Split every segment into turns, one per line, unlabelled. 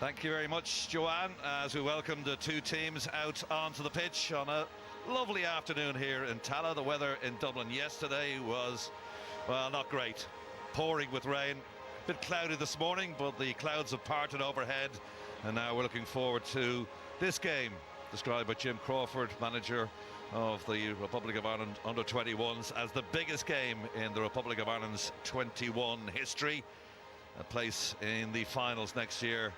Thank you very much, Joanne, as we welcome the two teams out onto the pitch on a lovely afternoon here in Tallaght. The weather in Dublin yesterday was, well, not great. Pouring with rain. A bit cloudy this morning, but the clouds have parted overhead, and now we're looking forward to this game, described by Jim Crawford, manager of the Republic of Ireland under-21s, as the biggest game in the Republic of Ireland's 21 history. A place in the finals next year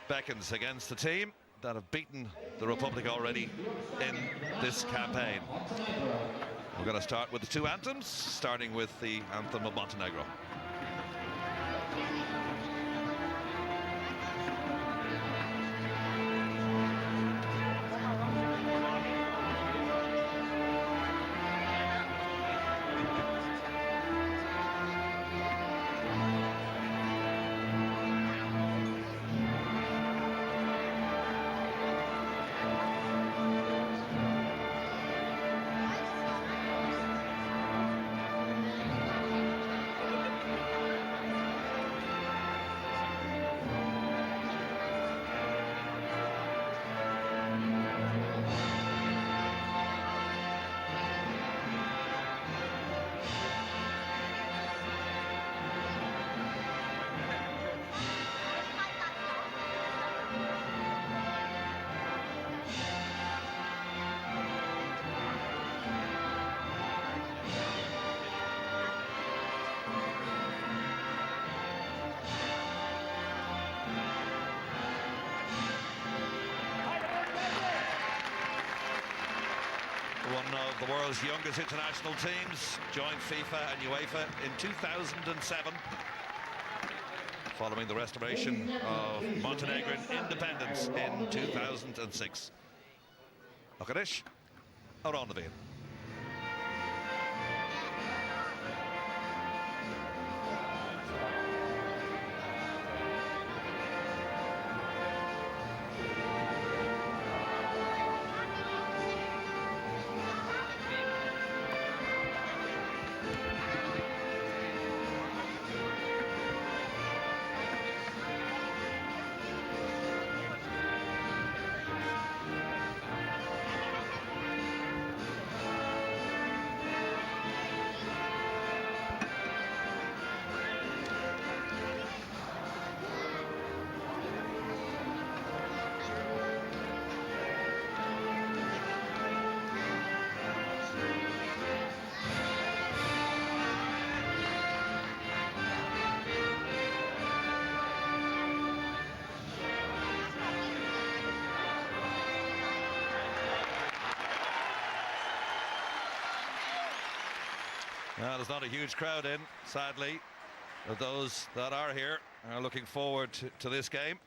beckons against the team that have beaten the Republic already in this campaign. We're going to start with the two anthems, starting with the anthem of Montenegro. One of the world's youngest international teams, joined FIFA and UEFA in 2007, following the restoration of Montenegrin independence in 2006. Look around the veil. Well, there's not a huge crowd in, sadly. But those that are here are looking forward to this game.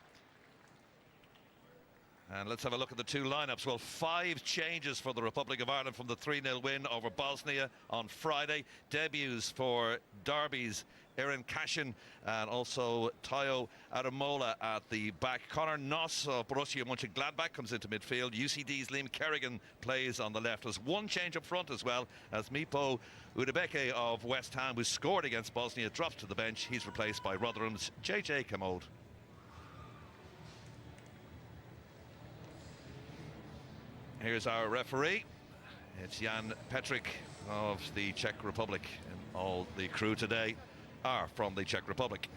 And let's have a look at the two lineups. Well, 5 changes for the Republic of Ireland from the 3-0 win over Bosnia on Friday. Debuts for Derby's Erin Cashin and also Tayo Adamola at the back. Conor Noss of Borussia Mönchengladbach comes into midfield. UCD's Liam Kerrigan plays on the left. There's one change up front as well, as Mipo Udebeke of West Ham, who scored against Bosnia, drops to the bench. He's replaced by Rotherham's JJ Commode. Here's our referee. It's Jan Petrick of the Czech Republic, and all the crew today are from the Czech Republic.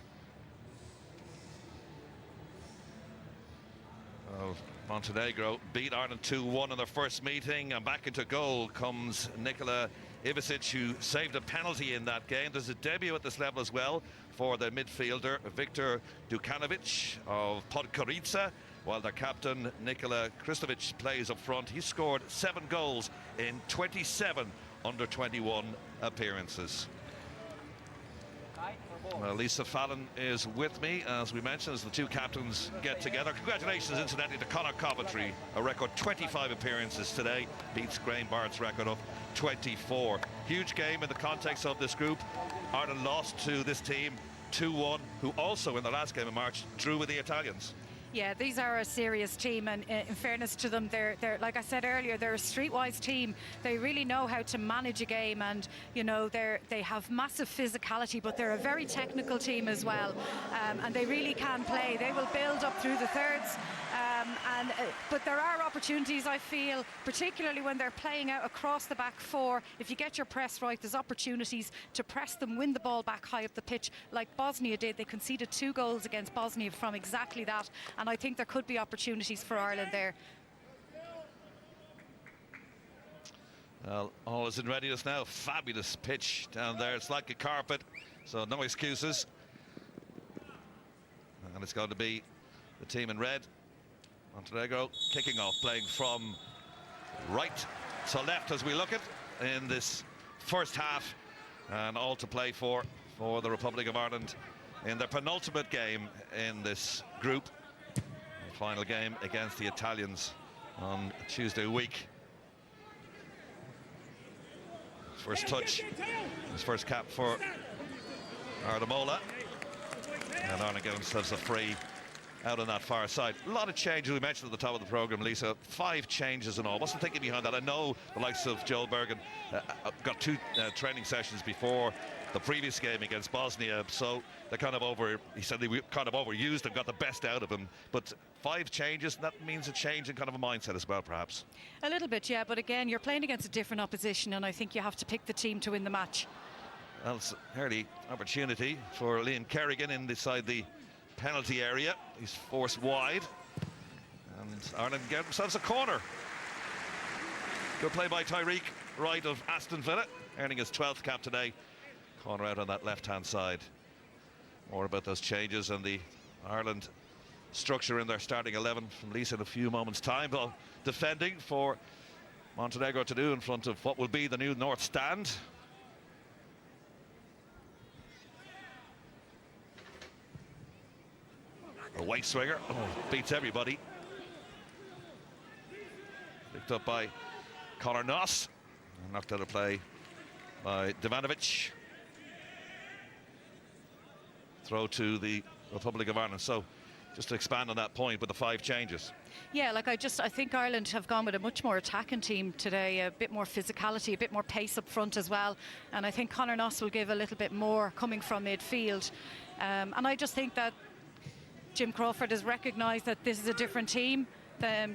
Montenegro beat Ireland 2-1 in their first meeting, and back into goal comes Nikola Ivicic, who saved a penalty in that game. There's a debut at this level as well for the midfielder Viktor Dukanovic of Podgorica, while their captain Nikola Kristovic plays up front. He scored 7 goals in 27 under-21 appearances. Well, Lisa Fallon is with me, as we mentioned, as the two captains get together. Congratulations, incidentally, to Conor Coventry, a record 25 appearances today, beats Graham Barrett's record of 24. Huge game in the context of this group. Ireland lost to this team 2-1, who also in the last game of March drew with the Italians.
Yeah, these are a serious team, and in fairness to them, they're like I said earlier, they're a streetwise team. They really know how to manage a game, and you know they have massive physicality, but they're a very technical team as well, and they really can play. They will build up through the thirds, but there are opportunities, I feel, particularly when they're playing out across the back four. If you get your press right, there's opportunities to press them, win the ball back high up the pitch, like Bosnia did. They conceded 2 goals against Bosnia from exactly that. And I think there could be opportunities for Ireland there.
Well, all is in readiness now. Fabulous pitch down there. It's like a carpet, so no excuses. And it's going to be the team in red. Montenegro kicking off, playing from right to left as we look at in this first half. And all to play for the Republic of Ireland in their penultimate game in this group. Final game against the Italians on Tuesday week. First touch, his first cap for Ardamola. And Ireland get themselves a free out on that far side. A lot of changes, we mentioned at the top of the programme, Lisa. 5 changes in all. Wasn't thinking behind that. I know the likes of Joel Bergen got 2 training sessions before the previous game against Bosnia, so they're kind of he said they kind of overused and got the best out of him. But 5 changes, and that means a change in kind of a mindset as well, perhaps. A
little bit, yeah, but again, you're playing against a different opposition, and I think you have to pick the team to win the match.
Well, it's an early opportunity for Liam Kerrigan inside the penalty area. He's forced wide, and Ireland get themselves a corner. Good play by Tyreek Wright of Aston Villa, earning his 12th cap today. Corner out on that left-hand side. More about those changes and the Ireland structure in their starting 11 from Lisa in a few moments' time. But defending for Montenegro to do in front of what will be the new North Stand. A weight swinger, beats everybody. Picked up by Conor Noss, knocked out of play by Devanovic. Throw to the Republic of Ireland. So just to expand on that point with the 5 changes.
Yeah, like I think Ireland have gone with a much more attacking team today, a bit more physicality, a bit more pace up front as well. And I think Conor Noss will give a little bit more coming from midfield. And I just think that Jim Crawford has recognised that this is a different team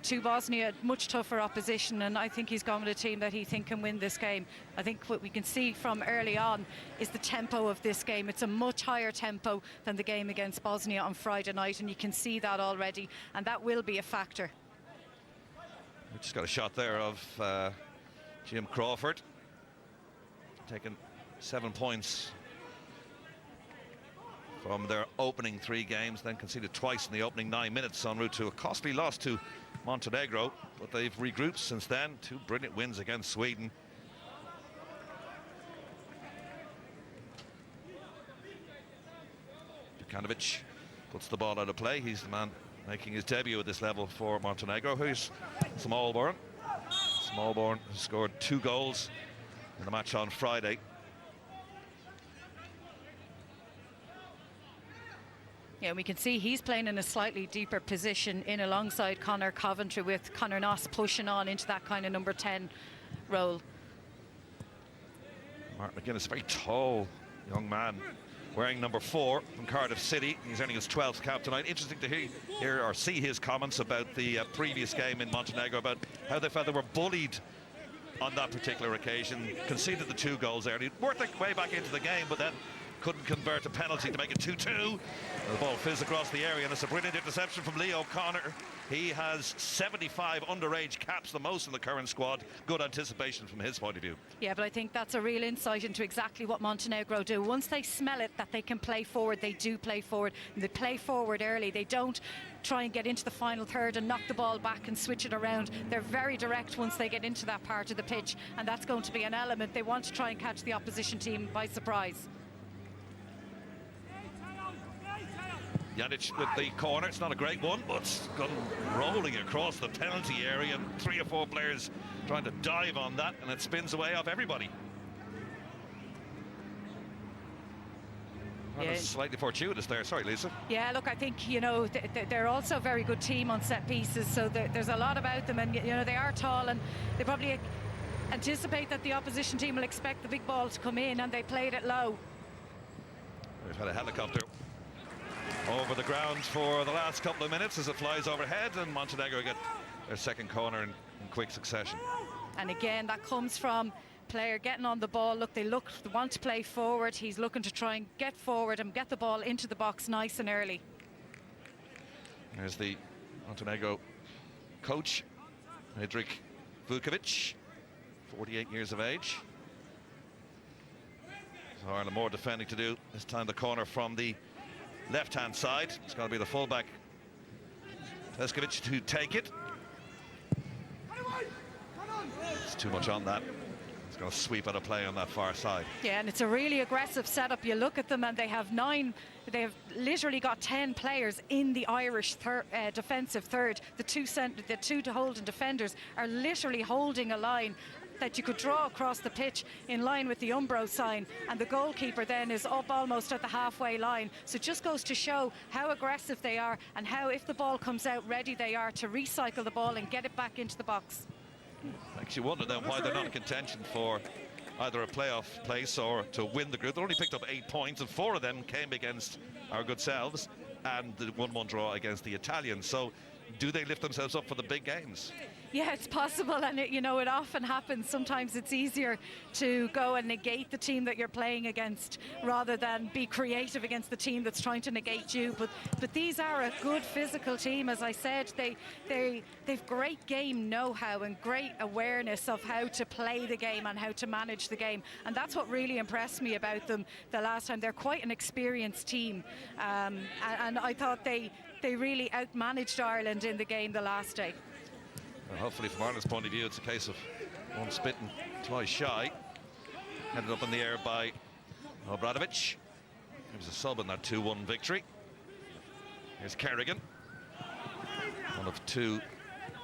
to Bosnia, much tougher opposition, and I think he's gone with a team that he thinks can win this game. I think what we can see from early on is the tempo of this game. It's a much higher tempo than the game against Bosnia on Friday night, and you can see that already, and that will be a factor.
We just got a shot there of Jim Crawford, taking 7 points from their opening 3 games, then conceded twice in the opening 9 minutes en route to a costly loss to Montenegro, but they've regrouped since then. 2 brilliant wins against Sweden. Djukanovic puts the ball out of play. He's the man making his debut at this level for Montenegro, who's Smallborn. Smallborn scored 2 goals in the match on Friday.
Yeah, we can see he's playing in a slightly deeper position in alongside Conor Coventry, with Conor Noss pushing on into that kind of number 10 role.
Martin McGuinness, a very tall young man, wearing number 4 from Cardiff City. He's earning his 12th cap tonight. Interesting to hear or see his comments about the previous game in Montenegro, about how they felt they were bullied on that particular occasion. Conceded the 2 goals early, worked their way back into the game, but then couldn't convert a penalty to make it 2-2. The ball fizzes across the area, and it's a brilliant interception from Lee O'Connor. He has 75 underage caps, the most in the current squad. Good anticipation from his point of view.
Yeah, but I think that's a real insight into exactly what Montenegro do. Once they smell it, that they can play forward, they do play forward. And they play forward early. They don't try and get into the final third and knock the ball back and switch it around. They're very direct once they get into that part of the pitch, and that's going to be an element. They want to try and catch the opposition team by surprise.
Janic with the corner. It's not a great one, but it's gone rolling across the penalty area, and 3 or 4 players trying to dive on that, and it spins away off everybody. Well,
Yeah.
slightly fortuitous there. Sorry, Lisa.
Yeah, look, I think, you know, they're also a very good team on set pieces, so there's a lot about them, and, you know, they are tall, and they probably anticipate that the opposition team will expect the big ball to come in, and they played it low.
We've had a helicopter over the ground for the last couple of minutes as it flies overhead, and Montenegro get their second corner in quick succession.
And again, that comes from player getting on the ball. Look, they want to play forward. He's looking to try and get forward and get the ball into the box nice and early.
There's the Montenegro coach, Edric Vukovic, 48 years of age. So Ireland more defending to do. This time the corner from the left-hand side. It's going to be the fullback, Teskovic, to take it. It's too much on that. He's going to sweep out a play on that far side.
Yeah, and it's a really aggressive setup. You look at them and they have they've literally got 10 players in the Irish defensive third. The two holding defenders are literally holding a line that you could draw across the pitch in line with the Umbro sign, and the goalkeeper then is up almost at the halfway line. So it just goes to show how aggressive they are, and how, if the ball comes out, ready they are to recycle the ball and get it back into the box.
Makes you wonder then why they're not in contention for either a playoff place or to win the group. They only picked up 8 points, and 4 of them came against our good selves and the 1-1 draw against the Italians. So do they lift themselves up for the big games?
Yeah, it's possible, and it often happens. Sometimes it's easier to go and negate the team that you're playing against rather than be creative against the team that's trying to negate you. But these are a good physical team, as I said. They've great game know-how and great awareness of how to play the game and how to manage the game, and that's what really impressed me about them the last time. They're quite an experienced team, and I thought they really outmanaged Ireland in the game the last day.
Well, hopefully from Ireland's point of view it's a case of one spitting twice shy. Headed up in the air by Obradovic. He was a sub in that 2-1 victory. Here's Kerrigan, one of 2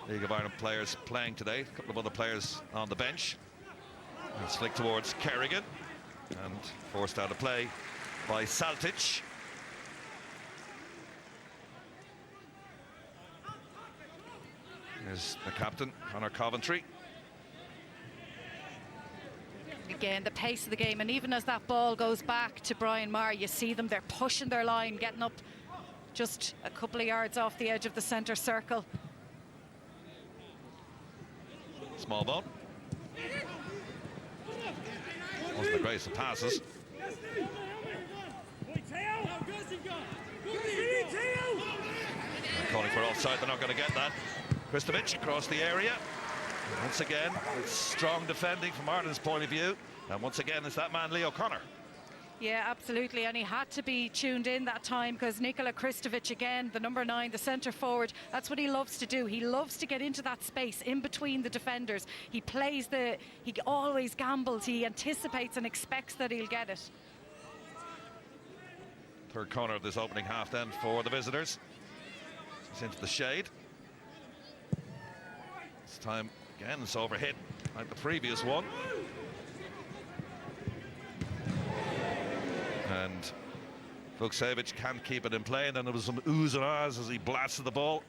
League of Ireland players playing today. A couple of other players on the bench. It's flicked towards Kerrigan and forced out of play by Saltic. Here's the captain, Conor Coventry.
Again, the pace of the game, and even as that ball goes back to Brian Maher, you see them, they're pushing their line, getting up just a couple of yards off the edge of the centre circle.
Small ball. Wasn't the greatest of passes. They're calling for offside, they're not going to get that. Kristovic across the area. And once again, it's strong defending from Ireland's point of view. And once again, it's that man, Leo Connor.
Yeah, absolutely, and he had to be tuned in that time, because Nikola Kristovic, again, the number 9, the centre forward, that's what he loves to do. He loves to get into that space in between the defenders. He always gambles, he anticipates and expects that he'll get it.
Third corner of this opening half then for the visitors. It's into the shade. This time, again, it's overhit like the previous one. And Vukcevic can't keep it in play, and then there was some oohs and ahs as he blasted the ball.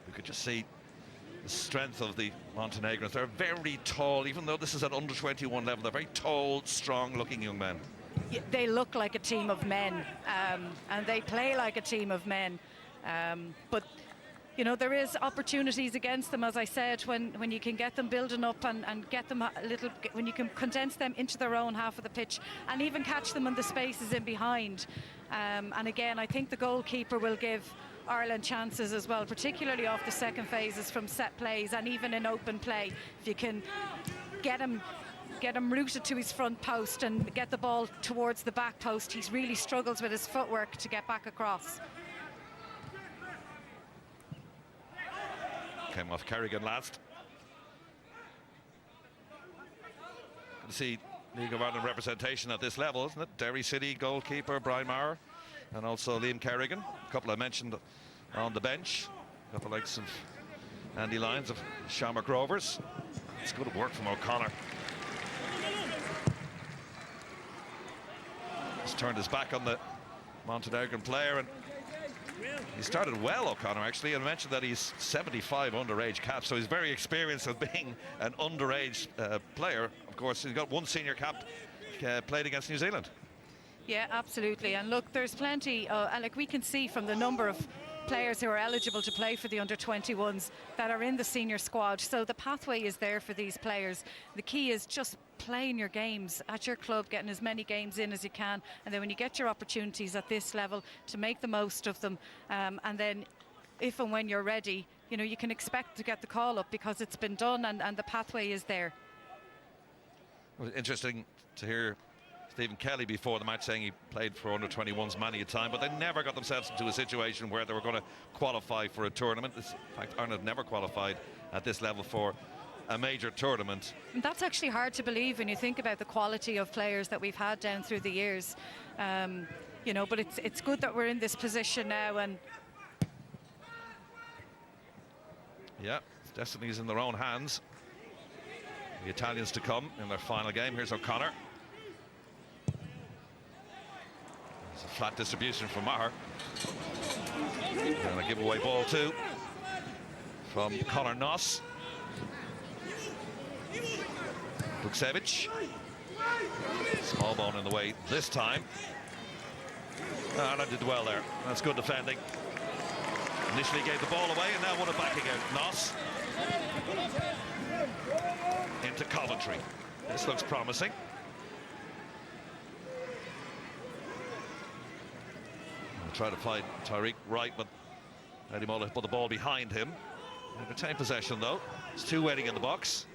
You could just see the strength of the Montenegrins. They're very tall, even though this is at under 21 level. They're very tall, strong-looking young men.
Yeah, they look like a team of men, and they play like a team of men. But you know, there is opportunities against them, as I said, when you can get them building up and get them a little, when you can condense them into their own half of the pitch and even catch them in the spaces in behind. And again, I think the goalkeeper will give Ireland chances as well, particularly off the second phases from set plays and even in open play. If you can get him rooted to his front post and get the ball towards the back post, he really struggles with his footwork to get back across.
Came off Kerrigan last. Good to see League of Ireland representation at this level, isn't it? Derry City goalkeeper Brian Maher and also Liam Kerrigan. A couple I mentioned on the bench. A couple likes of Andy Lyons of Shamrock Rovers. It's good work from O'Connor. He's turned his back on the Montenegrin player, and he started well, O'Connor, actually, and mentioned that he's 75 underage caps, so he's very experienced of being an underage player. Of course, he's got one senior cap, played against New Zealand.
Yeah, absolutely. And look, there's plenty, and like we can see from the number of players who are eligible to play for the under-21s that are in the senior squad. So the pathway is there for these players. The key is just playing your games at your club, getting as many games in as you can, and then when you get your opportunities at this level, to make the most of them, and then if and when you're ready, you know, you can expect to get the call up because it's been done, and the pathway is there.
Well, interesting to hear Stephen Kelly before the match saying he played for under-21s many a time, but they never got themselves into a situation where they were going to qualify for a tournament. In fact, Ireland never qualified at this level for a major tournament.
And that's actually hard to believe when you think about the quality of players that we've had down through the years. You know, but it's good that we're in this position now. And
yeah, destiny's in their own hands. The Italians to come in their final game. Here's O'Connor. It's a flat distribution from Maher. And a giveaway ball too from Conor Noss. Buksevic. Small bone in the way this time. Ireland did well there. That's good defending. Initially gave the ball away and now won it back again. Noss. Into Coventry. This looks promising. I'll try to find Tyreek right, but Eddie Muller put the ball behind him. They retain possession though. It's two waiting in the box.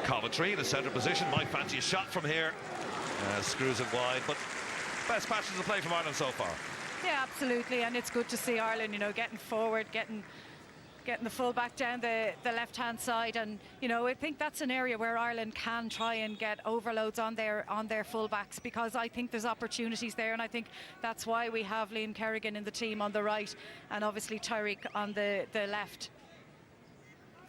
Coventry in the centre position, might fancy a shot from here. Screws it wide, but best patches of play from Ireland so far.
yeah, absolutely, and it's good to see Ireland, you know, getting forward, getting the full-back down the left-hand side, and you know, I think that's an area where Ireland can try and get overloads on their full-backs, because I think there's opportunities there, and I think that's why we have Liam Kerrigan in the team on the right and obviously Tyreek on the left.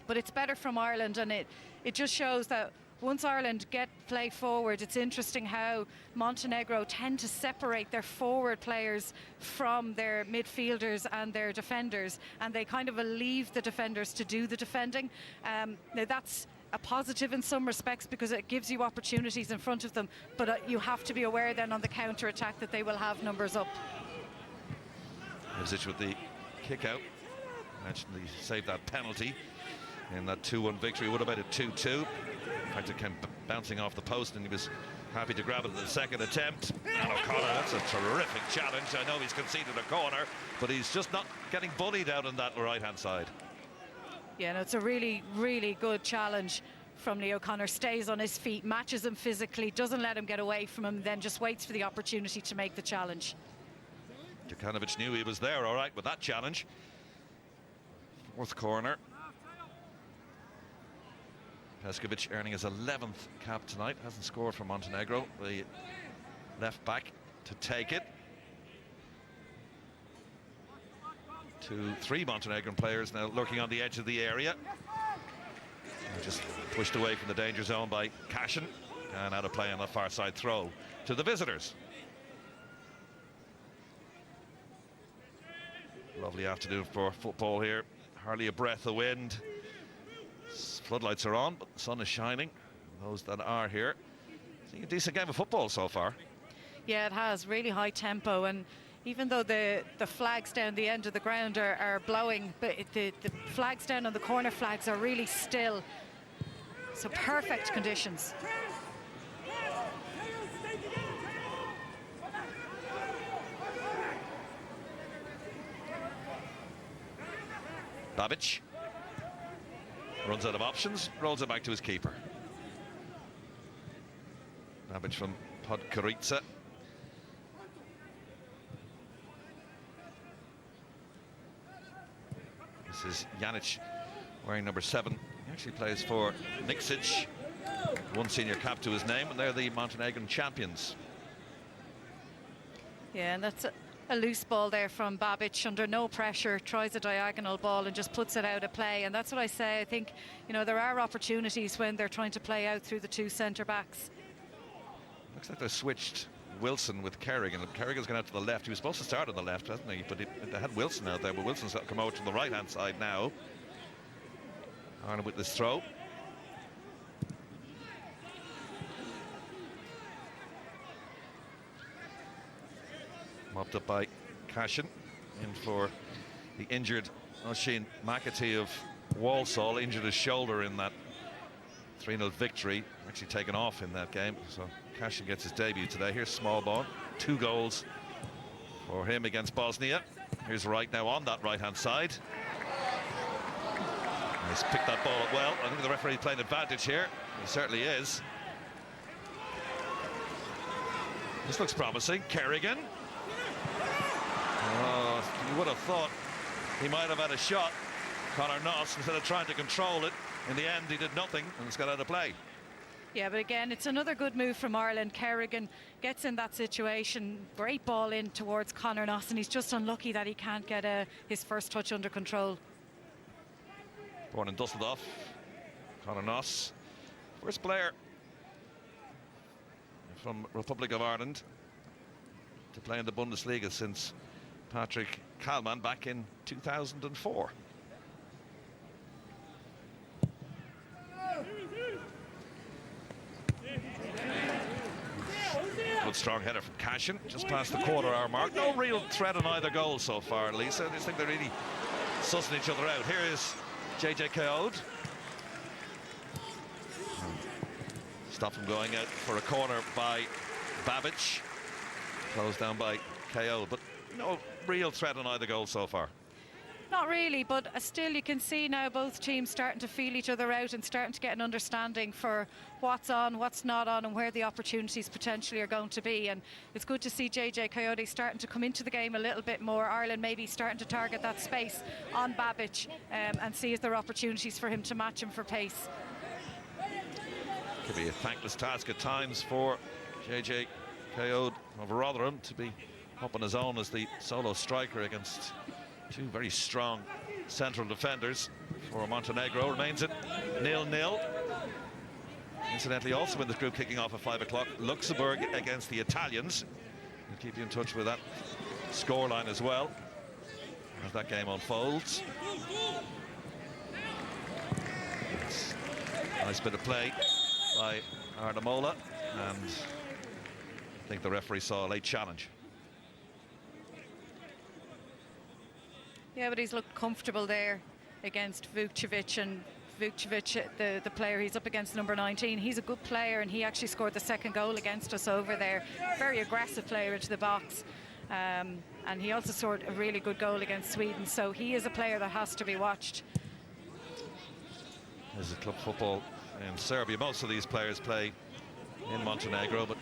But it's better from Ireland, and it just shows that once Ireland get play forward, it's interesting how Montenegro tend to separate their forward players from their midfielders and their defenders, and they kind of leave the defenders to do the defending. Now that's a positive in some respects because it gives you opportunities in front of them, but you have to be aware then on the counter-attack that they will have numbers up.
Ivsic with the kick out. Mentioned he saved that penalty in that 2-1 victory. Would have made it 2-2. In fact, it came bouncing off the post, and he was happy to grab it at the second attempt. And O'Connor, that's a terrific challenge. I know he's conceded a corner, but he's just not getting bullied out on that right-hand side.
Yeah, no, it's a really, really good challenge from Leo O'Connor. Stays on his feet, matches him physically, doesn't let him get away from him, then just waits for the opportunity to make the challenge.
Djukanovic knew he was there all right with that challenge. Fourth corner. Peskovic earning his 11th cap tonight. Hasn't scored for Montenegro. The left back to take it. 2-3 Montenegrin players now lurking on the edge of the area. Just pushed away from the danger zone by Cashin. And out of play on the far side throw to the visitors. Lovely afternoon for football here. Hardly a breath of wind. Floodlights are on, but the sun is shining. Those that are here, seeing a decent game of football so far.
Yeah, it has really high tempo, and even though the flags down the end of the ground are blowing, but the flags down on the corner flags are really still. So perfect conditions.
Babic runs out of options, rolls it back to his keeper. Babic from Podgorica. This is Janic wearing number 7. He actually plays for Niksic. One senior cap to his name, and they're the Montenegrin champions.
Yeah, and that's a loose ball there from Babic under no pressure, tries a diagonal ball and just puts it out of play. And that's what I say. I think, you know, there are opportunities when they're trying to play out through the two centre backs.
Looks like they switched Wilson with Kerrigan. Kerrigan's gone out to the left. He was supposed to start on the left, hasn't he? But they had Wilson out there, but Wilson's come over to the right hand side now. Ireland with this throw. Mopped up by Cashin, in for the injured Oisin McAtee of Walsall. Injured his shoulder in that 3-0 victory, actually taken off in that game. So Cashin gets his debut today. Here's Smallbone, 2 goals for him against Bosnia. Here's Wright now on that right hand side. He's picked that ball up well. I think the referee playing advantage here. He certainly is. This looks promising. Kerrigan. Oh, you would have thought he might have had a shot. Conor Noss, instead of trying to control it, in the end he did nothing and it's got out of play.
Yeah, but again, it's another good move from Ireland. Kerrigan gets in that situation, great ball in towards Conor Noss, and he's just unlucky that he can't get his first touch under control.
Born in Dusseldorf, Conor Noss, first player from Republic of Ireland to play in the Bundesliga since Patrick Kalman back in 2004. Good strong header from Cashin, just past the quarter-hour mark. No real threat on either goal so far, Lisa. I just think they're really sussing each other out. Here is JJ Keogh. Stop him going out for a corner by Babic. Closed down by Keogh, but no real threat on either goal so far.
Not really, but still you can see now both teams starting to feel each other out and starting to get an understanding for what's on, what's not on, and where the opportunities potentially are going to be. And it's good to see JJ Coyote starting to come into the game a little bit more. Ireland maybe starting to target that space on Babic and see if there are opportunities for him to match him for pace.
Could be a thankless task at times for JJ Coyote of Rotherham to be up on his own as the solo striker against two very strong central defenders for Montenegro. Remains at 0-0. Incidentally, also in this group kicking off at 5 o'clock, Luxembourg against the Italians. We'll keep you in touch with that scoreline as well as that game unfolds. Nice bit of play by Ardamola, and I think the referee saw a late challenge.
Yeah, but he's looked comfortable there against Vukcevic, and Vukcevic, the player he's up against, number 19, he's a good player, and he actually scored the second goal against us over there. Very aggressive player into the box, and he also scored a really good goal against Sweden, so he is a player that has to be watched.
There's a club football in Serbia. Most of these players play in Montenegro, but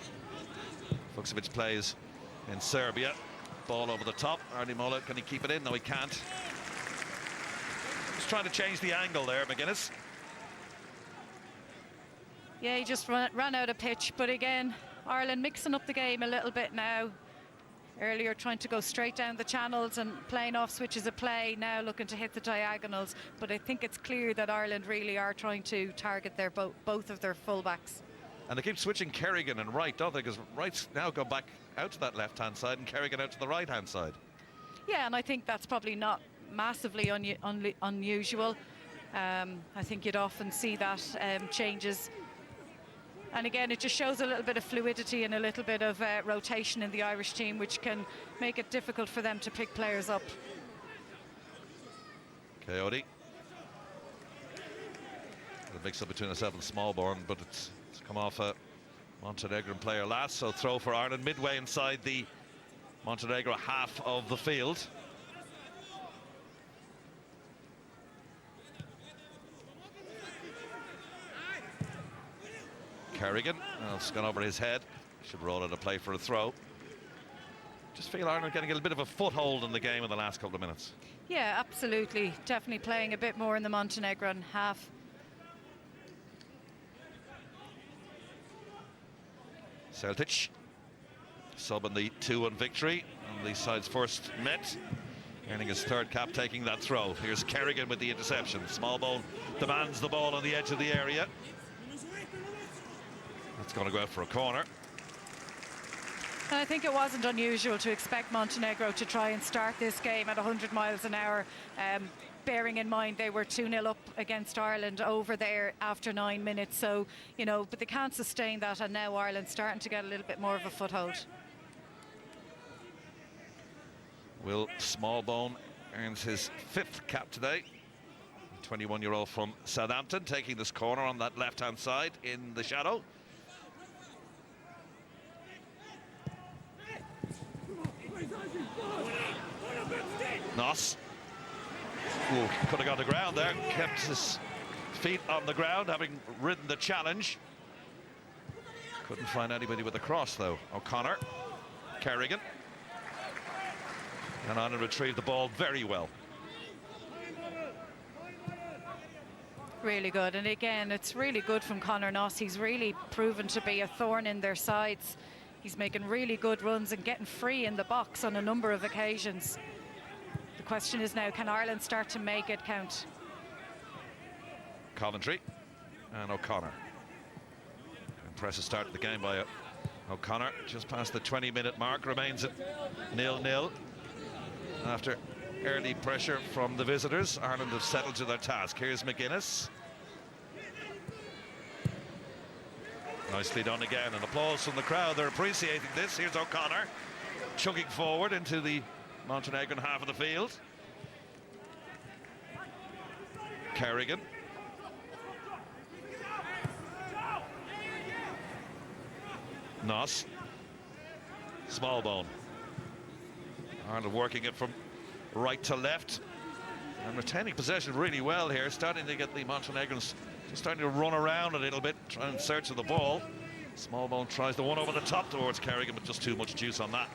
Vukcevic plays in Serbia. Ball over the top. Ardamola, can he keep it in? No, he can't. He's trying to change the angle there, McGuinness.
Yeah, he just ran out of pitch, but again, Ireland mixing up the game a little bit now. Earlier trying to go straight down the channels and playing off switches of play, now looking to hit the diagonals, but I think it's clear that Ireland really are trying to target their both of their fullbacks. And
they keep switching Kerrigan and Wright, don't they? Because Wright's now gone back out to that left-hand side and Kerrigan out to the right-hand side.
Yeah, and I think that's probably not massively unusual. I think you'd often see that changes. And again, it just shows a little bit of fluidity and a little bit of rotation in the Irish team, which can make it difficult for them to pick players up.
Coyote. The mix-up between himself and Smallborn, but it's come off a Montenegrin player last, so throw for Ireland midway inside the Montenegro half of the field. Kerrigan, well, it's gone over his head. Should roll out a play for a throw. Just feel Ireland getting a bit of a foothold in the game in the last couple of minutes.
Yeah, absolutely. Definitely playing a bit more in the Montenegrin half.
Celtic sub in the 2-1 victory when these sides first met. Earning his third cap, taking that throw. Here's Kerrigan with the interception. Smallbone demands the ball on the edge of the area. That's going to go out for a corner.
And I think it wasn't unusual to expect Montenegro to try and start this game at 100 miles an hour, bearing in mind they were 2-0 up against Ireland over there after 9 minutes. So, you know, but they can't sustain that, and now Ireland's starting to get a little bit more of a foothold.
Will Smallbone earns his 5th cap today. 21-year-old from Southampton, taking this corner on that left-hand side in the shadow. Noss. Could have got the ground there, kept his feet on the ground, having ridden the challenge. Couldn't find anybody with a cross, though. O'Connor, Kerrigan. And Ireland retrieved the ball very well.
Really good, and again, it's really good from Conor Noss. He's really proven to be a thorn in their sides. He's making really good runs and getting free in the box on a number of occasions. The question is now, can Ireland start to make it count?
Coventry and O'Connor. Impressive start to the game by O'Connor. Just past the 20-minute mark, remains at 0-0. After early pressure from the visitors, Ireland have settled to their task. Here's McGuinness. Nicely done again, and applause from the crowd. They're appreciating this. Here's O'Connor chugging forward into the Montenegrin half of the field. Kerrigan. Noss. Smallbone. Ireland working it from right to left and retaining possession really well here, starting to get the Montenegrins just starting to run around a little bit, trying to search for the ball. Smallbone tries the one over the top towards Kerrigan, but just too much juice on that.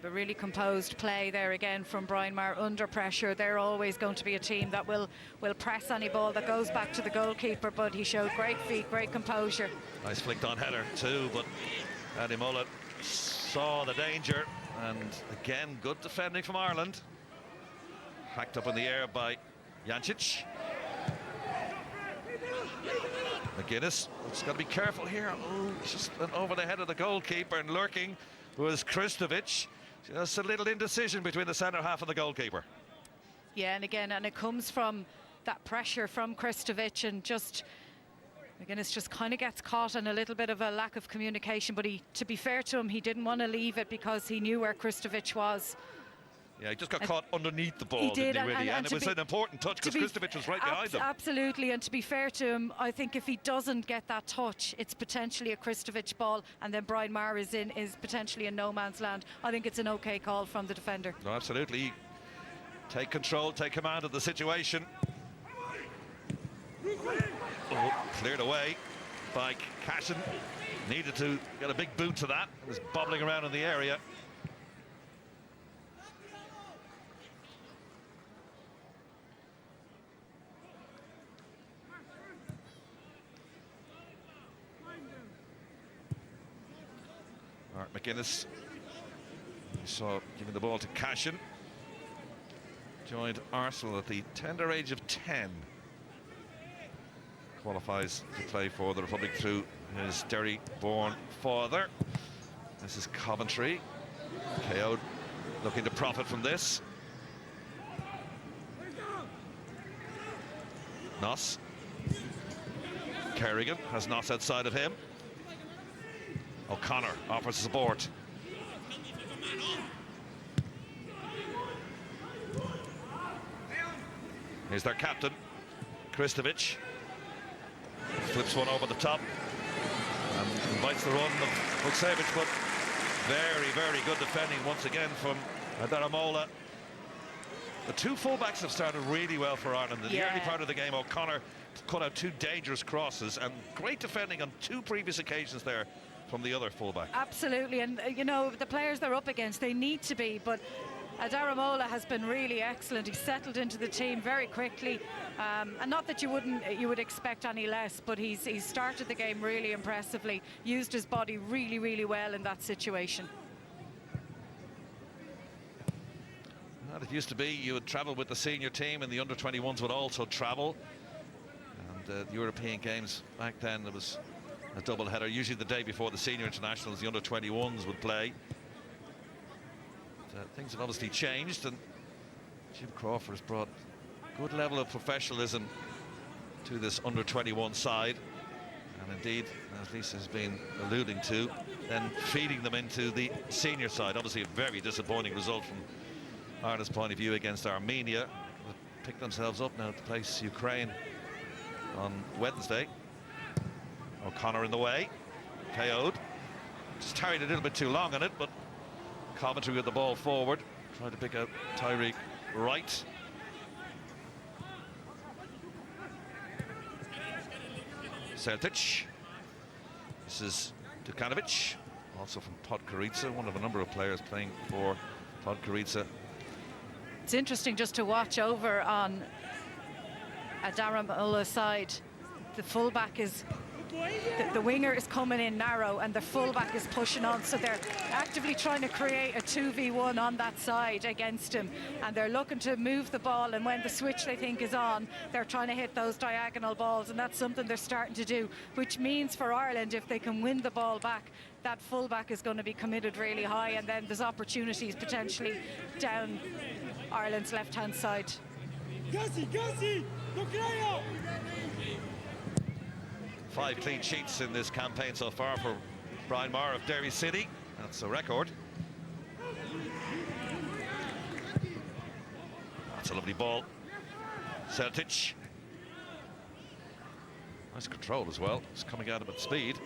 A really composed play there again from Brian Maher under pressure. They're always going to be a team that will press any ball that goes back to the goalkeeper, but he showed great feet, great composure.
Nice flicked on header too, but Andy Mullet saw the danger, and again good defending from Ireland. Hacked up in the air by Jancic. McGuinness, it's got to be careful here. Oh, just over the head of the goalkeeper, and lurking was Kristovic. Just a little indecision between the centre half and the goalkeeper.
Yeah, and again, and it comes from that pressure from Kristovic, and just McGuinness just kind of gets caught in a little bit of a lack of communication, but to be fair to him, he didn't want to leave it because he knew where Kristovic was.
Yeah, he just got caught underneath the ball,
he did,
didn't he, really? And it was an important touch because Kristovic was right behind him.
Absolutely, and to be fair to him, I think if he doesn't get that touch, it's potentially a Kristovic ball, and then Brian Maher is potentially in no man's land. I think it's an okay call from the defender.
No, absolutely. Take control, take command of the situation. Oh, cleared away by Cashin. Needed to get a big boot to that. It was bobbling around in the area. Mark McGuinness, we saw giving the ball to Cashin. Joined Arsenal at the tender age of 10. Qualifies to play for the Republic through his Derry-born father. This is Coventry. KO looking to profit from this. Noss. Kerrigan has Noss outside of him. O'Connor offers support. Here's their captain, Kristovic. Flips one over the top and invites the run of Vukcevic, but very, very good defending once again from Adaramola. The two fullbacks have started really well for Ireland. In the early part of the game, O'Connor cut out two dangerous crosses, and great defending on two previous occasions there from the other fullback.
Absolutely, and you know, the players they're up against, they need to be, but Adaramola has been really excellent. He settled into the team very quickly, and not that you would expect any less, but he's started the game really impressively, used his body really well in that situation.
Well, it used to be you would travel with the senior team and the under-21s would also travel. And the European games back then, there was a double header, usually the day before the senior internationals, the under-21s would play. Things have obviously changed, and Jim Crawford has brought a good level of professionalism to this under-21 side, and indeed, as Lisa has been alluding to, then feeding them into the senior side. Obviously a very disappointing result from Ireland's point of view against Armenia. They've picked themselves up now to place Ukraine on Wednesday. O'Connor in the way, KO'd. Just tarried a little bit too long on it, but Coventry with the ball forward, trying to pick out Tyreek Wright. Seltic. This is Dukanovic, also from Podgorica, one of a number of players playing for Podgorica.
It's interesting just to watch over on Adaramola's side. The fullback is the winger is coming in narrow and the fullback is pushing on, so they're actively trying to create a 2v1 on that side against him, and they're looking to move the ball, and when the switch they think is on, they're trying to hit those diagonal balls, and that's something they're starting to do, which means for Ireland, if they can win the ball back, that fullback is going to be committed really high, and then there's opportunities potentially down Ireland's left-hand side.
5 clean sheets in this campaign so far for Brian Maher of Derry City. That's a record. That's a lovely ball. Seltic. Nice control as well. It's coming out of at speed.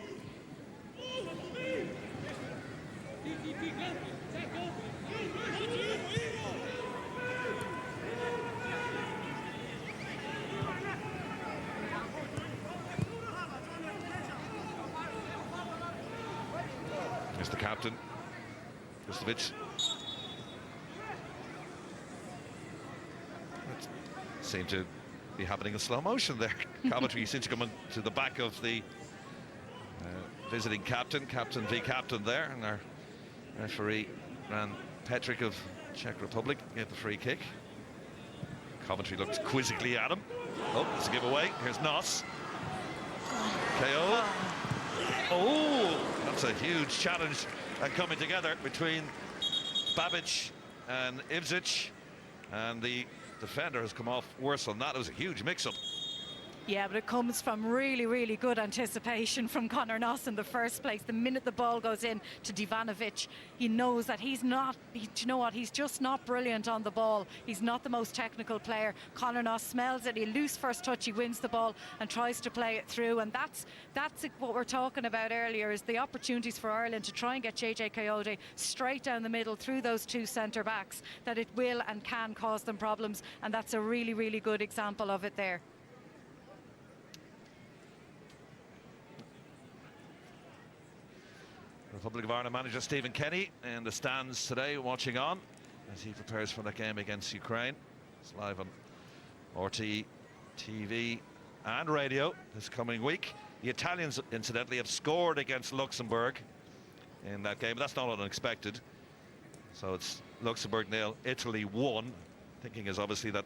Here's the captain, Kristovic. Seemed to be happening in slow motion there. Coventry seems to come to the back of the visiting captain v captain there, and our referee Ran Petrick of Czech Republic gave the free kick. Coventry looked quizzically at him. Oh, it's a giveaway. Here's Noss. KO. Oh, that's a huge challenge and coming together between Babic and Ivzic, and the defender has come off worse than that. It was a huge mix-up.
Yeah, but it comes from really good anticipation from Conor Noss in the first place. The minute the ball goes in to Divanovic, he knows that he's not, you know what, he's just not brilliant on the ball. He's not the most technical player. Conor Noss smells it, he loose first touch, he wins the ball and tries to play it through, and that's what we're talking about earlier, is the opportunities for Ireland to try and get JJ Coyote straight down the middle through those two centre backs, that it will and can cause them problems, and that's a really good example of it there.
Republic of Ireland manager Stephen Kenny in the stands today, watching on as he prepares for that game against Ukraine. It's live on RTE TV and radio this coming week. The Italians, incidentally, have scored against Luxembourg in that game. That's not unexpected. So it's Luxembourg 0, Italy 1. Thinking is obviously that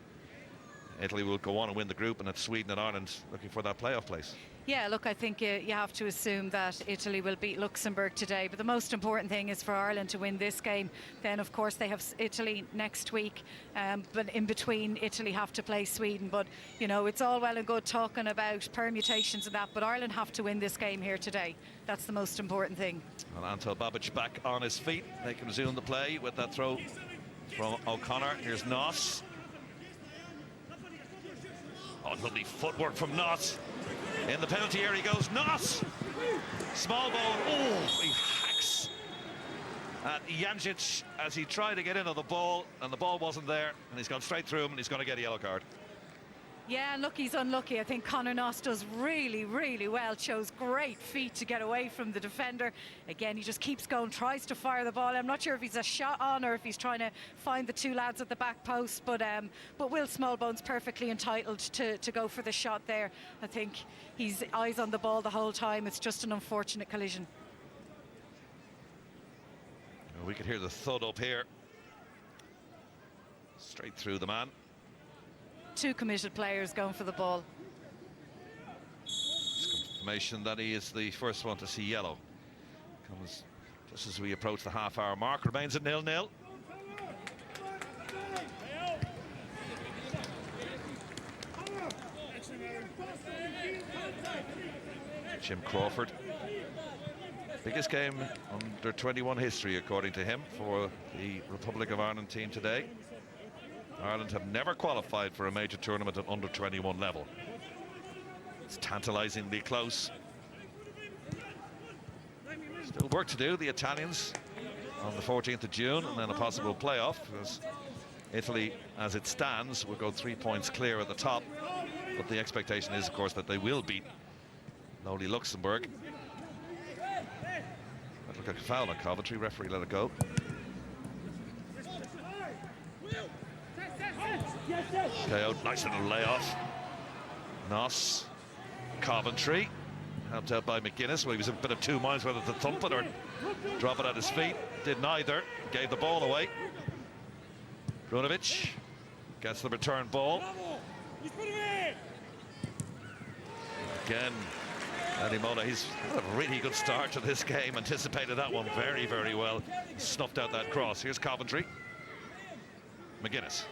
Italy will go on and win the group, and it's Sweden and Ireland looking for that playoff place.
Yeah, look, I think you have to assume that Italy will beat Luxembourg today, but the most important thing is for Ireland to win this game. Then, of course, they have Italy next week, but in between, Italy have to play Sweden. But, you know, it's all well and good talking about permutations and that, but Ireland have to win this game here today. That's the most important thing.
And Anto Babic back on his feet. They can resume the play with that throw from O'Connor. Here's Noss. Oh, lovely footwork from Noss. In the penalty area goes Noss. Small ball. Oh, he hacks at Janjic as he tried to get into the ball, and the ball wasn't there, and he's gone straight through him, and he's going to get a yellow card.
Yeah, and look, he's unlucky. I think Conor Noss does really, really well. Shows great feet to get away from the defender. Again, he just keeps going, tries to fire the ball. I'm not sure if he's a shot on or if he's trying to find the two lads at the back post. But Will Smallbone's perfectly entitled to go for the shot there. I think he's eyes on the ball the whole time. It's just an unfortunate collision.
We could hear the thud up here. Straight through the man.
Two committed players going for the ball.
It's confirmation that he is the first one to see yellow. Comes just as we approach the half-hour mark. Remains at 0-0. Jim Crawford. Biggest game under 21 history, according to him, for the Republic of Ireland team today. Ireland have never qualified for a major tournament at under 21 level. It's tantalizingly close. Still work to do, the Italians on the 14th of June, and then a possible playoff, because Italy, as it stands, will go 3 points clear at the top. But the expectation is, of course, that they will beat lowly Luxembourg. That looked like a foul on Coventry. Referee let it go. KO, nice little layoff. Noss, Coventry, helped out by McGuinness. Well, he was a bit of two minds whether to thump it or drop it at his feet. Did neither, gave the ball away. Brunovic gets the return ball. Again, Eddie Mola, he's had a really good start to this game. Anticipated that one very, very well. Snuffed out that cross. Here's Coventry. McGuinness.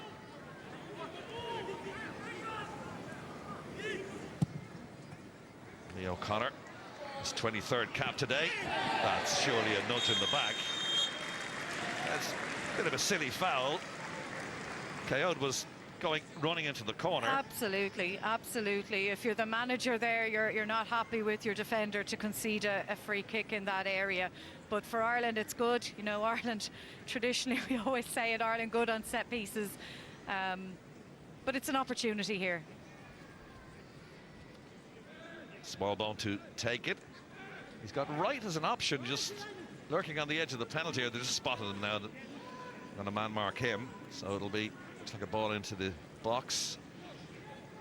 Lee O'Connor, his 23rd cap today. That's surely a nudge in the back. That's a bit of a silly foul. Keogh was running into the corner.
Absolutely, absolutely. If you're the manager there, you're not happy with your defender to concede a free kick in that area. But for Ireland, it's good. You know, Ireland, traditionally, we always say it, Ireland good on set pieces. But it's an opportunity here.
Smallbone to take it. He's got right as an option, just lurking on the edge of the penalty area. They just spotted him now. Going to man mark him. So it'll be, looks like a ball into the box.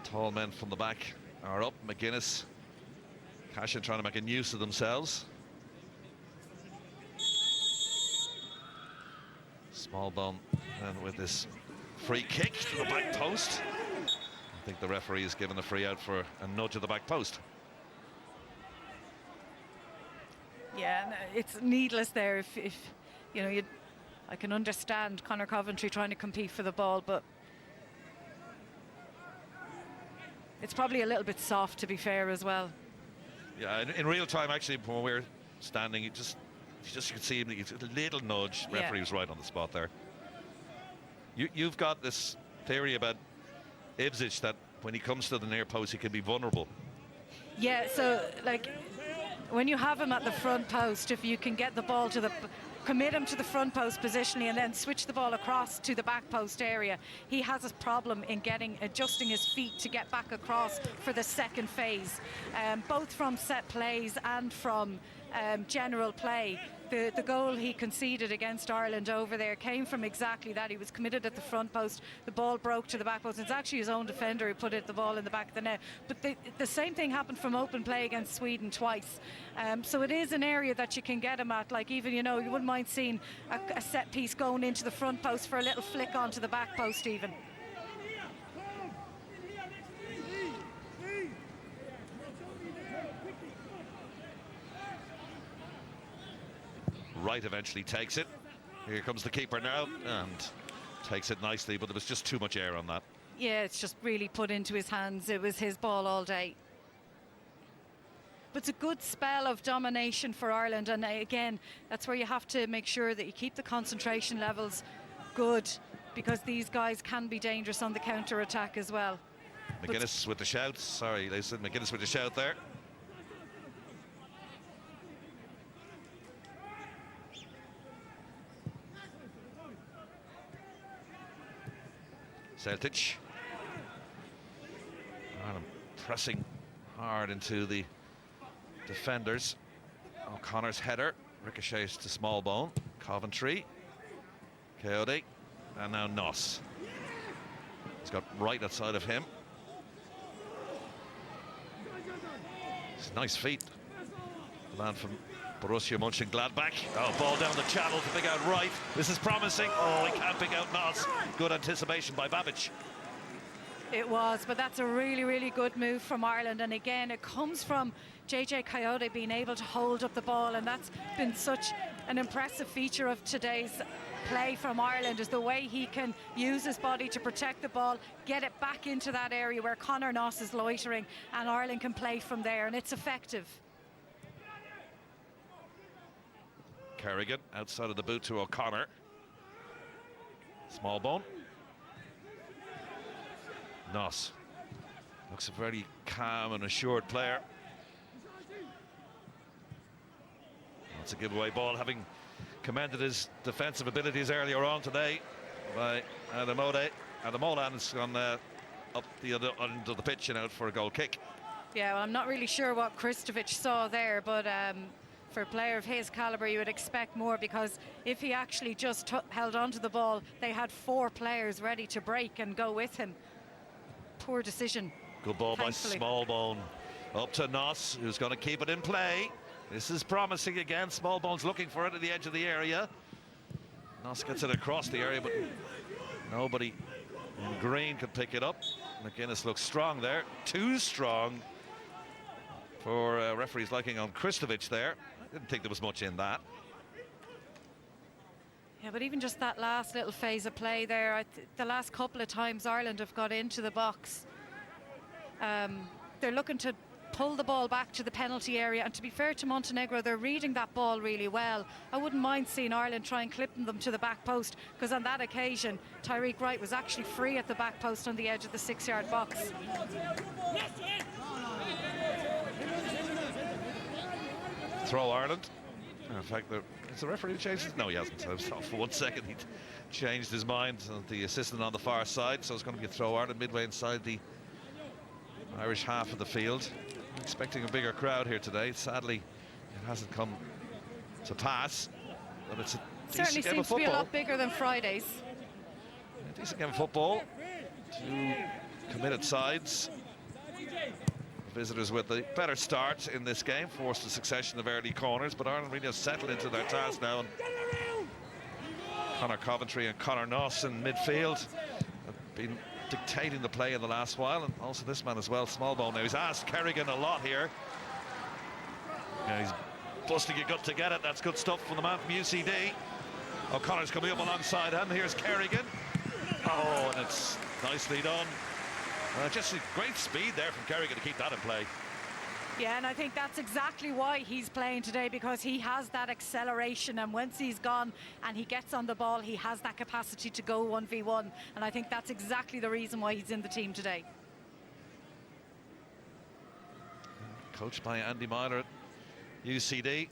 Tall men from the back are up. McGuinness, Cashin trying to make a noose of themselves. Smallbone and with this free kick to the back post. I think the referee has given a free out for a nudge at the back post.
Yeah, no, it's needless there. If you know, I can understand Conor Coventry trying to compete for the ball, but it's probably a little bit soft, to be fair, as well.
Yeah, in real time, actually, when we're standing, you could see him, a little nudge. Referee was right on the spot there. You've got this theory about Ipswich that when he comes to the near post, he can be vulnerable. Yeah,
so like when you have him at the front post, if you can get the ball to commit him to the front post positionally and then switch the ball across to the back post area, he has a problem in adjusting his feet to get back across for the second phase, both from set plays and from general play. The goal he conceded against Ireland over there came from exactly that. He was committed at the front post, the ball broke to the back post. It's actually his own defender who put the ball in the back of the net. But the same thing happened from open play against Sweden twice. So it is an area that you can get him at. Like, even, you know, you wouldn't mind seeing a set piece going into the front post for a little flick onto the back post even.
Wright eventually takes it. Here comes the keeper now and takes it nicely, but there was just too much air on that.
Yeah, it's just really put into his hands. It was his ball all day. But it's a good spell of domination for Ireland, and again, that's where you have to make sure that you keep the concentration levels good, because these guys can be dangerous on the counter-attack as well.
McGuinness with the shout. Sorry, they said McGuinness with the shout there. Celtic. pressing hard into the defenders. O'Connor's header ricochets to Smallbone. Coventry, Coyote, and now Noss. He's got right outside of him. It's nice feet. The man from Borussia Mönchengladbach. Oh, ball down the channel to pick out right. This is promising. Oh, he can't pick out Noss. Good anticipation by Babic.
It was, but that's a really, really good move from Ireland. And again, it comes from JJ Coyote being able to hold up the ball, and that's been such an impressive feature of today's play from Ireland, is the way he can use his body to protect the ball, get it back into that area where Conor Noss is loitering, and Ireland can play from there, and it's effective.
Kerrigan outside of the boot to O'Connor. Smallbone. Noss looks a very calm and assured player. That's a giveaway ball, having commended his defensive abilities earlier on today by Adamode. Adamolan's gone up the other end of the pitch and out for a goal kick.
Yeah, well, I'm not really sure what Kristovic saw there, but for a player of his calibre, you would expect more, because if he actually just held on to the ball, they had 4 players ready to break and go with him. Poor decision.
Good ball
thankfully.
by Smallbone. Up to Noss, who's going to keep it in play. This is promising again. Smallbone's looking for it at the edge of the area. Noss gets it across the area, but nobody in green could pick it up. McGuinness looks strong there. Too strong for referee's liking on Kristovic there. I didn't think there was much in that.
Yeah, but even just that last little phase of play there, the last couple of times Ireland have got into the box, they're looking to pull the ball back to the penalty area, and to be fair to Montenegro, they're reading that ball really well. I wouldn't mind seeing Ireland try and clip them to the back post, because on that occasion Tyreek Wright was actually free at the back post on the edge of the 6-yard box.
Throw Ireland. In fact, is the referee changed it? No, he hasn't. I thought for 1 second he'd changed his mind. The assistant on the far side, so it's going to be a throw Ireland midway inside the Irish half of the field. Expecting a bigger crowd here today. Sadly, it hasn't come to pass, but it's a
Certainly
decent game of
seems to be a
football.
lot bigger than Fridays.
A decent game of football. 2 committed sides. Visitors with the better start in this game, forced a succession of early corners, but Ireland really have settled into their task now. And Conor Coventry and Conor Noss in midfield have been dictating the play in the last while, and also this man as well, Smallbone. Now he's asked Kerrigan a lot here. Yeah, he's busting your gut to get it. That's good stuff from the man from UCD. O'Connor's coming up alongside him. Here's Kerrigan. Oh, and it's nicely done. Just a great speed there from Kerrigan to keep that in play.
Yeah, and I think that's exactly why he's playing today, because he has that acceleration, and once he's gone and he gets on the ball, he has that capacity to go 1v1, and I think that's exactly the reason why he's in the team today.
Coached by Andy Myler at UCD.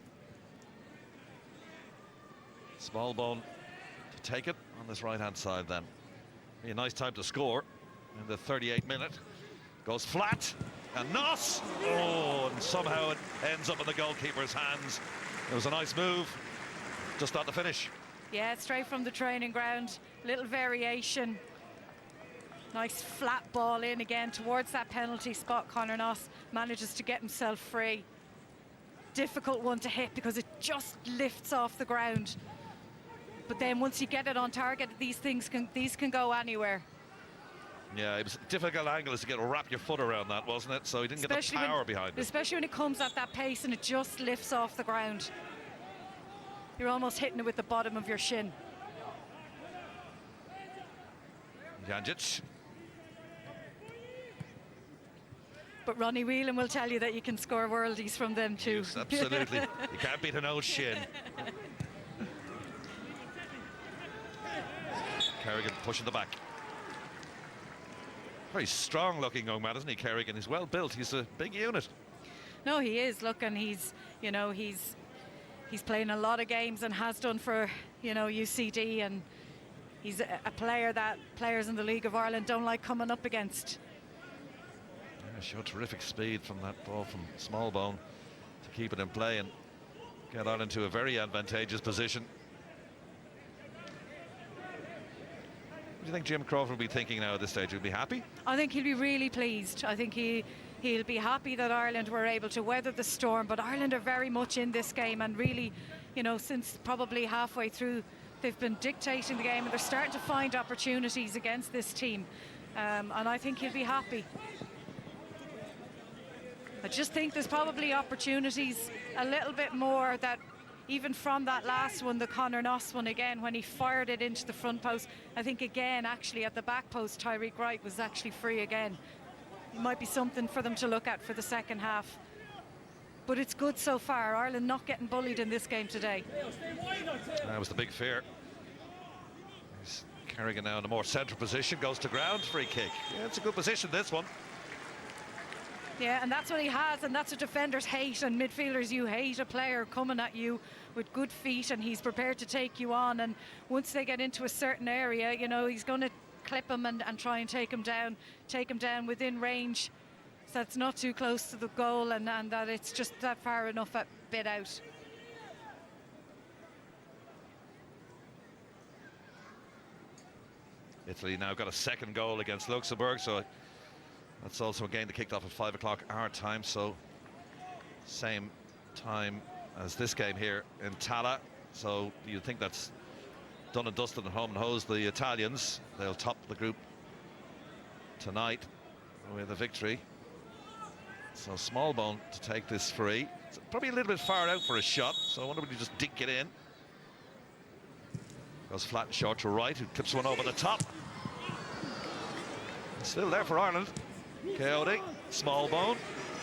Smallbone to take it on this right-hand side then. Be a nice time to score in the 38th minute. Goes flat, and Noss! Oh, and somehow it ends up in the goalkeeper's hands. It was a nice move, just not the finish.
Yeah, straight from the training ground, little variation. Nice flat ball in again towards that penalty spot. Conor Noss manages to get himself free. Difficult one to hit because it just lifts off the ground. But then once you get it on target, these can go anywhere.
Yeah, it was a difficult angle to get wrap your foot around that, wasn't it? So he didn't get the power behind it.
Especially when it comes at that pace and it just lifts off the ground. You're almost hitting it with the bottom of your shin.
Janjic.
But Ronnie Whelan will tell you that you can score worldies from them too.
Yes, absolutely. You can't beat an old shin. Kerrigan pushing the back. Very strong looking young man, isn't he, Kerrigan? He's well built. He's a big unit.
No, he is. Look, and he's playing a lot of games and has done for, UCD, and he's a player that players in the League of Ireland don't like coming up against.
Showed terrific speed from that ball from Smallbone to keep it in play and get on into a very advantageous position. What do you think Jim Crawford will be thinking now at this stage? Will he be happy?
I think he'll be really pleased. I think he'll be happy that Ireland were able to weather the storm, but Ireland are very much in this game, and really, you know, since probably halfway through, they've been dictating the game and they're starting to find opportunities against this team, and I think he'll be happy. I just think there's probably opportunities a little bit more, that even from that last one, the Conor Noss one again, when he fired it into the front post, I think again actually at the back post Tyreek Wright was actually free again. It might be something for them to look at for the second half. But it's good so far. Ireland not getting bullied in this game today.
That was the big fear. He's Kerrigan now in a more central position, goes to ground, free kick. Yeah, it's a good position, this one.
Yeah, and that's what he has, and that's what defenders hate, and midfielders, you hate a player coming at you with good feet and he's prepared to take you on, and once they get into a certain area, you know, he's going to clip him and try and take him down within range, so it's not too close to the goal, and that it's just that far enough a bit out.
Italy now got a second goal against Luxembourg, so that's also a game that kicked off at 5 o'clock our time, so same time as this game here in Tallaght. So you think that's done and dusted at home and hose the Italians. They'll top the group tonight with a victory. So Smallbone to take this free. It's probably a little bit far out for a shot, so I wonder would he just dink it in. Goes flat and short to Wright, who clips one over the top. Still there for Ireland. Coyote, Smallbone,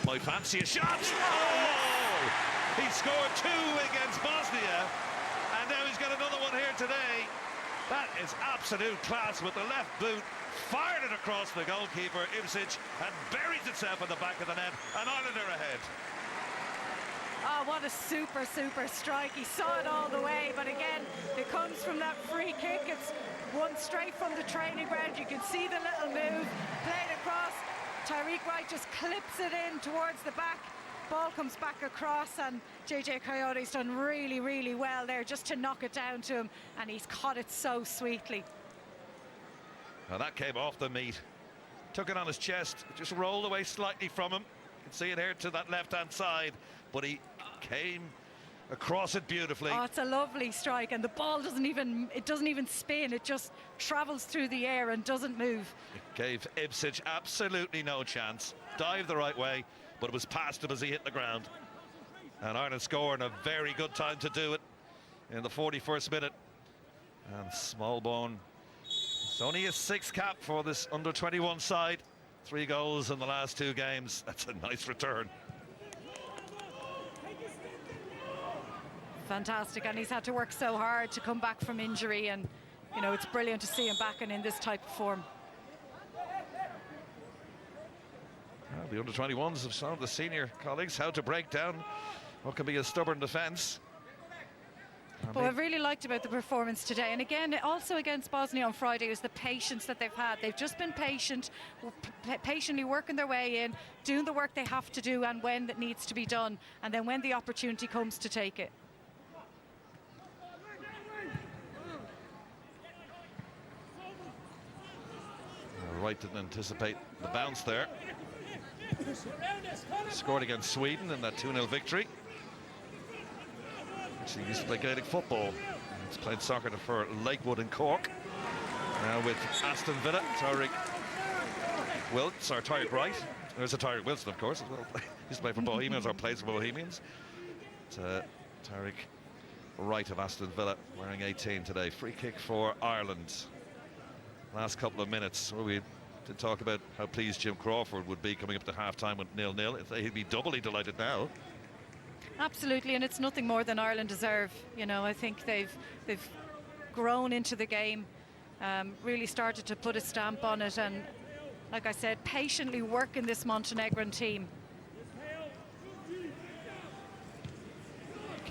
might fancy a shot. Oh! He scored 2 against Bosnia, and now he's got another one here today. That is absolute class with the left boot. Fired it across the goalkeeper, Ipsic, and buries itself in the back of the net, and Ireland are ahead.
Oh, what a super strike. He saw it all the way, but again, it comes from that free kick. It's one straight from the training ground. You can see the little move, played across. Tyreek Wright just clips it in towards the back. Ball comes back across, and JJ Coyote's done really well there just to knock it down to him, and he's caught it so sweetly.
Now that came off the meat. Took it on his chest, just rolled away slightly from him. You can see it here to that left-hand side, but he came across it beautifully.
Oh, it's a lovely strike, and the ball doesn't even spin, it just travels through the air and doesn't move.
It gave Ipsic absolutely no chance. Dived the right way, but it was past him as he hit the ground. And Ireland scoring a very good time to do it in the 41st minute. And Smallbone, it's only his 6th cap for this under-21 side. 3 goals in the last 2 games. That's a nice return.
Fantastic, and he's had to work so hard to come back from injury, and you know, it's brilliant to see him back and in this type of form.
Well, the under-21s have shown the senior colleagues how to break down what can be a stubborn defence.
What I've really liked about the performance today, and again also against Bosnia on Friday, is the patience that they've had. They've just been patient, patiently working their way in, doing the work they have to do and when that needs to be done, and then when the opportunity comes to take it.
Wright didn't anticipate the bounce there. Scored against Sweden in that 2-0 victory. Actually used to play Gaelic football. He's played soccer for Lakewood in Cork. Now with Aston Villa, Tyreek Wright. There's a Tyreek Wilson, of course, as well. He used to play for Bohemians, or plays for Bohemians. Tyreek Wright of Aston Villa, wearing 18 today. Free kick for Ireland. Last couple of minutes, where we did talk about how pleased Jim Crawford would be coming up to half-time with 0-0. He'd be doubly delighted now.
Absolutely, and it's nothing more than Ireland deserve. You know, I think they've grown into the game, really started to put a stamp on it, and like I said, patiently working this Montenegrin team.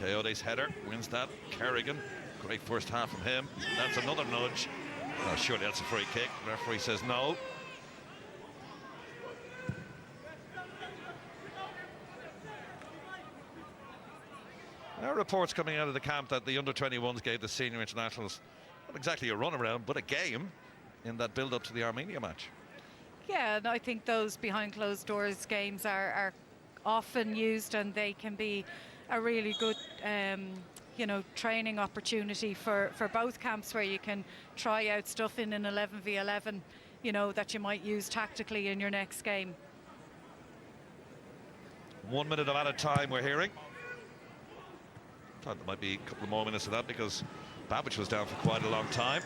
Coyote's header wins that. Kerrigan, great first half from him. That's another nudge. Oh, surely that's a free kick. The referee says no. reports coming out of the camp that the under-21s gave the senior internationals not exactly a runaround, but a game in that build-up to the Armenia match.
Yeah, and I think those behind closed doors games are often used, and they can be a really good training opportunity for both camps, where you can try out stuff in an 11v11 that you might use tactically in your next game.
1 minute of added time we're hearing. Thought there might be a couple of more minutes of that because Babic was down for quite a long time.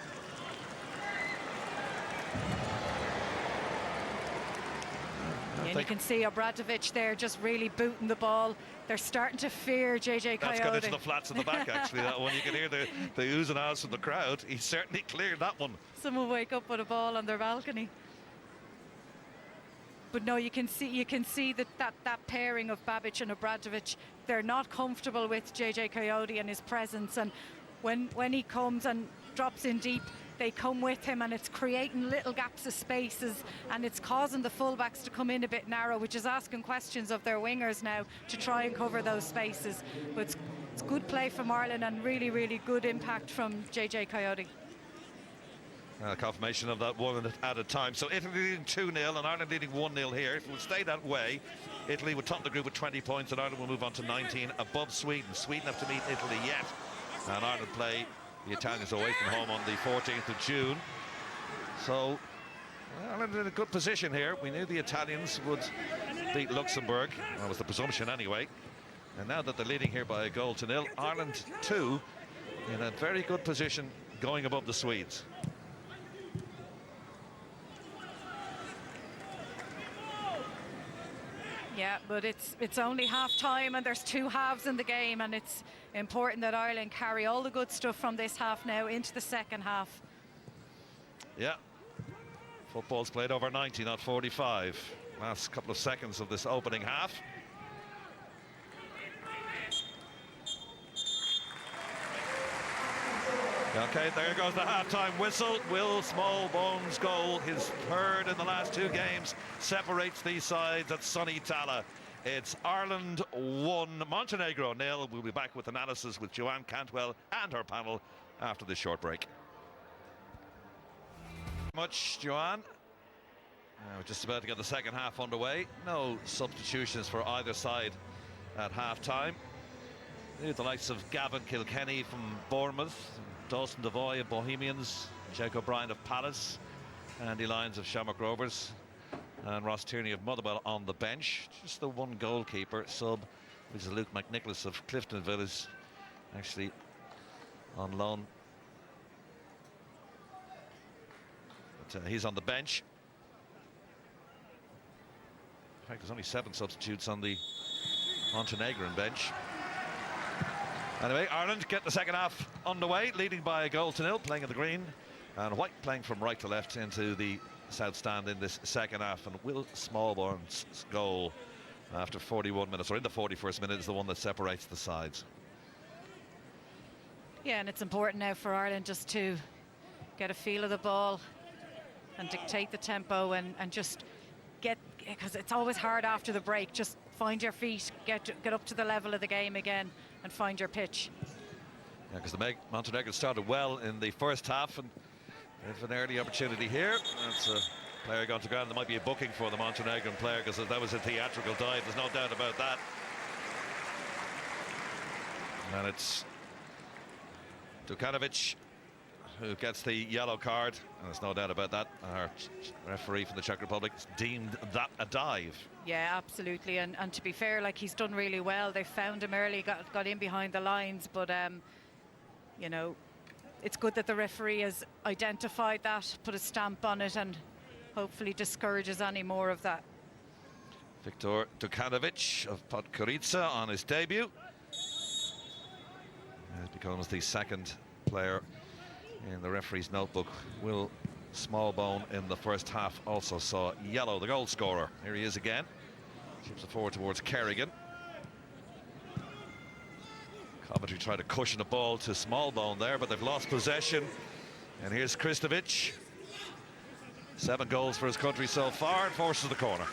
And you can see Obradovic there just really booting the ball. They're starting to fear JJ Coyote.
That's got into the flats at the back, actually, that one. You can hear the oohs and ahs from the crowd. He certainly cleared that one.
Someone wake up with a ball on their balcony. But no, you can see that pairing of Babic and Obradovic, they're not comfortable with JJ Coyote and his presence, and when he comes and drops in deep, they come with him, and it's creating little gaps of spaces, and it's causing the fullbacks to come in a bit narrow, which is asking questions of their wingers now to try and cover those spaces. But it's good play from Ireland, and really, really good impact from JJ Coyote.
Confirmation of that 1 minute at a time. So Italy leading 2-0 and Ireland leading 1-0 here. If it would stay that way, Italy would top the group with 20 points and Ireland will move on to 19 above Sweden. Sweden have to meet Italy yet, and Ireland play the Italians away from home on the 14th of June. So Ireland in a good position here. We knew the Italians would beat Luxembourg. That was the presumption anyway. And now that they're leading here by a goal to nil, Ireland too in a very good position going above the Swedes.
Yeah, but it's only half time and there's two halves in the game, and it's important that Ireland carry all the good stuff from this half now into the second half.
Yeah, football's played over 90, not 45. Last couple of seconds of this opening half. Okay, there goes the half-time whistle. Will Smallbone's goal, his third in the last two games, separates these sides at sunny Tallaght. It's Ireland 1, Montenegro 0. We'll be back with analysis with Joanne Cantwell and her panel after this short break. Much, Joanne. We're just about to get the second half underway. No substitutions for either side at half-time. The likes of Gavin Kilkenny from Bournemouth, Dawson Devoy of Bohemians, Jake O'Brien of Palace, Andy Lyons of Shamrock Rovers, and Ross Tierney of Motherwell on the bench. Just the one goalkeeper sub, which is Luke McNicholas of Clifton Village, actually on loan. But he's on the bench. In fact, there's only 7 substitutes on the Montenegrin bench. Anyway, Ireland get the second half underway, leading by a goal to nil, playing in the green, and White playing from right to left into the south stand in this second half. And Will Smallbone's goal after 41 minutes, or in the 41st minute, is the one that separates the sides.
Yeah, and it's important now for Ireland just to get a feel of the ball and dictate the tempo and just get, because it's always hard after the break, just find your feet, get up to the level of the game again and find your pitch.
Yeah, because the Montenegro started well in the first half, and there's an early opportunity here. That's a player gone to ground. There might be a booking for the Montenegrin player because that was a theatrical dive, there's no doubt about that. And it's Dukanovic who gets the yellow card, and there's no doubt about that. Our referee from the Czech Republic deemed that a dive.
Yeah, absolutely, and to be fair, like, he's done really well. They found him early, got in behind the lines, but you know, it's good that the referee has identified that, put a stamp on it, and hopefully discourages any more of that.
Viktor Dukanovic of Podgorica on his debut. He becomes the second player in the referee's notebook. Will Smallbone in the first half also saw yellow, the goal scorer. Here he is again. Chips it forward towards Kerrigan. Coventry tried to cushion the ball to Smallbone there, but they've lost possession. And here's Kristovic. 7 goals for his country so far, and forces the corner.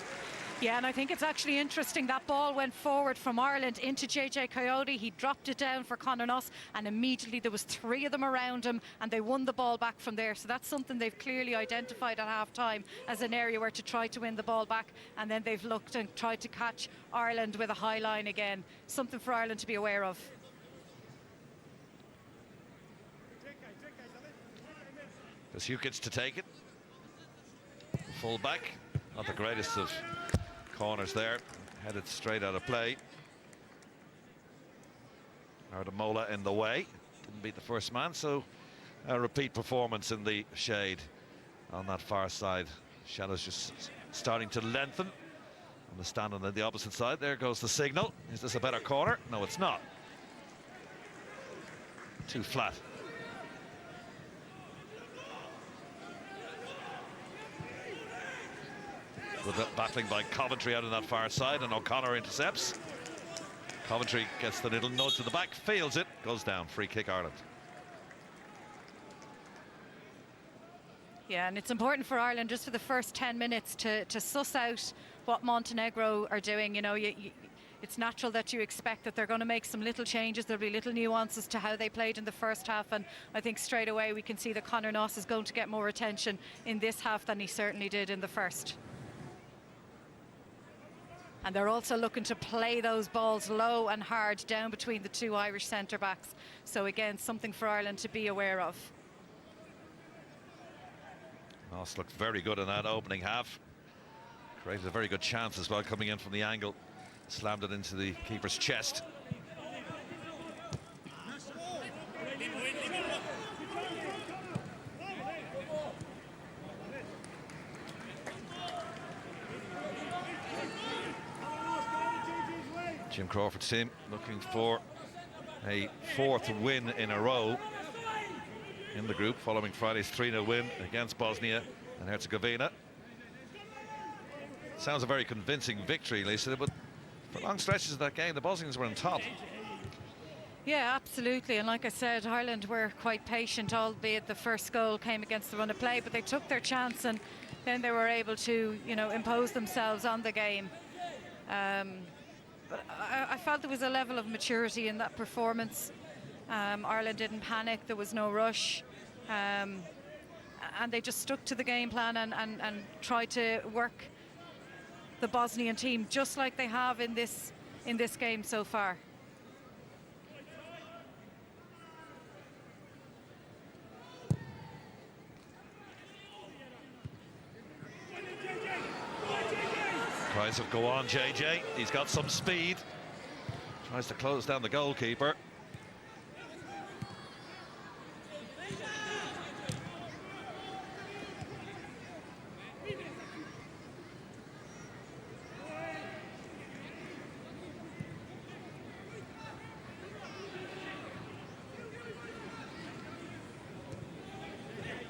Yeah, and I think it's actually interesting that ball went forward from Ireland into JJ Coyote. He dropped it down for Conor Noss, and immediately there was 3 of them around him, and they won the ball back from there. So that's something they've clearly identified at half-time as an area where to try to win the ball back, and then they've looked and tried to catch Ireland with a high line again. Something for Ireland to be aware of.
There's Hukic to take it. Full back, not the greatest of corners there, headed straight out of play. Ardamola in the way, didn't beat the first man, so a repeat performance in the shade on that far side. Shadows just starting to lengthen. On the stand on the opposite side, there goes the signal. Is this a better corner? No, it's not. Too flat. With battling by Coventry out on that far side, and O'Connor intercepts. Coventry gets the little nudge to the back, fails it, goes down. Free kick Ireland.
Yeah, and it's important for Ireland just for the first 10 minutes to suss out what Montenegro are doing. You know, it's natural that you expect that they're going to make some little changes. There'll be little nuances to how they played in the first half, and I think straight away we can see that Conor Noss is going to get more attention in this half than he certainly did in the first. And they're also looking to play those balls low and hard down between the 2 Irish centre-backs. So again, something for Ireland to be aware of.
Noss looked very good in that opening half. Created a very good chance as well coming in from the angle. Slammed it into the keeper's chest. Jim Crawford's team looking for a 4th win in a row in the group, following Friday's 3-0 win against Bosnia and Herzegovina. Sounds a very convincing victory, Lisa, but for long stretches of that game, the Bosnians were on top.
Yeah, absolutely. And like I said, Ireland were quite patient, albeit the first goal came against the run of play, but they took their chance and then they were able to, you know, impose themselves on the game. But I felt there was a level of maturity in that performance. Ireland didn't panic, there was no rush. And they just stuck to the game plan and tried to work the Bosnian team just like they have in this game so far.
Tries to go on, JJ. He's got some speed. Tries to close down the goalkeeper.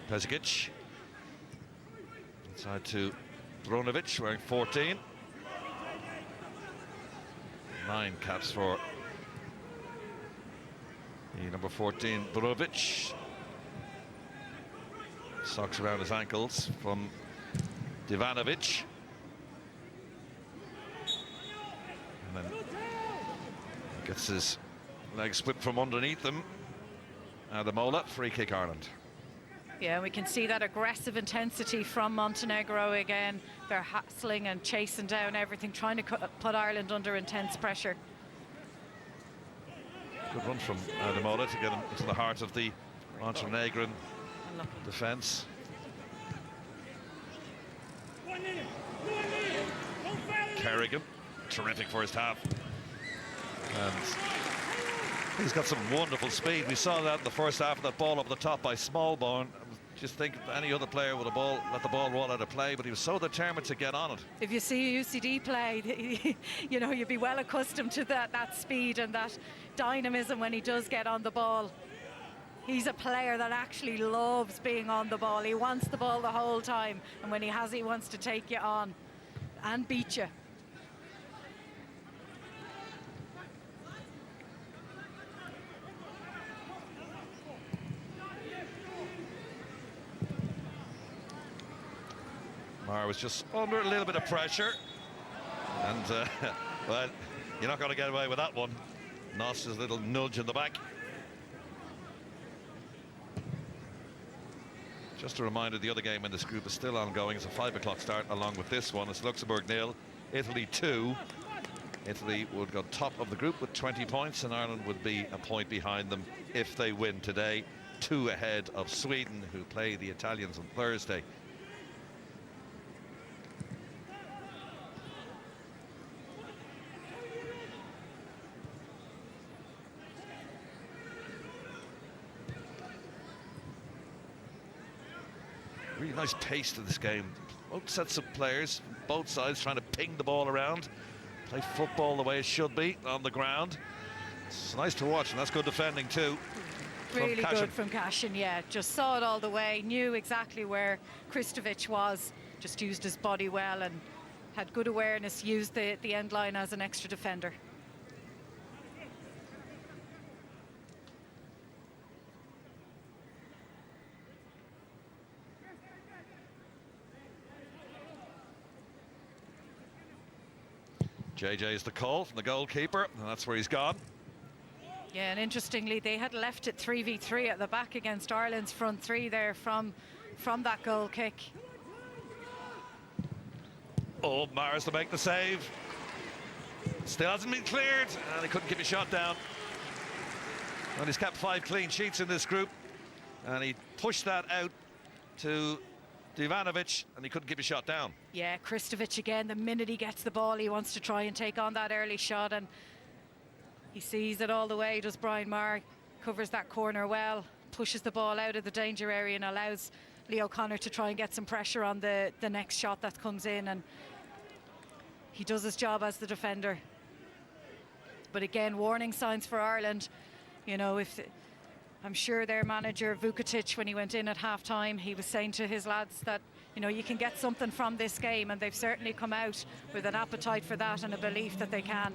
Pezic. Inside to Brunovic, wearing 14. 9 caps for the number 14, Brunovic. Socks around his ankles from Divanovic. And then gets his legs whipped from underneath him. Adamola, free kick Ireland.
Yeah, we can see that aggressive intensity from Montenegro again. They're hassling and chasing down everything, trying to put Ireland under intense pressure.
Good run from Adamola to get him into the heart of the Montenegrin defence. Kerrigan, terrific first half. And he's got some wonderful speed. We saw that in the first half of that ball up the top by Smallbone. Just think if any other player with a ball, let the ball roll out of play, but he was so determined to get on it.
If you see UCD play, you know, you'd be well accustomed to that speed and that dynamism when he does get on the ball. He's a player that actually loves being on the ball. He wants the ball the whole time, and when he has it, he wants to take you on and beat you.
Mar was just under a little bit of pressure. And, well, you're not going to get away with that one. Noss's little nudge in the back. Just a reminder, the other game in this group is still ongoing. It's a 5 o'clock start along with this one. It's Luxembourg 0, Italy 2. Italy would go top of the group with 20 points, and Ireland would be a point behind them if they win today. 2 ahead of Sweden, who play the Italians on Thursday. Really nice pace to this game. Both sets of players, both sides trying to ping the ball around. Play football the way it should be on the ground. It's nice to watch, and that's good defending too.
Really good from Cashin, yeah. Just saw it all the way, knew exactly where Kristovic was, just used his body well and had good awareness, used the end line as an extra defender.
JJ is the call from the goalkeeper, and that's where he's gone.
Yeah, and interestingly, they had left it 3v3 at the back against Ireland's front three there from that goal kick.
Oh, Maris to make the save. Still hasn't been cleared, and he couldn't keep a shot down. Well, he's kept 5 clean sheets in this group, and he pushed that out to Ivanovic, and he couldn't keep a shot down.
Yeah, Kristovic again, the minute he gets the ball, he wants to try and take on that early shot, and he sees it all the way, does Brian Maher, covers that corner well, pushes the ball out of the danger area and allows Leo Connor to try and get some pressure on the next shot that comes in, and he does his job as the defender. But again, warning signs for Ireland. You know, I'm sure their manager Vukotic, when he went in at half-time, he was saying to his lads that, you know, you can get something from this game, and they've certainly come out with an appetite for that and a belief that they can.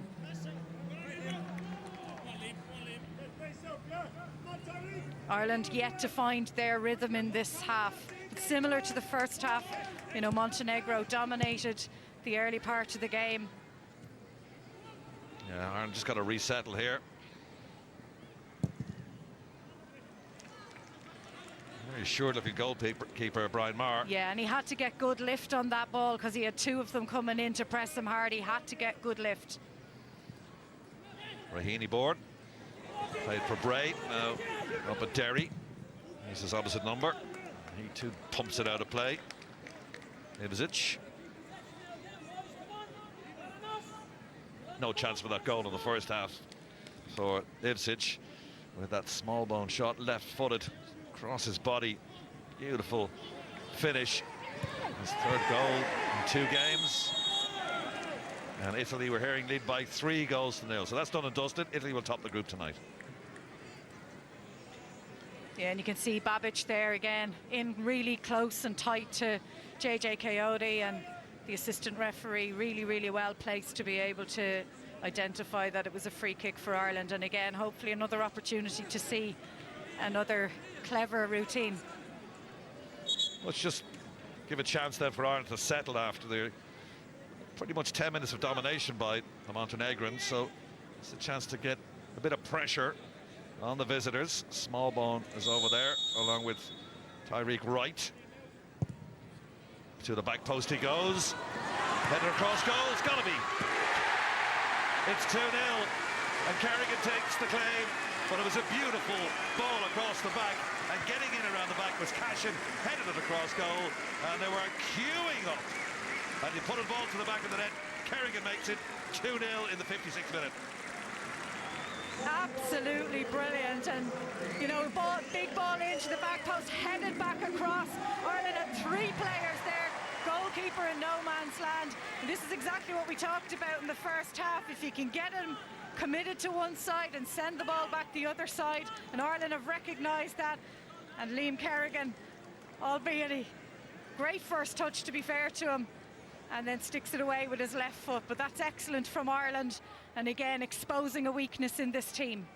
Ireland yet to find their rhythm in this half. It's similar to the first half. You know, Montenegro dominated the early part of the game.
Yeah, Ireland just got to resettle here. Very sure-looking goalkeeper, Brian Maher.
Yeah, and he had to get good lift on that ball because he had 2 of them coming in to press him hard. He had to get good lift.
Raheny board. Played for Bray, now up at Derry. He's his opposite number. He too pumps it out of play. Ivicic. No chance for that goal in the first half for Ivicic, with that small bone shot, left-footed, across his body. Beautiful finish. His 3rd goal in 2 games. And Italy were hearing lead by 3 goals to 0. So that's done and dusted. Italy will top the group tonight.
Yeah, and you can see Babic there again, in really close and tight to JJ Coyote, and the assistant referee really, really well placed to be able to identify that it was a free kick for Ireland. And again, hopefully another opportunity to see another clever routine.
Let's just give a chance then for Ireland to settle after the pretty much 10 minutes of domination by the Montenegrins. So it's a chance to get a bit of pressure on the visitors. Smallbone is over there along with Tyreek Wright. To the back post he goes. Header across goal, it's gotta be. It's 2-0 and Kerrigan takes the claim, but it was a beautiful ball across the back, and getting in around the back was Cashin, headed it across goal, and they were queuing up. And he put a ball to the back of the net. Kerrigan makes it 2-0 in the 56th minute.
Absolutely brilliant, and you know, big ball into the back post, headed back across. Ireland had 3 players there, goalkeeper in no man's land, and this is exactly what we talked about in the first half. If you can get him committed to one side and send the ball back the other side, and Ireland have recognised that. And Liam Kerrigan, albeit a great first touch to be fair to him, and then sticks it away with his left foot, but that's excellent from Ireland, and again exposing a weakness in this team.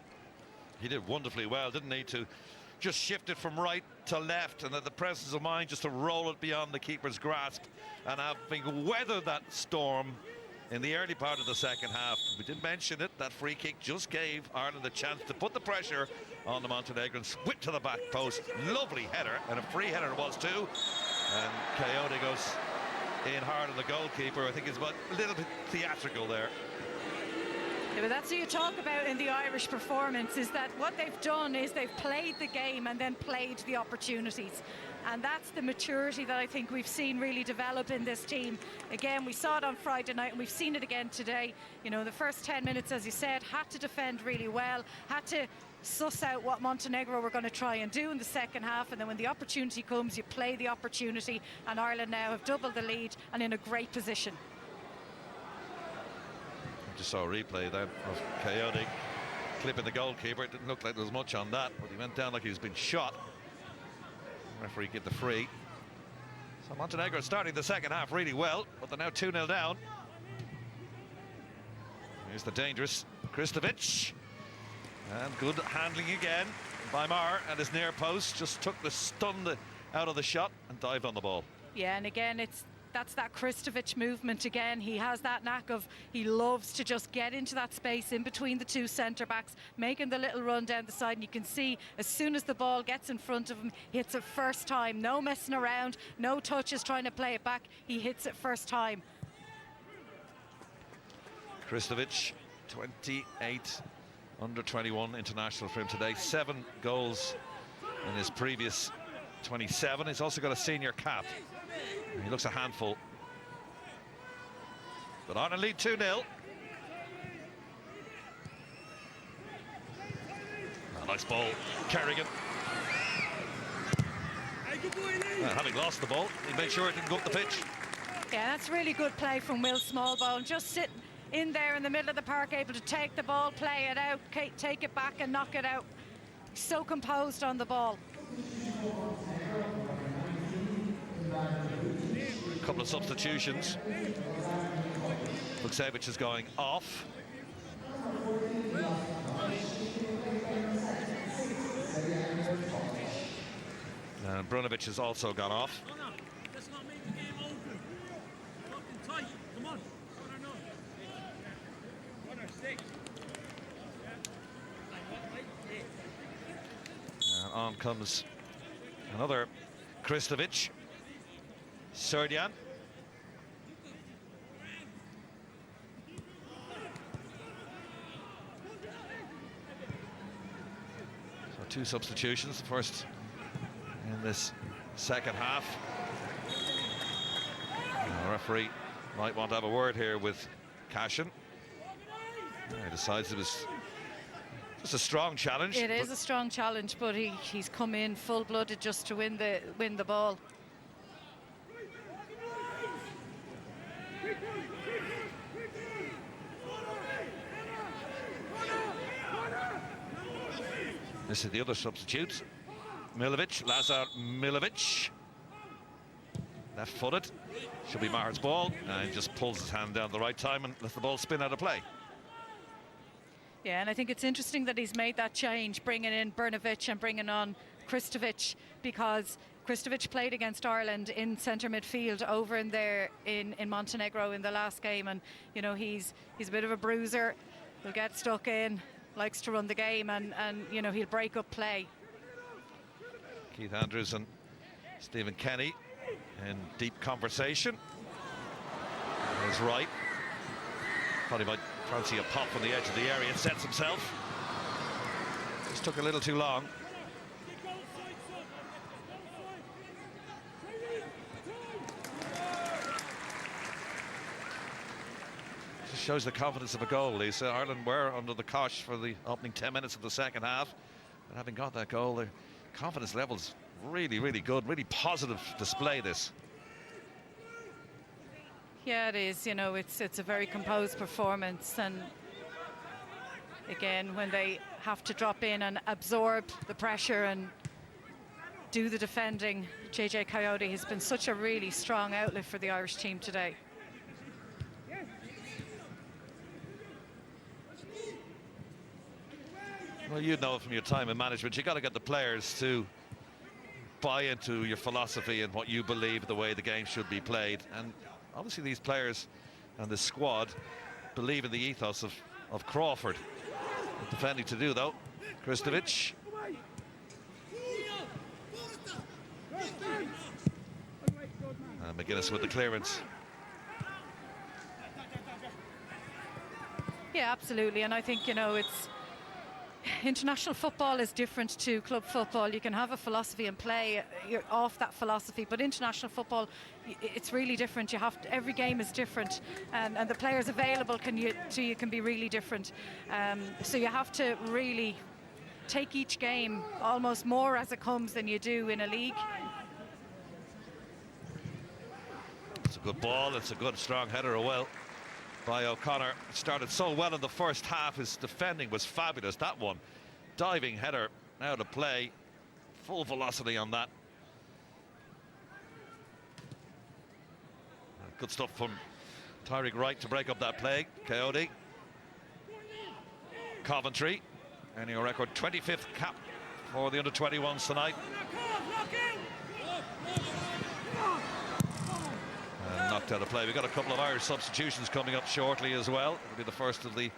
He did wonderfully well, didn't he, to just shift it from right to left, and at the presence of mind just to roll it beyond the keeper's grasp. And having weathered that storm in the early part of the second half. We did mention it, that free kick just gave Ireland a chance to put the pressure on the Montenegrins. Whip to the back post, lovely header, and a free header it was too. And Coyote goes in hard on the goalkeeper. I think it's a little bit theatrical there.
Yeah, but that's what you talk about in the Irish performance, is that what they've done is they've played the game and then played the opportunities. And that's the maturity that I think we've seen really develop in this team. Again, we saw it on Friday night and we've seen it again today. You know, the first 10 minutes, as you said, had to defend really well, had to suss out what Montenegro were going to try and do in the second half, and then when the opportunity comes, you play the opportunity, and Ireland now have doubled the lead and in a great position.
Just saw a replay then of Coyote clipping the goalkeeper. It didn't look like there was much on that, but he went down like he was being shot. The referee gave the free. So Montenegro starting the second half really well, but they're now 2-0 down. Here's the dangerous Kristovic. And good handling again by Maher at his near post. Just took the stun out of the shot and dived on the ball. Yeah,
and again, that's that Kristovic movement again. He has that knack of, he loves to just get into that space in between the two centre-backs, making the little run down the side, and you can see as soon as the ball gets in front of him, he hits it first time. No messing around, no touches trying to play it back. He hits it first time.
Kristovic, 28 under-21 international for him today. 7 goals in his previous 27. He's also got a senior cap. He looks a handful. But Ireland lead 2-0. Nice ball, Kerrigan. Having lost the ball, he made sure it didn't go up the pitch.
Yeah, that's really good play from Will Smallbone. Just sitting in there in the middle of the park, able to take the ball, play it out, take it back and knock it out. So composed on the ball.
A couple of substitutions. Vukcevic is going off. And Brunovic has also gone off. And on comes another Kristovic. Serdian. So 2 substitutions, the first in this second half. The referee might want to have a word here with Cashin. He decides it was just a strong challenge.
It is a strong challenge, but he's come in full-blooded just to win the ball.
This is the other substitute. Milovic, Lazar Milovic. Left-footed. Should be Maher's ball. And he just pulls his hand down at the right time and lets the ball spin out of play.
Yeah, and I think it's interesting that he's made that change, bringing in Brunovic and bringing on Kristovic, because Kristovic played against Ireland in centre midfield over in there in Montenegro in the last game, and you know he's a bit of a bruiser. He'll get stuck in, likes to run the game, and you know he'll break up play.
Keith Andrews and Stephen Kenny in deep conversation. He's right. Thought he might fancy a pop on the edge of the area. Sets himself. Just took a little too long. Just shows the confidence of a goal, Lisa. Ireland were under the cosh for the opening 10 minutes of the second half, but having got that goal, their confidence levels really, really good. Really positive display, this.
Yeah, it is. You know, it's a very composed performance, and again, when they have to drop in and absorb the pressure and do the defending, JJ Coyote has been such a really strong outlet for the Irish team today.
Well, you know from your time in management, you got to get the players to buy into your philosophy and what you believe the way the game should be played. And obviously these players and the squad believe in the ethos of Crawford. Defending to do though, Kristovic. And McGuinness with the clearance.
Yeah, absolutely, and I think, you know, it's international football is different to club football. You can have a philosophy and play you're off that philosophy, but international football, it's really different. You have to, every game is different, and the players available to you can be really different. So you have to really take each game almost more as it comes than you do in a league.
It's a good ball. It's a good strong header well by O'Connor. Started so well in the first half. His defending was fabulous. That one, diving header out of play, full velocity on that. Good stuff from Tyreek Wright to break up that play. Coyote. Coventry, earning a record 25th cap for the under-21s tonight. Knocked out of play. We've got a couple of Irish substitutions coming up shortly as well. It'll be the first of the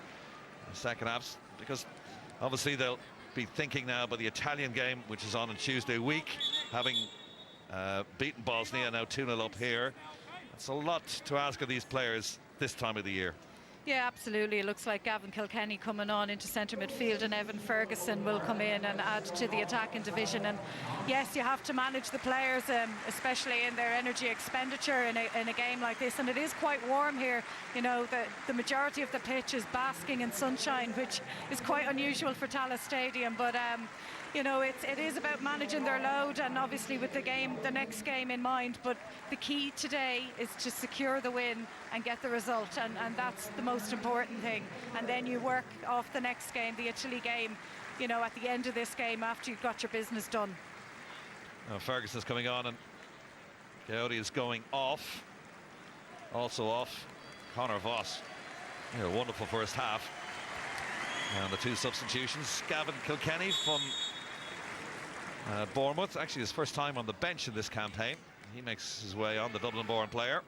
second halves, because obviously they'll be thinking now about the Italian game, which is on Tuesday week, having beaten Bosnia, now 2-0 up here. It's a lot to ask of these players this time of the year.
Yeah, absolutely. It looks like Gavin Kilkenny coming on into centre midfield, and Evan Ferguson will come in and add to the attacking division. And yes, you have to manage the players, especially in their energy expenditure in a game like this. And it is quite warm here. You know, the majority of the pitch is basking in sunshine, which is quite unusual for Tallaght Stadium. But you know, it is about managing their load, and obviously with the next game in mind. But the key today is to secure the win and get the result, and that's the most important thing. And then you work off the next game, the Italy game, you know, at the end of this game after you've got your business done.
Now Ferguson's coming on, and Coyote is going off. Also off, Conor Voss. Yeah, a wonderful first half. And the two substitutions, Gavin Kilkenny from Bournemouth, actually his first time on the bench in this campaign. He makes his way on, the Dublin-born player.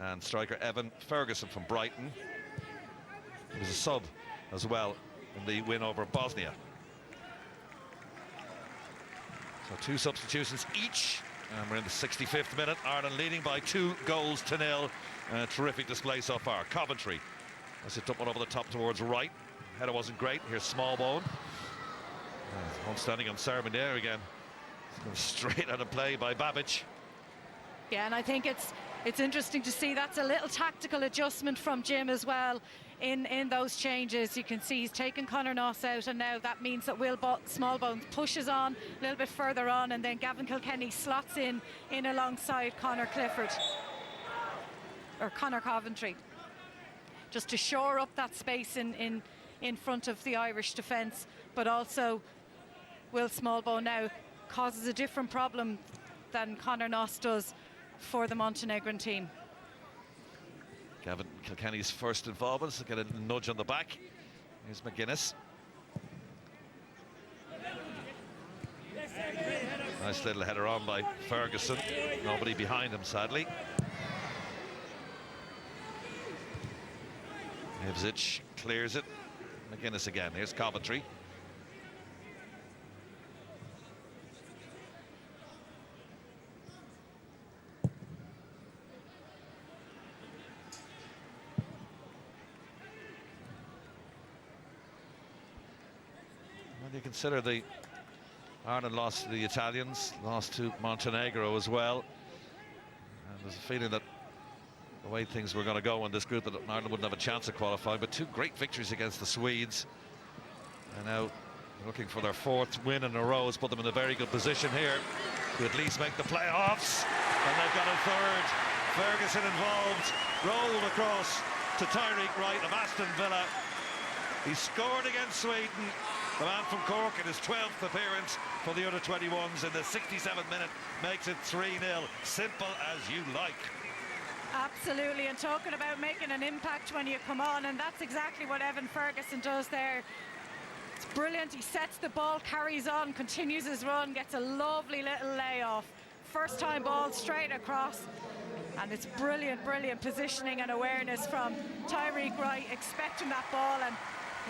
And striker Evan Ferguson from Brighton. He was a sub as well in the win over Bosnia. So two substitutions each, and we're in the 65th minute. Ireland leading by 2-0. Terrific display so far. Coventry, as it took one over the top towards right. Header wasn't great. Here's Smallbone. Home standing on Sarah there again. Straight out of play by Babic.
Yeah, and I think it's interesting to see that's a little tactical adjustment from Jim as well in those changes. You can see he's taken Conor Noss out, and now that means that Smallbone pushes on a little bit further on, and then Gavin Kilkenny slots in alongside Conor Clifford, or Conor Coventry, just to shore up that space in front of the Irish defence. But also Will Smallbone now causes a different problem than Conor Noss does for the Montenegrin team.
Gavin Kilkenny's first involvement, so get a nudge on the back. Here's McGuinness. Nice little header on by Ferguson. Nobody behind him, sadly. Ivzic clears it. McGuinness again. Here's Coventry. When you consider the Ireland lost to the Italians, lost to Montenegro as well, and there's a feeling that the way things were going to go in this group, that Ireland wouldn't have a chance of qualifying, but two great victories against the Swedes, and now looking for their fourth win in a row has put them in a very good position here to at least make the playoffs, and they've got a third. Ferguson involved, rolled across to Tyreek Wright of Aston Villa. He scored against Sweden, the man from Cork, in his 12th appearance for the under-21s in the 67th minute, makes it 3-0. Simple as you like.
Absolutely, and talking about making an impact when you come on, and that's exactly what Evan Ferguson does there. It's brilliant. He sets the ball, carries on, continues his run, gets a lovely little layoff. First time ball straight across. And it's brilliant, brilliant positioning and awareness from Tyreek Wright, expecting that ball, and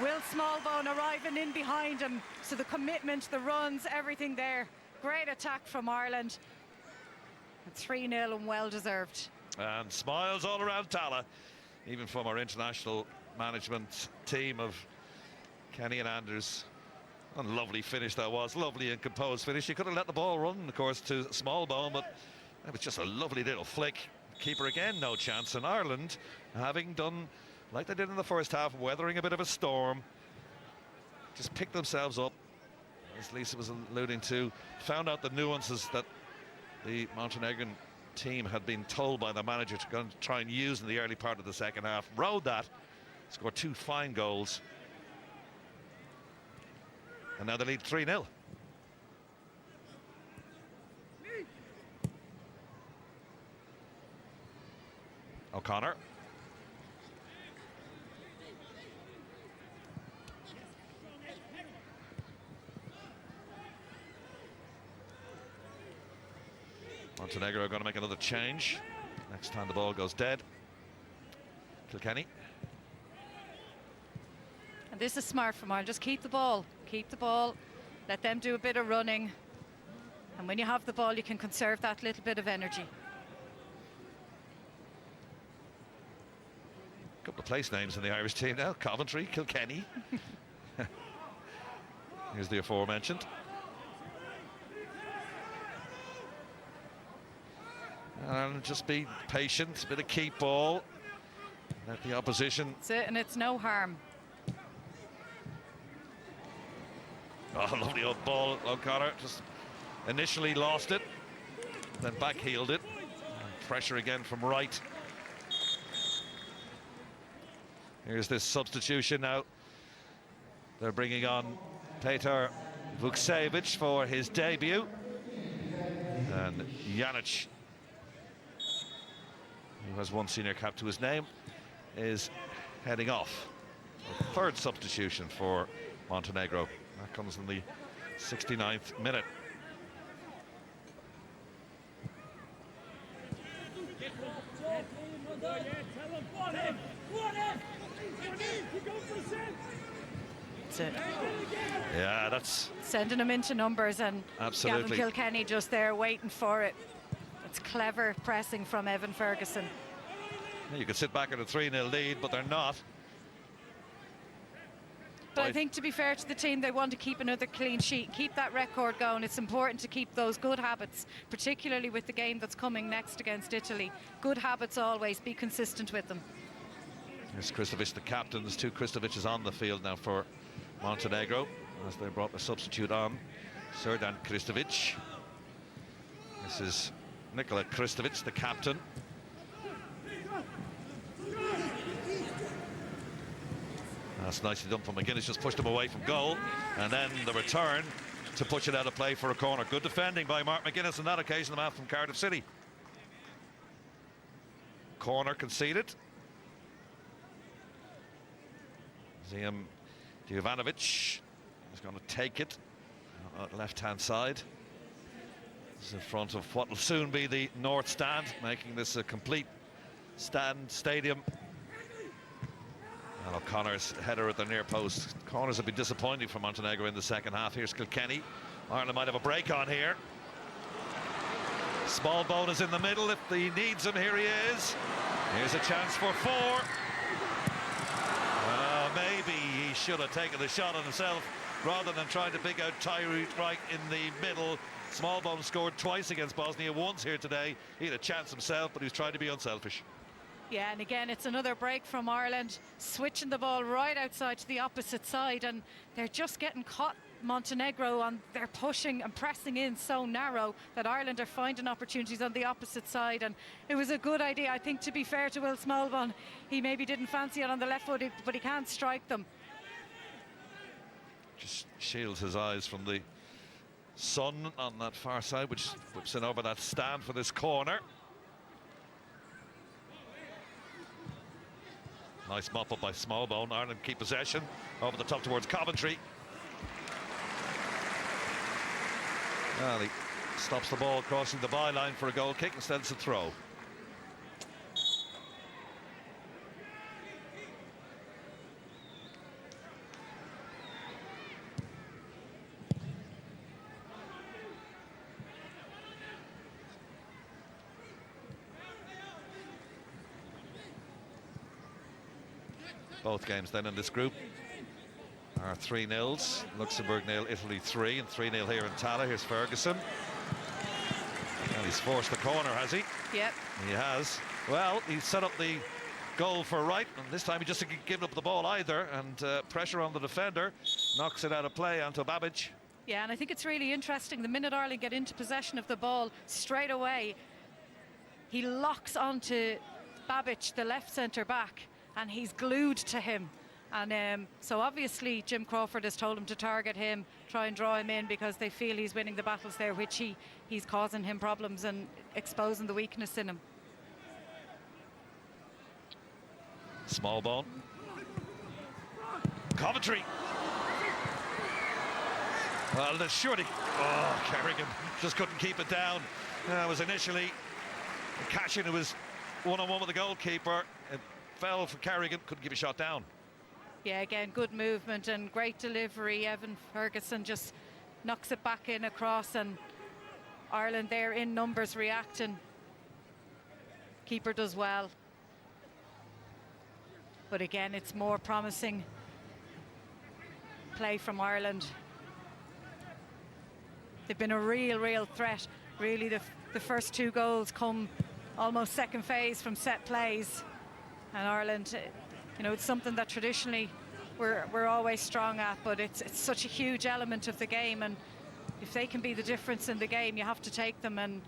Will Smallbone arriving in behind him. So the commitment, the runs, everything there. Great attack from Ireland. 3-0 and well deserved.
And smiles all around Tallaght, even from our international management team of Kenny and Anders. A lovely finish that was, lovely and composed finish. You could have let the ball run, of course, to Smallbone, but it was just a lovely little flick. Keeper again, no chance. And Ireland, having done like they did in the first half, weathering a bit of a storm, just picked themselves up, as Lisa was alluding to, found out the nuances that the Montenegrin team had been told by the manager to go and try and use in the early part of the second half. Rode that, scored 2 fine goals, and now they lead 3-0. O'Connor. Montenegro are going to make another change next time the ball goes dead. Kilkenny.
And this is smart from Ireland. Just keep the ball, let them do a bit of running, and when you have the ball you can conserve that little bit of energy.
A couple of place names in the Irish team now. Coventry, Kilkenny. Here's the aforementioned. And just be patient, a bit of keep ball. Let the opposition.
That's it, and it's no harm.
Oh, lovely old ball, O'Connor. Just initially lost it, then back-heeled it. And pressure again from Wright. Here's this substitution now. They're bringing on Petar Vukcevic for his debut. And Janic, who has 1 senior cap to his name, is heading off. A 3rd substitution for Montenegro. That comes in the 69th minute.
That's it.
Yeah, that's
sending them into numbers, and
absolutely.
Gavin Kilkenny just there waiting for it. It's clever pressing from Evan Ferguson.
You could sit back at a 3-0 lead, but they're not.
But I think, to be fair to the team, they want to keep another clean sheet, keep that record going. It's important to keep those good habits, particularly with the game that's coming next against Italy. Good habits always, be consistent with them.
Here's Kristovic, the captain. There's 2 Kristovics on the field now for Montenegro, as they brought the substitute on, Serdan Kristovic. This is Nikola Kristovic, the captain. That's nicely done from McGuinness, just pushed him away from goal, and then the return to push it out of play for a corner. Good defending by Mark McGuinness on that occasion, the man from Cardiff City. Corner conceded. Ziam Jovanovic is going to take it left-hand side. This is in front of what will soon be the North Stand, making this a complete stadium. And O'Connor's header at the near post. Corners have been disappointing for Montenegro in the second half. Here's Kilkenny. Ireland might have a break on here. Smallbone is in the middle if he needs him. Here he is. Here's a chance for 4. Maybe he should have taken the shot on himself rather than trying to pick out Tyreek Wright in the middle. Smallbone scored twice against Bosnia, once here today. He had a chance himself, but he was trying to be unselfish.
Yeah, and again, it's another break from Ireland, switching the ball right outside to the opposite side, and they're just getting caught, Montenegro, on they're pushing and pressing in so narrow that Ireland are finding opportunities on the opposite side. And it was a good idea, I think, to be fair to Will Smallbone. He maybe didn't fancy it on the left foot, but he can't strike them.
Just shields his eyes from the sun on that far side, which whips in over that stand for this corner. Nice mop up by Smallbone. Ireland keep possession over the top towards Coventry. Well, he stops the ball crossing the byline for a goal kick. Instead it's a throw. Both games then in this group are 3-0. Luxembourg 0, Italy 3, and 3-0 here in Tallaght. Here's Ferguson. And he's forced the corner, has he?
Yep.
He has. Well, he set up the goal for right, and this time he just didn't give up the ball either, and pressure on the defender, knocks it out of play onto Babic.
Yeah, and I think it's really interesting. The minute Ireland get into possession of the ball, straight away, he locks onto Babic, the left centre-back, and he's glued to him. And so obviously Jim Crawford has told him to target him, try and draw him in, because they feel he's winning the battles there, which he's causing him problems and exposing the weakness in him.
Small ball. Coventry. Well, there's surely... Oh, Kerrigan just couldn't keep it down. It was initially Cashin who was one-on-one with the goalkeeper. It fell for Kerrigan, couldn't keep a shot down.
Yeah, again, good movement and great delivery. Evan Ferguson just knocks it back in across, and Ireland there in numbers reacting. Keeper does well. But again, it's more promising play from Ireland. They've been a real threat. Really, the first 2 goals come almost second phase from set plays. And Ireland, you know, it's something that traditionally we're always strong at, but it's such a huge element of the game, and if they can be the difference in the game, you have to take them. And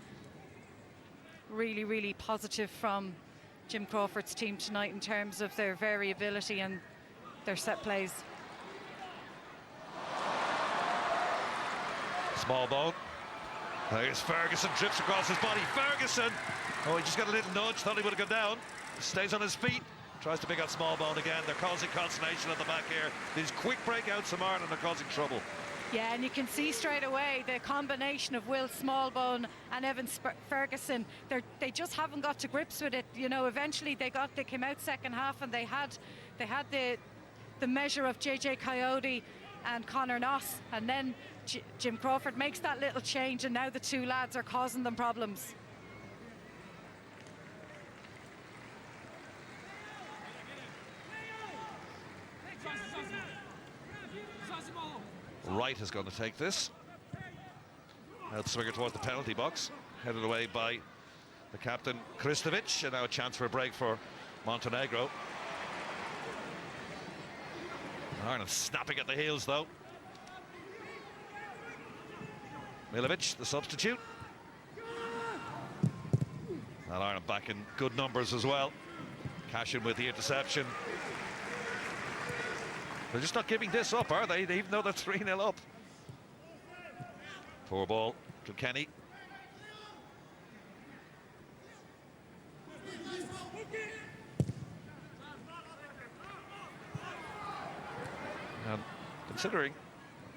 really positive from Jim Crawford's team tonight in terms of their variability and their set plays.
Small ball. Here's Ferguson, drips across his body. Ferguson! Oh, he just got a little nudge, thought he would have gone down. Stays on his feet, tries to pick out Smallbone again. They're causing consternation at the back here. These quick breakouts from Ireland are causing trouble.
Yeah, and you can see straight away the combination of Will Smallbone and Evan Ferguson. They just haven't got to grips with it. You know, eventually they came out second half, and they had the measure of JJ Coyote and Conor Noss, and then Jim Crawford makes that little change, and now the 2 lads are causing them problems.
Wright is going to take this. Outswinger towards the penalty box, headed away by the captain Kristovic, and now a chance for a break for Montenegro. Ireland snapping at the heels though. Milovic, the substitute. And Ireland back in good numbers as well. Cashin with the interception. They're just not giving this up, are they? Even though they're 3-0 up. Poor ball to Kenny. And considering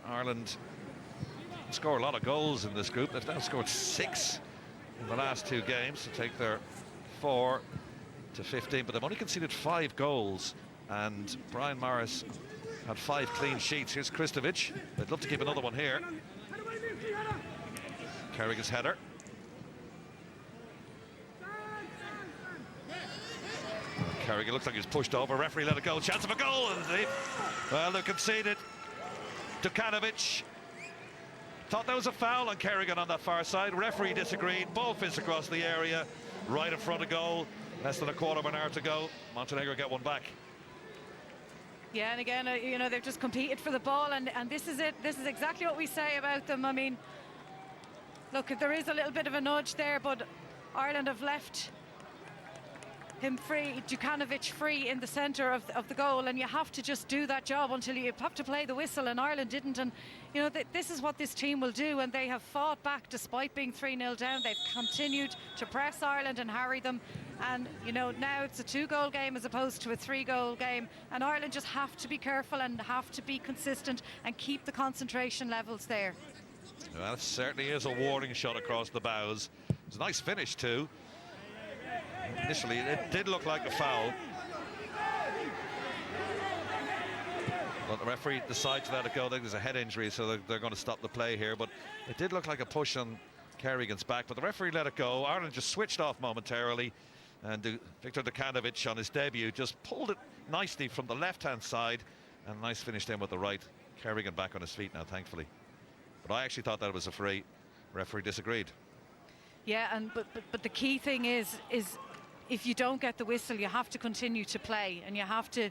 Ireland score a lot of goals in this group, they've now scored 6 in the last 2 games to take their 4 to 15, but they've only conceded 5 goals, and Brian Morris had 5 clean sheets. Here's Kristovic. They'd love to keep another one here. Kerrigan's header. Kerrigan looks like he's pushed over. Referee let it go. Chance of a goal. Well, they've conceded. Dukanovic thought there was a foul on Kerrigan on that far side. Referee disagreed. Ball fizzed across the area, right in front of goal. Less than a quarter of an hour to go. Montenegro get one back.
Yeah, and again, you know, they've just competed for the ball, and this is it. This is exactly what we say about them. I mean, look, there is a little bit of a nudge there, but Ireland have left him free, Dukanovic free in the centre of the goal, and you have to just do that job until you have to play the whistle, and Ireland didn't. And you know, this is what this team will do, and they have fought back despite being 3-0 down. They've continued to press Ireland and harry them, and you know, now it's a 2-goal game as opposed to a 3-goal game, and Ireland just have to be careful and have to be consistent and keep the concentration levels there.
Well, it certainly is a warning shot across the bows. It's a nice finish too. Initially, it did look like a foul, but the referee decides to let it go. I think there's a head injury, so they're going to stop the play here. But it did look like a push on Kerrigan's back, but the referee let it go. Ireland just switched off momentarily, And Viktor Dukanovic on his debut just pulled it nicely from the left-hand side, and nice finish then with the right. Kerrigan back on his feet now, thankfully. But I actually thought that was a free. Referee disagreed.
Yeah, and but the key thing is if you don't get the whistle, you have to continue to play, and you have to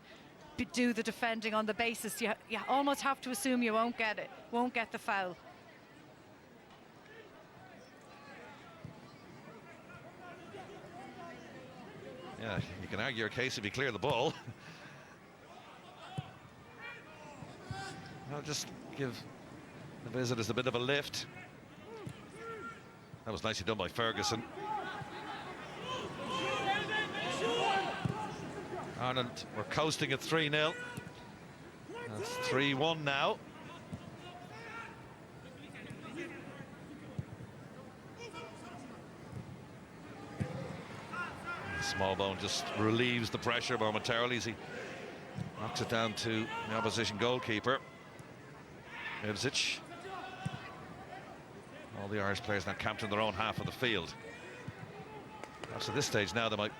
do the defending on the basis you almost have to assume you won't get the foul.
Yeah, you can argue your case if you clear the ball. I'll just give the visitors a bit of a lift. That was nicely done by Ferguson. Ireland were coasting at 3-0. That's 3-1 now. Smallbone just relieves the pressure momentarily as he knocks it down to the opposition goalkeeper, Ivzic. All the Irish players now camped in their own half of the field. Perhaps at this stage now they might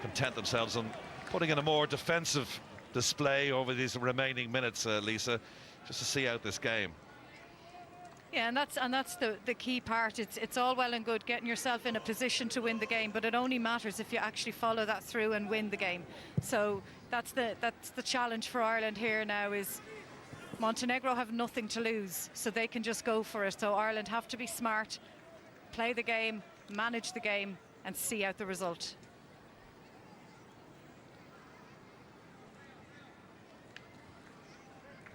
content themselves on putting in a more defensive display over these remaining minutes, Lisa, just to see out this game.
Yeah, and that's the key part. It's all well and good getting yourself in a position to win the game, but it only matters if you actually follow that through and win the game. So that's the challenge for Ireland here now. Is Montenegro have nothing to lose, so they can just go for it. So Ireland have to be smart, play the game, manage the game, and see out the result.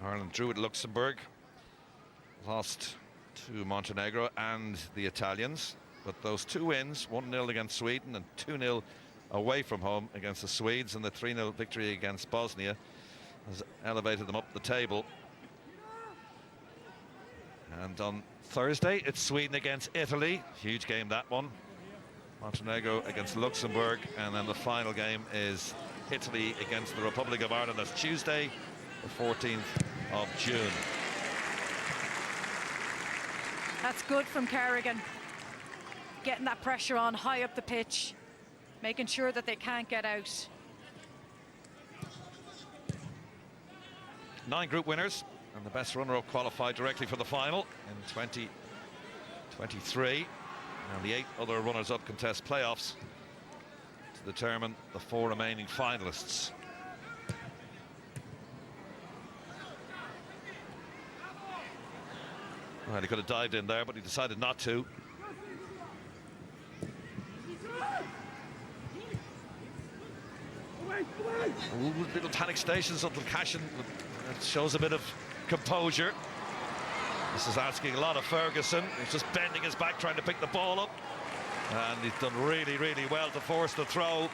Ireland drew at Luxembourg, lost to Montenegro and the Italians, but those two wins, 1-0 against Sweden and 2-0 away from home against the Swedes, and the 3-0 victory against Bosnia has elevated them up the table. And on Thursday it's Sweden against Italy, huge game that one. Montenegro against Luxembourg, and then the final game is Italy against the Republic of Ireland. That's Tuesday, the 14th of June.
That's good from Kerrigan, getting that pressure on high up the pitch, making sure that they can't get out.
9 group winners, and the best runner-up qualified directly for the final in 2023, and the 8 other runners-up contest playoffs to determine the 4 remaining finalists. Well, he could have dived in there, but he decided not to. Little panic stations until Cashin shows a bit of composure. This is asking a lot of Ferguson. He's just bending his back, trying to pick the ball up. And he's done really, really well to force the throw.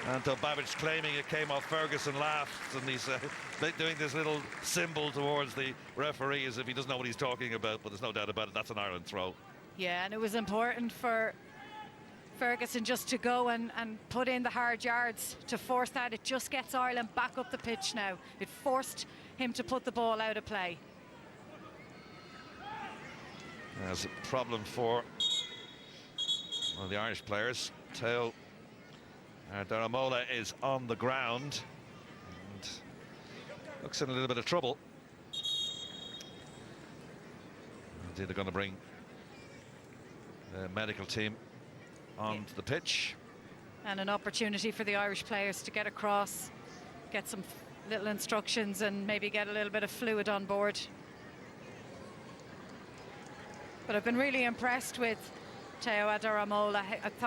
Until Babbage claiming it came off Ferguson laughs, and he's doing this little symbol towards the referee as if he doesn't know what he's talking about, but there's no doubt about it, that's an Ireland throw.
Yeah, and it was important for Ferguson just to go and put in the hard yards to force that. It just gets Ireland back up the pitch now. It forced him to put the ball out of play.
There's a problem for one of the Irish players. Teo Daramola is on the ground and looks in a little bit of trouble. Indeed, they're going to bring the medical team onto the pitch.
And an opportunity for the Irish players to get across, get some little instructions, and maybe get a little bit of fluid on board. But I've been really impressed with Teo Daramola.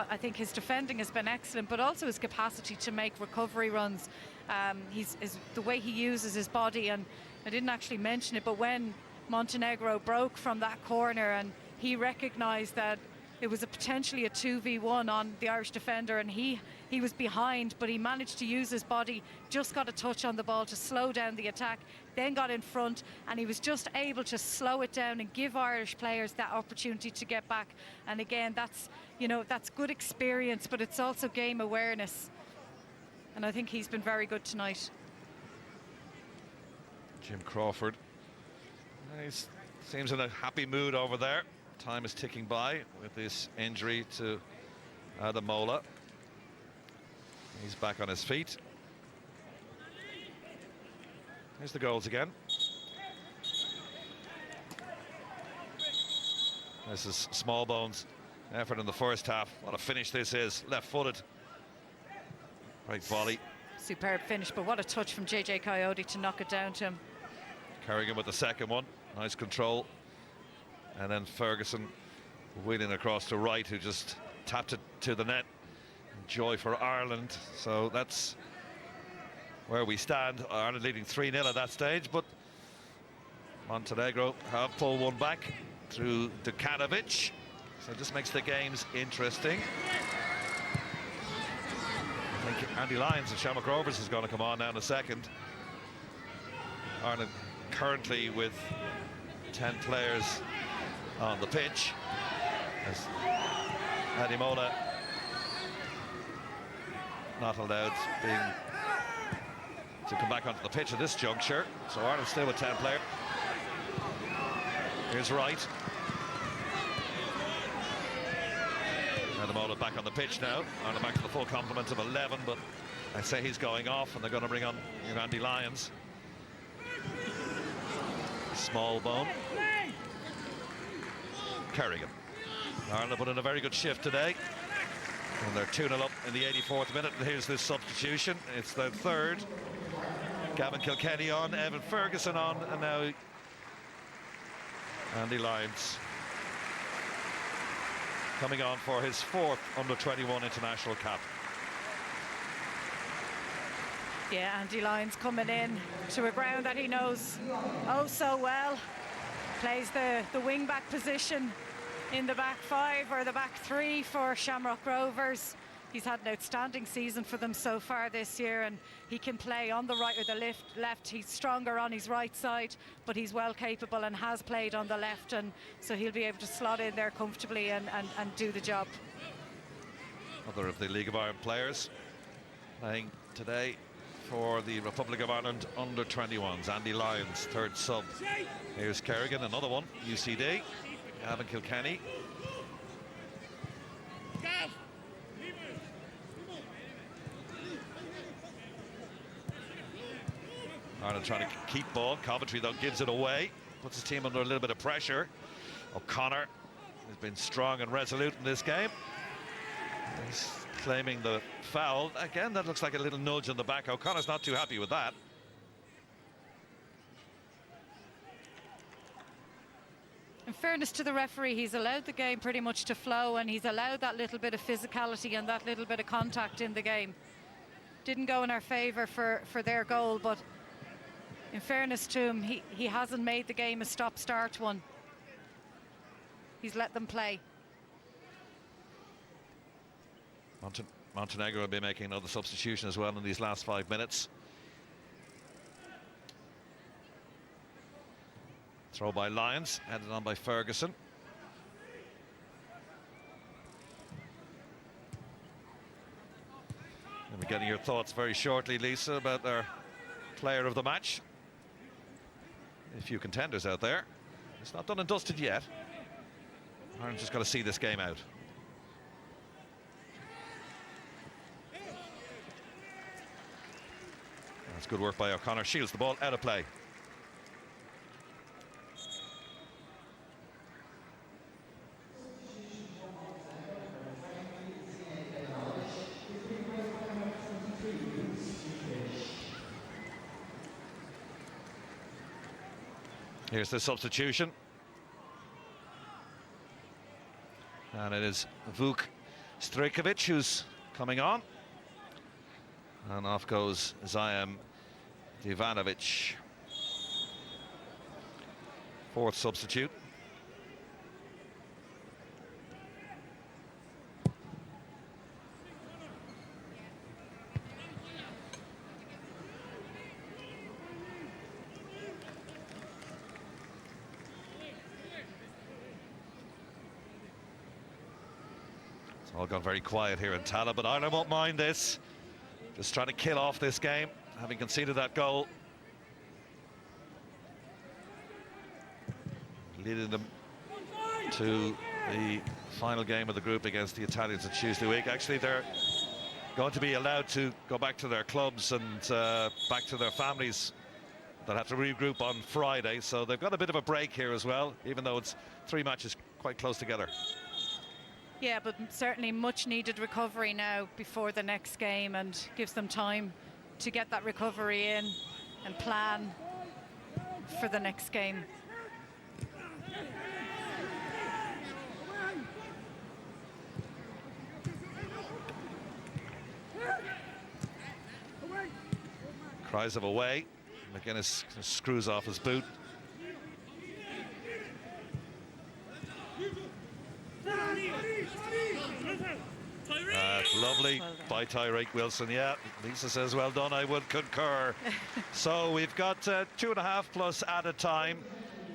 I think his defending has been excellent, but also his capacity to make recovery runs. The way he uses his body, and I didn't actually mention it, but when Montenegro broke from that corner and he recognised that it was potentially a 2v1 on the Irish defender, and he was behind, but he managed to use his body, just got a touch on the ball to slow down the attack, then got in front, and he was just able to slow it down and give Irish players that opportunity to get back. And again, that's good experience, but it's also game awareness, and I think he's been very good tonight.
Jim Crawford, he seems in a happy mood over there. Time is ticking by with this injury to Daramola. He's back on his feet. Here's the goals again. This is Smallbone's effort in the first half. What a finish this is. Left-footed. Great volley.
Superb finish, but what a touch from JJ Coyote to knock it down to him.
Carrigan with the second one. Nice control. And then Ferguson wheeling across to Wright, who just tapped it to the net. Joy for Ireland. So that's where we stand. Ireland leading 3-0 at that stage, but Montenegro have pulled one back through Dukanovic. So it just makes the games interesting. I think Andy Lyons of Shamrock Rovers is going to come on now in a second. Ireland currently with 10 players on the pitch, as Adimola not allowed to come back onto the pitch at this juncture. So Ireland still with 10 players. Here's Wright. Adimola back on the pitch now. Ireland back to the full complement of 11, but I say he's going off, and they're going to bring on Andy Lyons. Smallbone. Carrigan. Ireland put in a very good shift today. And they're 2-0 up in the 84th minute. And here's this substitution. It's the third. Gavin Kilkenny on, Evan Ferguson on, and now Andy Lyons coming on for his fourth under-21 international cap.
Yeah, Andy Lyons coming in to a ground that he knows oh so well. Plays the wing-back position in the back five or the back three for Shamrock Rovers. He's had an outstanding season for them so far this year, and he can play on the right or the left. He's stronger on his right side, but he's well capable and has played on the left, and so he'll be able to slot in there comfortably and do the job.
Other of the League of Ireland players playing today for the Republic of Ireland under-21s. Andy Lyons, third sub. Here's Kerrigan, another one, UCD. Gavin Kilkenny. Ireland trying to keep ball. Coventry, though, gives it away. Puts his team under a little bit of pressure. O'Connor has been strong and resolute in this game. He's claiming the foul. Again, that looks like a little nudge on the back. O'Connor's not too happy with that.
In fairness to the referee, he's allowed the game pretty much to flow, and he's allowed that little bit of physicality and that little bit of contact in the game. Didn't go in our favour for their goal, but in fairness to him, he hasn't made the game a stop-start one. He's let them play.
Montenegro will be making another substitution as well in these last 5 minutes. Throw by Lyons, headed on by Ferguson. We'll be getting your thoughts very shortly, Lisa, about our player of the match. A few contenders out there. It's not done and dusted yet. Ireland's just got to see this game out. That's good work by O'Connor. Shields the ball out of play. Here's the substitution. And it is Vuk Strejkovic who's coming on. And off goes Zajem Ivanovic. Fourth substitute. All gone very quiet here in Tallaght, but Ireland won't mind this. Just trying to kill off this game, having conceded that goal. Leading them to the final game of the group against the Italians on Tuesday week. Actually, they're going to be allowed to go back to their clubs and back to their families. They'll have to regroup on Friday, so they've got a bit of a break here as well, even though it's 3 matches quite close together.
Yeah, but certainly much needed recovery now before the next game, and gives them time to get that recovery in and plan for the next game.
Cries of away. McGuinness screws off his boot. Lovely by Tyreek Wilson. Yeah, Lisa says well done. I would concur. So we've got 2.5 plus added time.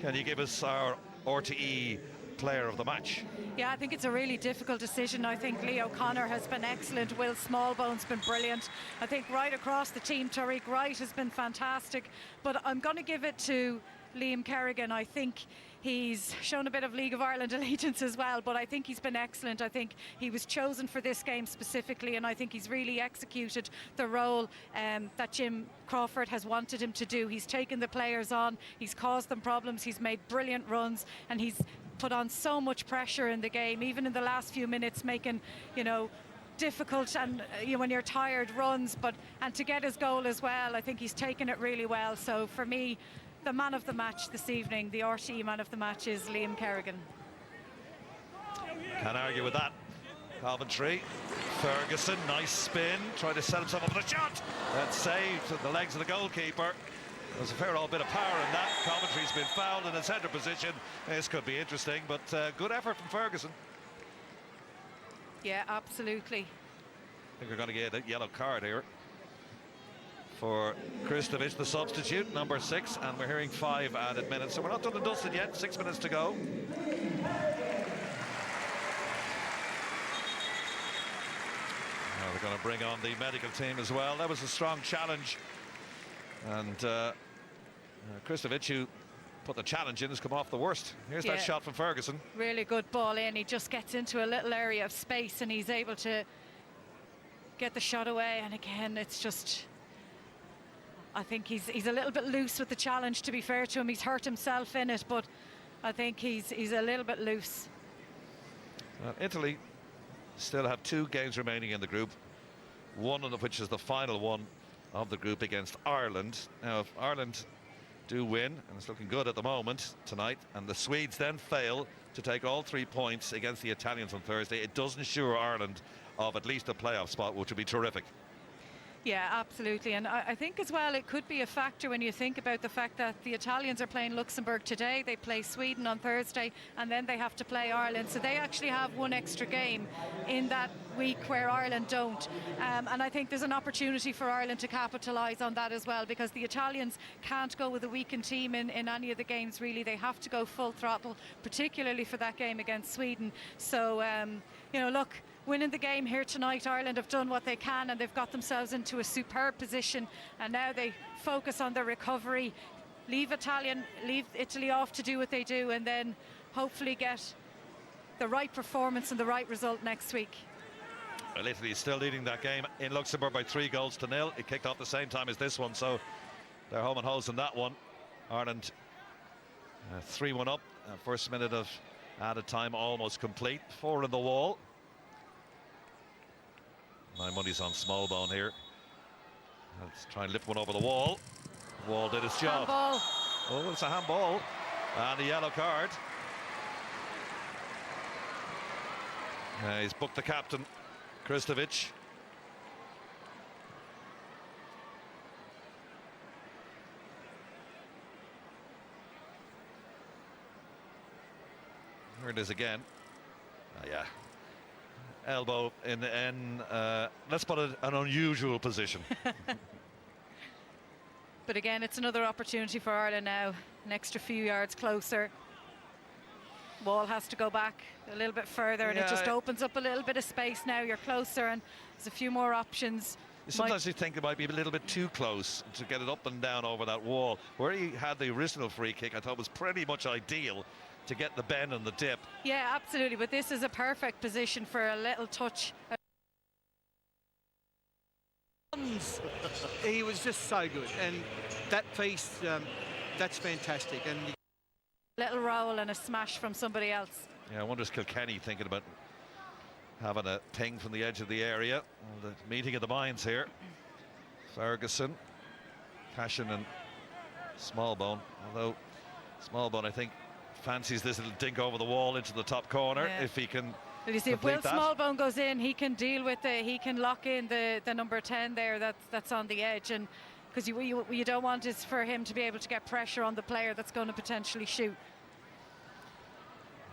Can you give us our RTE player of the match?
Yeah, I think it's a really difficult decision. I think Lee O'Connor has been excellent. Will Smallbone's been brilliant. I think right across the team, Tariq Wright has been fantastic. But I'm going to give it to Liam Kerrigan. I think he's shown a bit of League of Ireland allegiance as well, but I think he's been excellent. I think he was chosen for this game specifically, and I think he's really executed the role that Jim Crawford has wanted him to do. He's taken the players on, he's caused them problems, he's made brilliant runs, and he's put on so much pressure in the game, even in the last few minutes, making, you know, difficult and when you're tired runs, and to get his goal as well. I think he's taken it really well. So for me, the man of the match this evening, the RTE man of the match, is Liam Kerrigan.
Can't argue with that. Coventry, Ferguson, nice spin, trying to set himself up with a shot. That's saved at the legs of the goalkeeper. There's a fair old bit of power in that. Coventry's been fouled in the centre position. This could be interesting, but good effort from Ferguson.
Yeah, absolutely.
I think we're going to get a yellow card here for Kristovic, the substitute, number 6, and we're hearing 5 added minutes. So we're not done and dusted yet, 6 minutes to go. Now they're going to bring on the medical team as well. That was a strong challenge. And Kristovic, who put the challenge in, has come off the worst. Here's that shot from Ferguson.
Really good ball in. He just gets into a little area of space and he's able to get the shot away. And again, it's just, I think he's a little bit loose with the challenge, to be fair to him. He's hurt himself in it, but I think he's a little bit loose.
Italy still have 2 games remaining in the group, one of which is the final one of the group against Ireland. Now, if Ireland do win, and it's looking good at the moment tonight, and the Swedes then fail to take all 3 points against the Italians on Thursday, it does ensure Ireland of at least a playoff spot, which would be terrific.
Yeah, absolutely. And I think as well it could be a factor when you think about the fact that the Italians are playing Luxembourg today, they play Sweden on Thursday, and then they have to play Ireland. So they actually have 1 extra game in that week where Ireland don't. And I think there's an opportunity for Ireland to capitalise on that as well, because the Italians can't go with a weakened team in any of the games, really. They have to go full throttle, particularly for that game against Sweden. So, look, winning the game here tonight, Ireland have done what they can and they've got themselves into a superb position, and now they focus on their recovery, leave Italy off to do what they do, and then hopefully get the right performance and the right result next week.
Well, Italy is still leading that game in Luxembourg by 3-0. It kicked off the same time as this one, so they're home and hose in that one. Ireland 3-1 up, first minute of added time almost complete, 4 in the wall. My money's on Smallbone here. Let's try and lift one over the wall. The wall did its job.
Handball.
Oh, it's a handball. And a yellow card. He's booked the captain, Kristovic. Here it is again. Yeah. Elbow in let's put it, an unusual position.
But again, it's another opportunity for Ireland now, an extra few yards closer. Wall has to go back a little bit further, and it just opens up a little bit of space now. You're closer and there's a few more options.
Sometimes you think it might be a little bit too close to get it up and down over that wall. Where he had the original free kick, I thought was pretty much ideal to get the bend and the dip.
Yeah, absolutely, but this is a perfect position for a little touch
runs. He was just so good, and that piece, that's fantastic. And
little roll and a smash from somebody else.
Yeah, I wonder is Kilkenny thinking about having a ping from the edge of the area. Well, the meeting of the minds here. Ferguson, Cashin and Smallbone. Although Smallbone, I think, fancies this little dink over the wall into the top corner if he can.
Well, you see, if Will Smallbone goes in, he can deal with it. He can lock in the number 10 there that's on the edge, and because you don't want is for him to be able to get pressure on the player that's going to potentially shoot.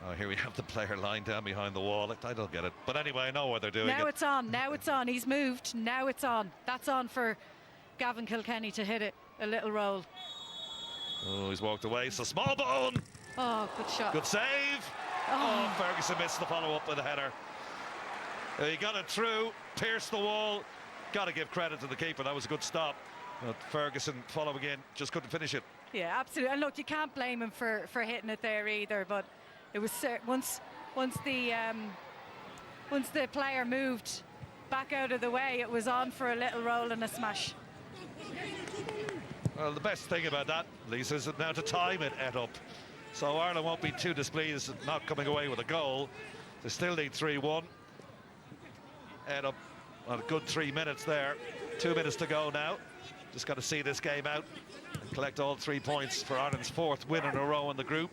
Oh, here we have the player lying down behind the wall. I don't get it, but anyway, I know what they're doing.
Now it's on. Now it's on. He's moved. Now it's on. That's on for Gavin Kilkenny to hit it. A little roll.
Oh, he's walked away. So Smallbone.
Oh, good shot.
Good save. Oh, Ferguson missed the follow-up with a header. He got it through, pierced the wall. Got to give credit to the keeper. That was a good stop. But Ferguson following in, just couldn't finish it.
Yeah, absolutely. And look, you can't blame him for hitting it there either. But it was once the player moved back out of the way, it was on for a little roll and a smash.
Well, the best thing about that, Lisa, is now to time it up. So Ireland won't be too displeased at not coming away with a goal. They still need 3-1. Head up a good 3 minutes there. 2 minutes to go now. Just got to see this game out and collect all 3 points for Ireland's 4th win in a row in the group.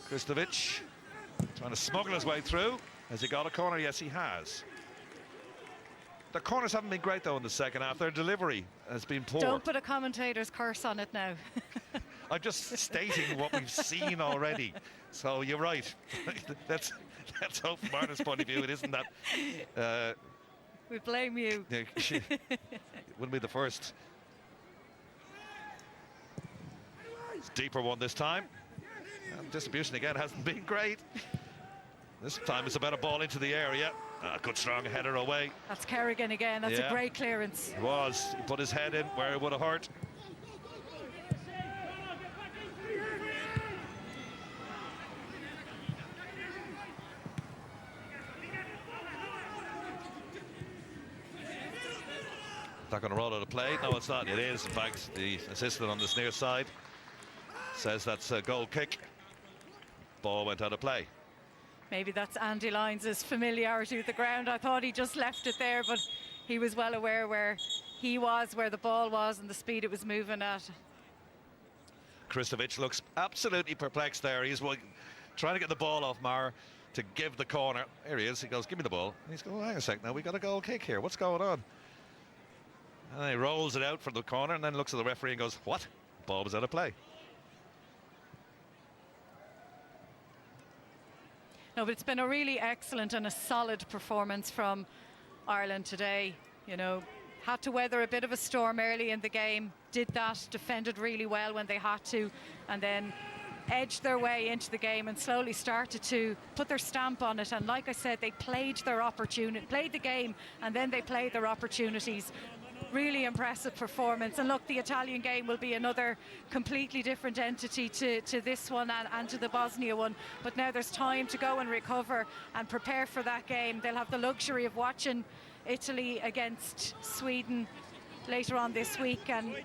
Kristovic trying to smuggle his way through. Has he got a corner? Yes, he has. The corners haven't been great, though, in the second half. Their delivery has been poor.
Don't put a commentator's curse on it now.
I'm just stating what we've seen already. So you're right. Let's hope from Ireland's point of view it isn't that.
We blame you.
She wouldn't be the first. It's a deeper one this time. And distribution again hasn't been great. This time it's about a ball into the area. Good strong header away.
That's Kerrigan again. That's a great clearance.
It was. He put his head in where it would have hurt. Not going to roll out of play. No, it's not. It is. In fact, the assistant on this near side says that's a goal kick. Ball went out of play.
Maybe that's Andy Lyons' familiarity with the ground. I thought he just left it there, but he was well aware where he was, where the ball was, and the speed it was moving at.
Kristovic looks absolutely perplexed there. He's trying to get the ball off Maher to give the corner. Here he is. He goes, give me the ball. And he's going, hang a sec now. We got a goal kick here. What's going on? And he rolls it out for the corner and then looks at the referee and goes, what? Ball was out of play.
No, but it's been a really excellent and a solid performance from Ireland today. You know, had to weather a bit of a storm early in the game, did that, defended really well when they had to, and then edged their way into the game and slowly started to put their stamp on it. And like I said, they played the game, and then they played their opportunities. Really impressive performance. And look, the Italian game will be another completely different entity to this one and to the Bosnia one, but now there's time to go and recover and prepare for that game. They'll have the luxury of watching Italy against Sweden later on this week, and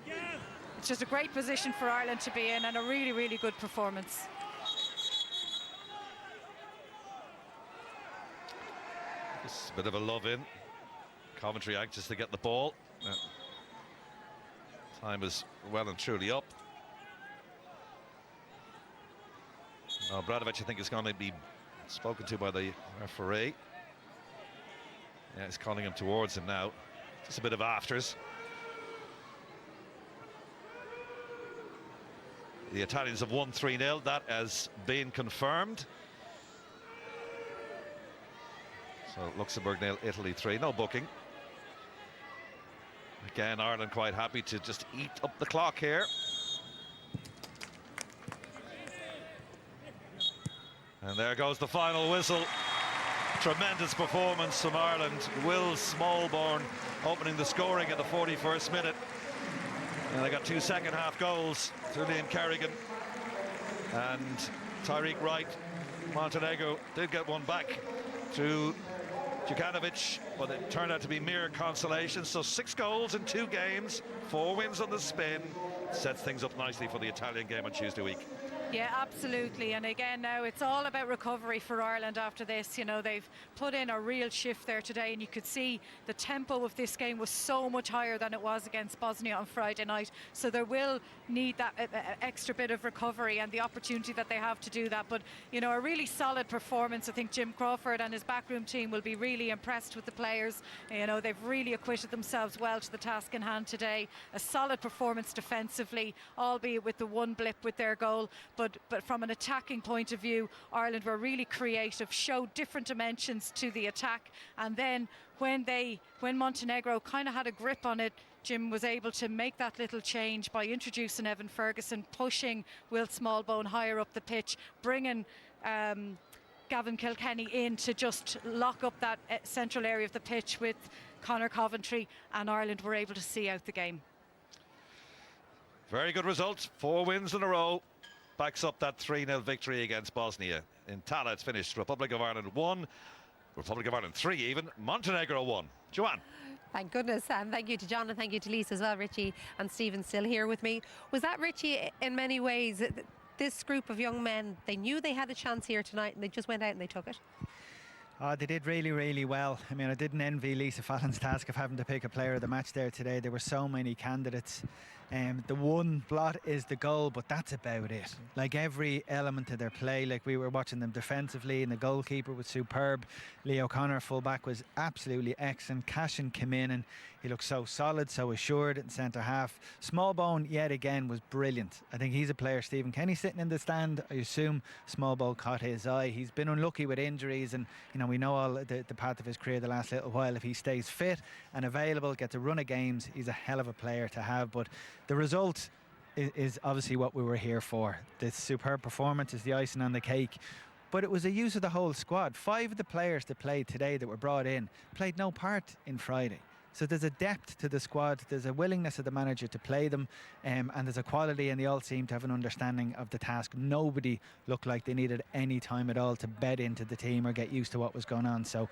it's just a great position for Ireland to be in, and a really, really good performance.
Just a bit of a love in. Coventry anxious to get the ball. Time is well and truly up. Now Bradovic, I think, is going to be spoken to by the referee. Yeah, he's calling him towards him now. Just a bit of afters. The Italians have won 3-0. That has been confirmed. So Luxembourg 0, Italy 3. No booking. Again, Ireland quite happy to just eat up the clock here. And there goes the final whistle. Tremendous performance from Ireland. Will Smallbone opening the scoring at the 41st minute. And they got 2 second-half goals through Liam Kerrigan and Tyreek Wright. Montenegro did get one back through Djukanovic, but it turned out to be mere consolation. So 6 goals in 2 games, 4 wins on the spin. Sets things up nicely for the Italian game on Tuesday week.
Yeah, absolutely. And again, now it's all about recovery for Ireland after this. You know, they've put in a real shift there today, and you could see the tempo of this game was so much higher than it was against Bosnia on Friday night. So they will need that extra bit of recovery and the opportunity that they have to do that. But, you know, a really solid performance. I think Jim Crawford and his backroom team will be really impressed with the players. You know, they've really acquitted themselves well to the task in hand today. A solid performance defensively, albeit with the one blip with their goal. But from an attacking point of view, Ireland were really creative, showed different dimensions to the attack. And then when Montenegro kind of had a grip on it, Jim was able to make that little change by introducing Evan Ferguson, pushing Will Smallbone higher up the pitch, bringing Gavin Kilkenny in to just lock up that central area of the pitch with Conor Coventry, and Ireland were able to see out the game.
Very good result, 4 wins in a row. Backs up that 3-0 victory against Bosnia. In Tallaght, it's finished Republic of Ireland 1, Republic of Ireland 3 even, Montenegro 1. Joanne.
Thank goodness, and thank you to John and thank you to Lisa as well. Richie and Stephen still here with me. Was that, Richie, in many ways, this group of young men, they knew they had a chance here tonight and they just went out and they took it?
Oh, they did really, really well. I mean, I didn't envy Lisa Fallon's task of having to pick a player of the match there today. There were so many candidates. The one blot is the goal, but that's about it. Like every element of their play, like we were watching them defensively, and the goalkeeper was superb. Leo Connor, fullback, was absolutely excellent. Cashin came in and he looked so solid, so assured in centre half. Smallbone, yet again, was brilliant. I think he's a player. Stephen Kenny sitting in the stand, I assume Smallbone caught his eye. He's been unlucky with injuries, and you know, we know all the path of his career the last little while. If he stays fit and available, gets a run of games, he's a hell of a player to have. But the result is obviously what we were here for. This superb performance is the icing on the cake. But it was a use of the whole squad. 5 of the players that played today that were brought in played no part in Friday. So there's a depth to the squad, there's a willingness of the manager to play them, and there's a quality, and they all seem to have an understanding of the task. Nobody looked like they needed any time at all to bed into the team or get used to what was going on. So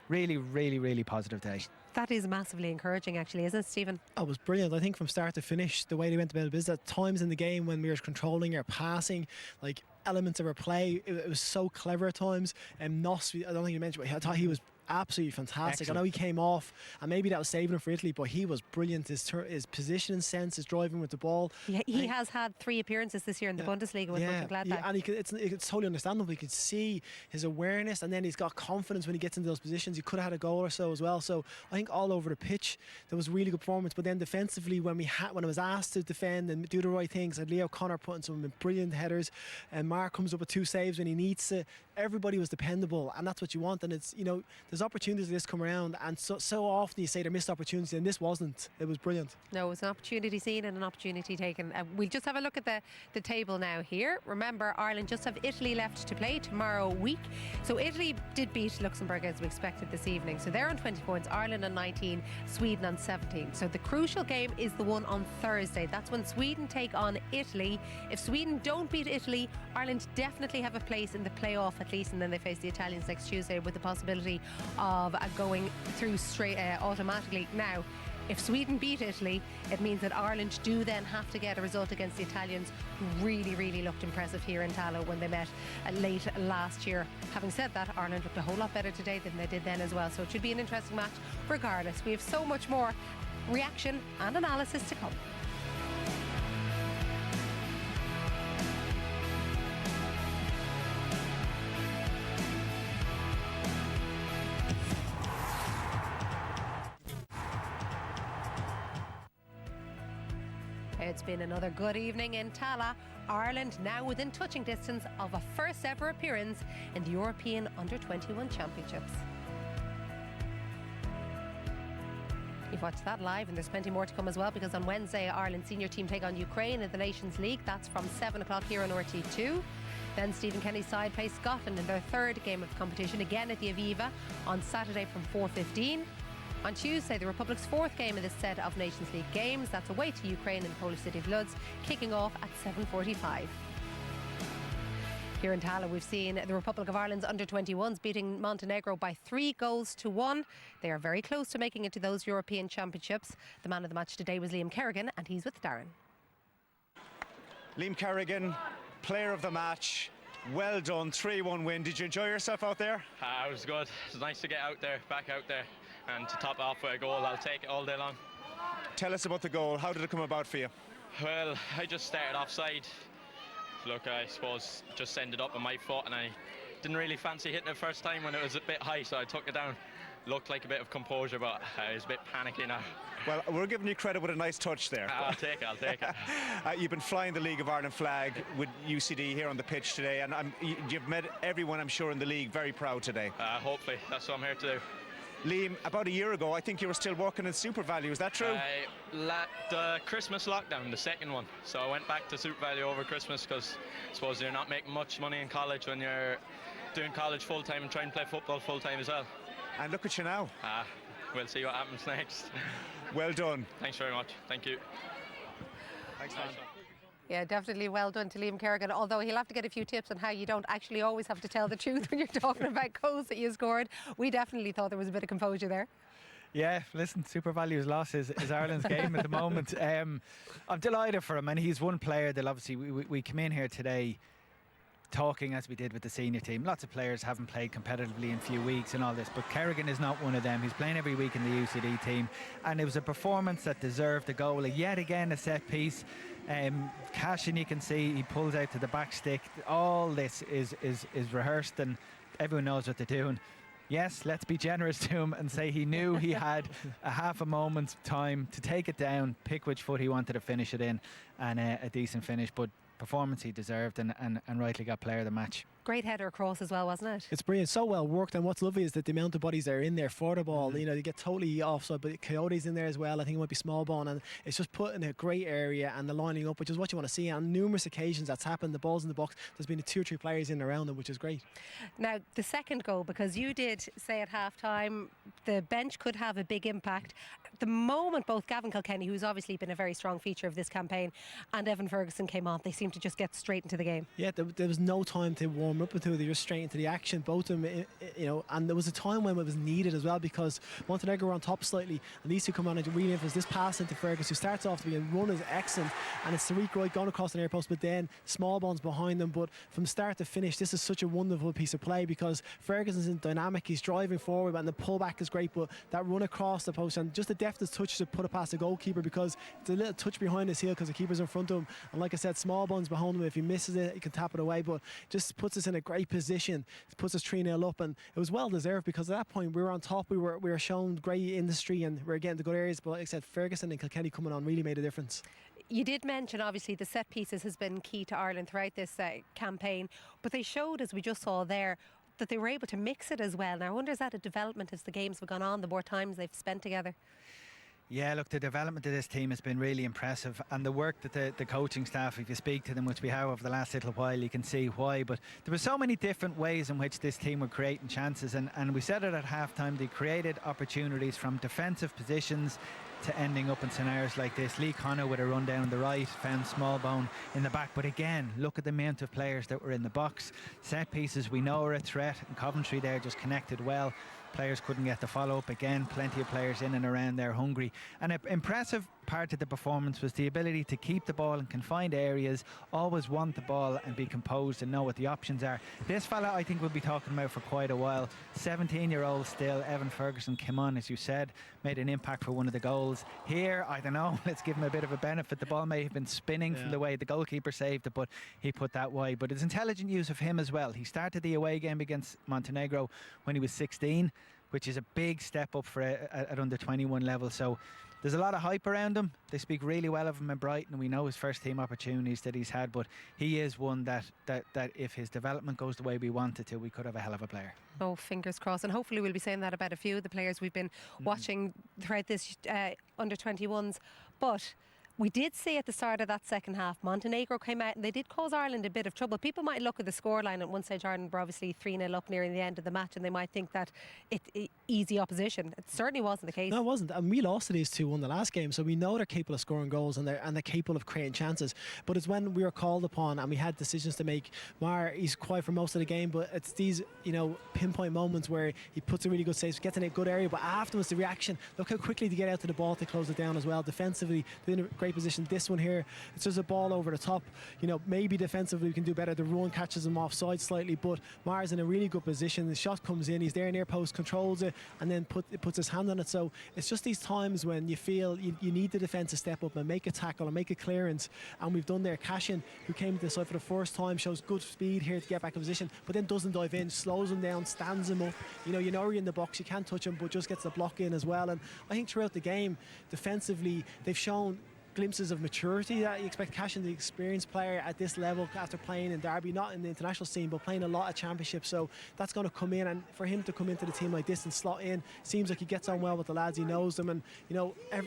really, really, really positive day.
That is massively encouraging, actually, isn't it, Stephen?
Oh, it was brilliant. I think from start to finish, the way they went about business, at times in the game when we were controlling our passing, like elements of our play, it was so clever at times. And Noss, I don't think you mentioned, but I thought he was absolutely fantastic.
Excellent.
I know he came off and maybe that was saving him for Italy, but he was brilliant. His positioning sense, his driving with the ball.
He has had 3 appearances this year in the Bundesliga with Mönchengladbach.
Yeah, and it's totally understandable. You could see his awareness, and then he's got confidence when he gets into those positions. He could have had a goal or so as well. So I think all over the pitch there was really good performance. But then defensively, when I was asked to defend and do the right things, and Leo Connor putting some brilliant headers, and Mark comes up with 2 saves when he needs to. Everybody was dependable, and that's what you want. And it's, you know, there's opportunities like this come around, and so often you say they're missed opportunities, and this wasn't. It was brilliant.
No, it was an opportunity seen and an opportunity taken. We'll just have a look at the table now here. Remember, Ireland just have Italy left to play tomorrow week. So Italy did beat Luxembourg as we expected this evening. So they're on 20 points, Ireland on 19, Sweden on 17. So the crucial game is the one on Thursday. That's when Sweden take on Italy. If Sweden don't beat Italy, Ireland definitely have a place in the playoff at least, and then they face the Italians next Tuesday with the possibility of going through straight automatically. Now, if Sweden beat Italy, it means that Ireland do then have to get a result against the Italians, who really, really looked impressive here in Tallaght when they met late last year. Having said that, Ireland looked a whole lot better today than they did then as well, so it should be an interesting match regardless. We have so much more reaction and analysis to come. It's been another good evening in Tallaght. Ireland now within touching distance of a first ever appearance in the European Under-21 Championships. You've watched that live, and there's plenty more to come as well, because on Wednesday Ireland's senior team take on Ukraine in the Nations League. That's from 7 o'clock here on RT2. Then Stephen Kenny's side plays Scotland in their 3rd game of the competition, again at the Aviva on Saturday from 4:15. On Tuesday, the Republic's 4th game of this set of Nations League games. That's away to Ukraine in the Polish city of Lodz, kicking off at 7:45. Here in Tallaght, we've seen the Republic of Ireland's under-21s beating Montenegro by 3-1. They are very close to making it to those European Championships. The man of the match today was Liam Kerrigan, and he's with Darren.
Liam Kerrigan, player of the match. Well done, 3-1 win. Did you enjoy yourself out there?
It was good. It was nice to get out there, back out there, and to top it off with a goal. I'll take it all day long.
Tell us about the goal. How did it come about for you?
Well, I just started offside. Look, I suppose just ended up on my foot, and I didn't really fancy hitting it first time when it was a bit high, so I took it down. Looked like a bit of composure, but I was a bit panicky now.
Well, we're giving you credit with a nice touch there.
I'll take it.
You've been flying the League of Ireland flag with UCD here on the pitch today, and you've made everyone, I'm sure, in the league very proud today.
Hopefully, that's what I'm here to do.
Liam, about a year ago, I think you were still working in Super Value. Is that true?
The Christmas lockdown, the second one. So I went back to Super Value over Christmas because I suppose you're not making much money in college when you're doing college full-time and trying to play football full-time as well.
And look at you now.
We'll see what happens next.
Well done.
Thanks very much. Thank you.
Thanks, man.
Yeah, definitely well done to Liam Kerrigan, although he'll have to get a few tips on how you don't actually always have to tell the truth when you're talking about goals that you scored. We definitely thought there was a bit of composure there.
Yeah, listen, Super Value's loss is Ireland's game at the moment. I'm delighted for him, and he's one player that obviously we come in here today talking as we did with the senior team. Lots of players haven't played competitively in a few weeks and all this, but Kerrigan is not one of them. He's playing every week in the UCD team, and it was a performance that deserved a goal. Yet again, a set piece. Cash, and you can see he pulls out to the back stick. All this is rehearsed, and everyone knows what they're doing. Yes, let's be generous to him and say he knew he had a half a moment's time to take it down, pick which foot he wanted to finish it in, and a decent finish. But performance he deserved, and rightly got player of the match.
Great header across as well, wasn't it?
It's brilliant, so well worked, and what's lovely is that the amount of bodies that are in there for the ball. You know, you get totally offside, but Coyote's in there as well. I think it might be small ball, and it's just put in a great area and the lining up, which is what you want to see. On numerous occasions that's happened, the ball's in the box, there's been 2 or 3 players in around them, which is great.
Now, the second goal, because you did say at half-time the bench could have a big impact. The moment both Gavin Kilkenny, who's obviously been a very strong feature of this campaign, and Evan Ferguson came on, they seemed to just get straight into the game.
Yeah, there was no time to warm up until they were straight into the action, both of them, you know, and there was a time when it was needed as well, because Montenegro were on top slightly, and these two come on and really influence this pass into Ferguson, who starts off to be a run is excellent, and it's Tariq Wright going across the near post, but then small bonds behind them. But from start to finish, this is such a wonderful piece of play, because Ferguson's in dynamic, he's driving forward, and the pullback is great, but that run across the post and just the deftest touch to put it past the goalkeeper, because it's a little touch behind his heel because the keeper's in front of him, and like I said, small bonds behind him. If he misses it, he can tap it away, but just puts us in a great position. It puts us 3-0 up, and it was well deserved, because at that point we were on top, we were shown great industry, and we were getting the good areas, but like I said, Ferguson and Kilkenny coming on really made a difference.
You did mention, obviously, the set pieces has been key to Ireland throughout this campaign, but they showed, as we just saw there, that they were able to mix it as well. Now, I wonder, is that a development as the games have gone on, the more times they've spent together?
Yeah, look, the development of this team has been really impressive, and the work that the coaching staff, if you speak to them, which we have over the last little while, you can see why. But there were so many different ways in which this team were creating chances, and we said it at halftime, they created opportunities from defensive positions to ending up in scenarios like this. Lee Connor with a run down the right, found Smallbone in the back, but again, look at the amount of players that were in the box. Set pieces, we know, are a threat, and Coventry there just connected well. Players couldn't get the follow-up. Again, plenty of players in and around there hungry. And an impressive part of the performance was the ability to keep the ball in confined areas, always want the ball and be composed and know what the options are. This fella, I think, we'll be talking about for quite a while. 17-year-old still, Evan Ferguson came on, as you said, made an impact for one of the goals. Here, I don't know, let's give him a bit of a benefit. The ball may have been spinning from the way the goalkeeper saved it, but he put that wide. But it's intelligent use of him as well. He started the away game against Montenegro when he was 16, which is a big step up for at under 21 level. So there's a lot of hype around him. They speak really well of him in Brighton. We know his first team opportunities that he's had, but he is one that if his development goes the way we want it to, we could have a hell of a player.
Oh, fingers crossed. And hopefully we'll be saying that about a few of the players we've been watching throughout this under 21s. But We did see at the start of that second half, Montenegro came out and they did cause Ireland a bit of trouble. People might look at the scoreline at one stage. Ireland were obviously 3-0 up nearing the end of the match, and they might think that it's easy opposition. It certainly wasn't the case.
No, it wasn't. And we lost to these 2-1 the last game, so we know they're capable of scoring goals and they're capable of creating chances. But it's when we were called upon and we had decisions to make. Mar, he's quiet for most of the game, but it's these, pinpoint moments where he puts a really good save, gets in a good area, but afterwards the reaction, look how quickly they get out to the ball to close it down as well. Defensively, they're in a great position. This one here, it's just a ball over the top. Maybe defensively we can do better. The run catches him offside slightly, but Mar's in a really good position. The shot comes in, he's there near post, controls it, and then puts his hand on it. So it's just these times when you feel you need the defence to step up and make a tackle and make a clearance, and we've done there. Cashin, who came to the side for the first time, shows good speed here to get back in position, but then doesn't dive in, slows him down, stands him up. You're in the box, you can't touch him, but just gets the block in as well. And I think throughout the game, defensively, they've shown glimpses of maturity that you expect. Cashin, the experienced player at this level after playing in Derby, not in the international scene, but playing a lot of championships, so that's going to come in, and for him to come into the team like this and slot in, seems like he gets on well with the lads, he knows them, and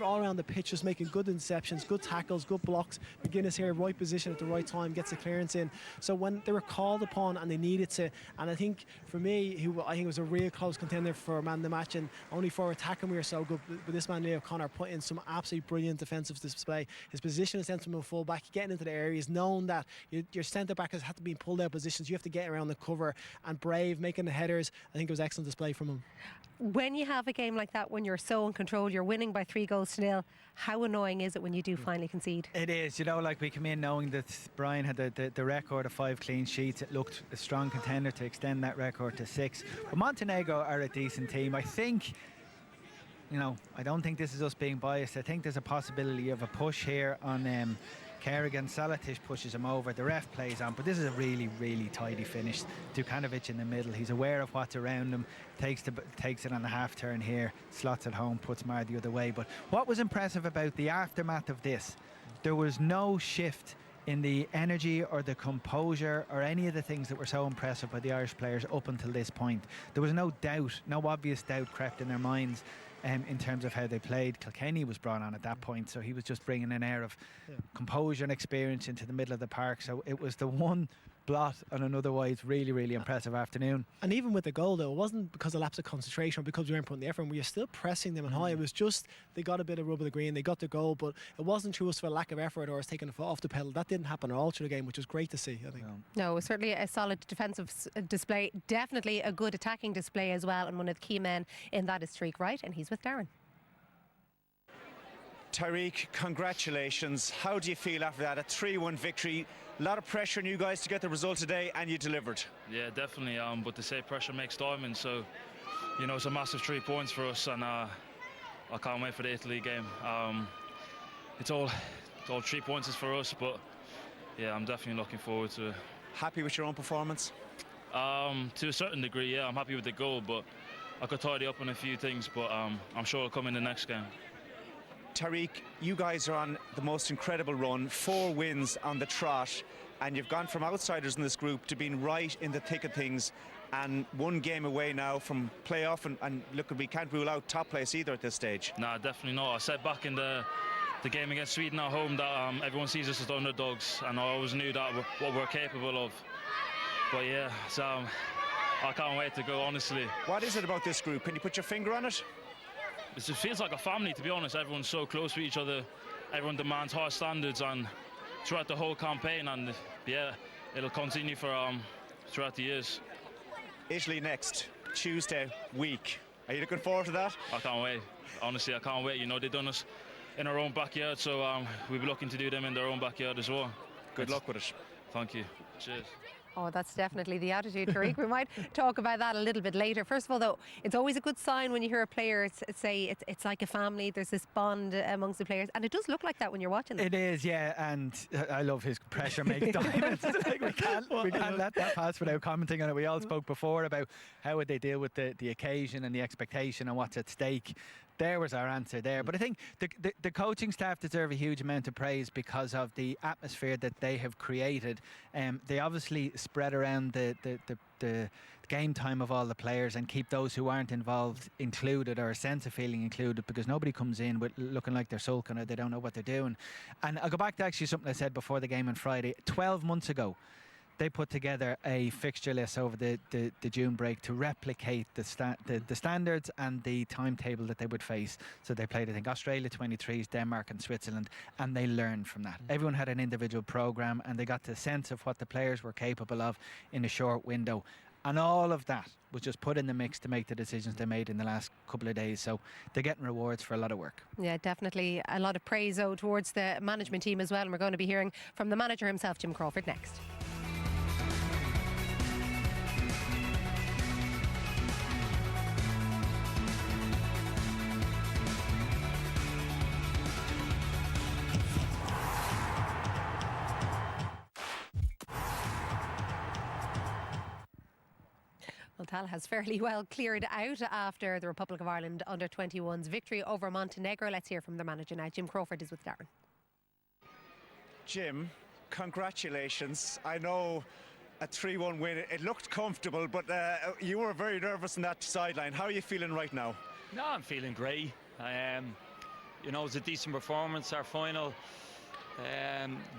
all around the pitch just making good interceptions, good tackles, good blocks. McGuinness here, right position at the right time, gets the clearance in. So when they were called upon and they needed to, and I think for me, I think it was a real close contender for man of the match, and only for attacking we were so good, but this man Leo O'Connor put in some absolutely brilliant defensive display. His position as central full back, getting into the areas, knowing that your centre back has had to be pulled out of positions, you have to get around the cover, and brave, making the headers. I think it was excellent display from him.
When you have a game like that, when you're so in control, you're winning by 3-0, how annoying is it when you do finally concede?
It is, we come in knowing that Brian had the record of 5 clean sheets. It looked a strong contender to extend that record to 6. But Montenegro are a decent team. I think, I don't think this is us being biased. I think there's a possibility of a push here on Kerrigan. Tallaght pushes him over. The ref plays on, but this is a really, really tidy finish. Dukanovic in the middle. He's aware of what's around him. Takes it on the half turn here. Slots it home. Puts Mar the other way. But what was impressive about the aftermath of this, there was no shift in the energy or the composure or any of the things that were so impressive by the Irish players up until this point. There was no doubt, no obvious doubt crept in their minds in terms of how they played. Kilkenny was brought on at that point, so he was just bringing an air of composure and experience into the middle of the park. So it was the one blot on an otherwise really, really impressive afternoon.
And even with the goal, though, it wasn't because of lapse of concentration or because we weren't putting the effort in. We were still pressing them and high. It was just they got a bit of rub of the green, they got the goal, but it wasn't through us for lack of effort or us taking the foot off the pedal. That didn't happen at all through the game, which was great to see, I think.
No, it was certainly a solid defensive display. Definitely a good attacking display as well, and one of the key men in that is Tariq Wright, and he's with Darren.
Tariq, congratulations. How do you feel after that? A 3-1 victory. A lot of pressure on you guys to get the result today, and you delivered.
Yeah, definitely. But they say pressure makes diamonds, so it's a massive 3 points for us, and I can't wait for the Italy game. It's all 3 points for us, but yeah, I'm definitely looking forward to it.
Happy with your own performance?
To a certain degree, yeah. I'm happy with the goal, but I could tidy up on a few things, but I'm sure it'll come in the next game.
Tariq, you guys are on the most incredible run, 4 wins on the trot, and you've gone from outsiders in this group to being right in the thick of things, and 1 game away now from playoff, and look, we can't rule out top place either at this stage.
Nah, definitely not. I said back in the game against Sweden at home that everyone sees us as the underdogs, and I always knew that what we're capable of. But yeah, so I can't wait to go, honestly.
What is it about this group? Can you put your finger on it?
It feels like a family, to be honest. Everyone's so close with each other. Everyone demands high standards, and throughout the whole campaign, and yeah, it'll continue for throughout the years.
Italy next Tuesday week. Are you looking forward to that?
I can't wait. Honestly, I can't wait. They've done us in our own backyard, so we'll be looking to do them in their own backyard as well.
Good luck with it.
Thank you. Cheers.
Oh, that's definitely the attitude, Tariq. We might talk about that a little bit later. First of all, though, it's always a good sign when you hear a player say it's like a family. There's this bond amongst the players, and it does look like that when you're watching them.
It is, yeah, and I love his pressure makes diamonds. we can't let that pass without commenting on it. We all spoke before about how would they deal with the occasion and the expectation and what's at stake. There was our answer there. But I think the coaching staff deserve a huge amount of praise because of the atmosphere that they have created. They obviously spread around the game time of all the players and keep those who aren't involved included, or a sense of feeling included, because nobody comes in with looking like they're sulking or they don't know what they're doing. And I'll go back to actually something I said before the game on Friday. 12 months ago, they put together a fixture list over the June break to replicate the standards and the timetable that they would face. So they played, I think, Australia 23s, Denmark and Switzerland, and they learned from that. Everyone had an individual programme and they got the sense of what the players were capable of in a short window. And all of that was just put in the mix to make the decisions they made in the last couple of days. So they're getting rewards for a lot of work.
Yeah, definitely a lot of praise towards the management team as well. And we're going to be hearing from the manager himself, Jim Crawford, next. Well, Tallaght has fairly well cleared out after the Republic of Ireland under-21's victory over Montenegro. Let's hear from the manager now. Jim Crawford is with Darren.
Jim, congratulations. I know a 3-1 win, it looked comfortable, but you were very nervous on that sideline. How are you feeling right now?
No, I'm feeling great. You know, it was a decent performance, our final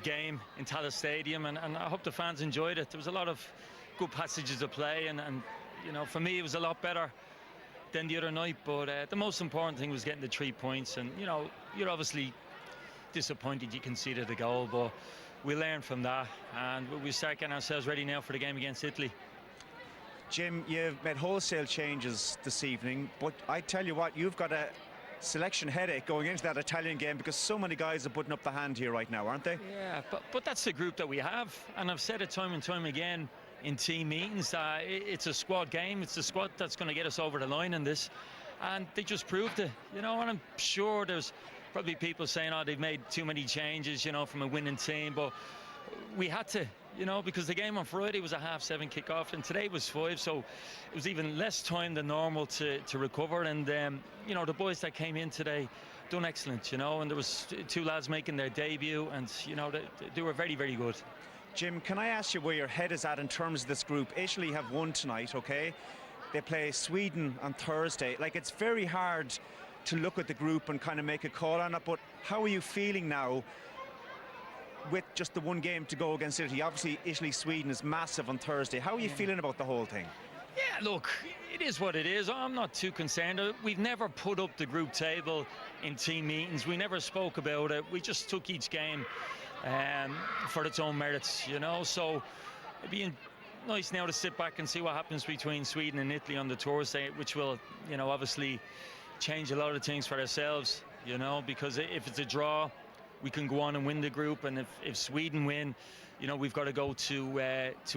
game in Tallaght Stadium, and I hope the fans enjoyed it. There was a lot of good passages of play, and you know, for me it was a lot better than the other night, but the most important thing was getting the 3 points. And you know, you're obviously disappointed you conceded the goal, but we learned from that and we start getting ourselves ready now for the game against Italy.
Jim, you've made wholesale changes this evening, but I tell you what, you've got a selection headache going into that Italian game because so many guys are putting up the hand here right now, aren't they?
Yeah, but that's the group that we have, and I've said it time and time again in team meetings. It's a squad game. It's the squad that's going to get us over the line in this, and they just proved it, you know. And I'm sure there's probably people saying, oh, they've made too many changes, you know, from a winning team, but we had to, you know, because the game on Friday was a 7:30 kick-off and today was 5, so it was even less time than normal to recover. And you know, the boys that came in today done excellent, you know, and there was 2 lads making their debut, and you know, they were very, very good.
Jim, can I ask you where your head is at in terms of this group? Italy have won tonight, okay? They play Sweden on Thursday. Like, it's very hard to look at the group and kind of make a call on it, but how are you feeling now with just the 1 game to go against Italy? Obviously, Italy-Sweden is massive on Thursday. How are you feeling about the whole thing?
Yeah, look, it is what it is. I'm not too concerned. We've never put up the group table in team meetings. We never spoke about it. We just took each game for its own merits, you know. So it'd be nice now to sit back and see what happens between Sweden and Italy on the Thursday, which will, you know, obviously change a lot of things for ourselves, you know, because if it's a draw, we can go on and win the group, and if Sweden win, you know, we've got to go to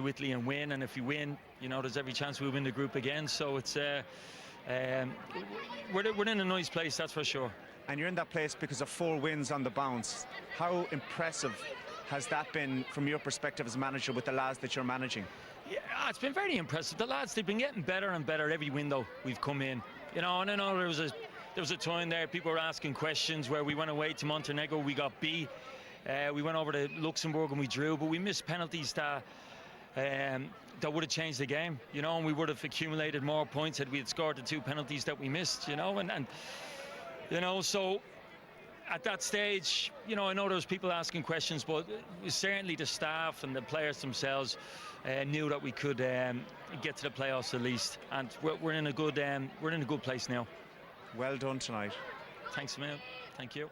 Italy and win, and if we win, you know, there's every chance we win the group again. So it's we're in a nice place, that's for sure.
And you're in that place because of 4 wins on the bounce. How impressive has that been from your perspective as manager with the lads that you're managing?
Yeah, it's been very impressive. The lads, they've been getting better and better every window we've come in. You know, and I know there was a time there people were asking questions where we went away to Montenegro, we got beat. We went over to Luxembourg and we drew, but we missed penalties that would have changed the game, you know, and we would have accumulated more points had we had scored the 2 penalties that we missed, you know, and you know, so at that stage, you know, I know there was people asking questions, but certainly the staff and the players themselves knew that we could get to the playoffs at least, and we're in a good place now.
Well done tonight.
Thanks, Emil. Thank you.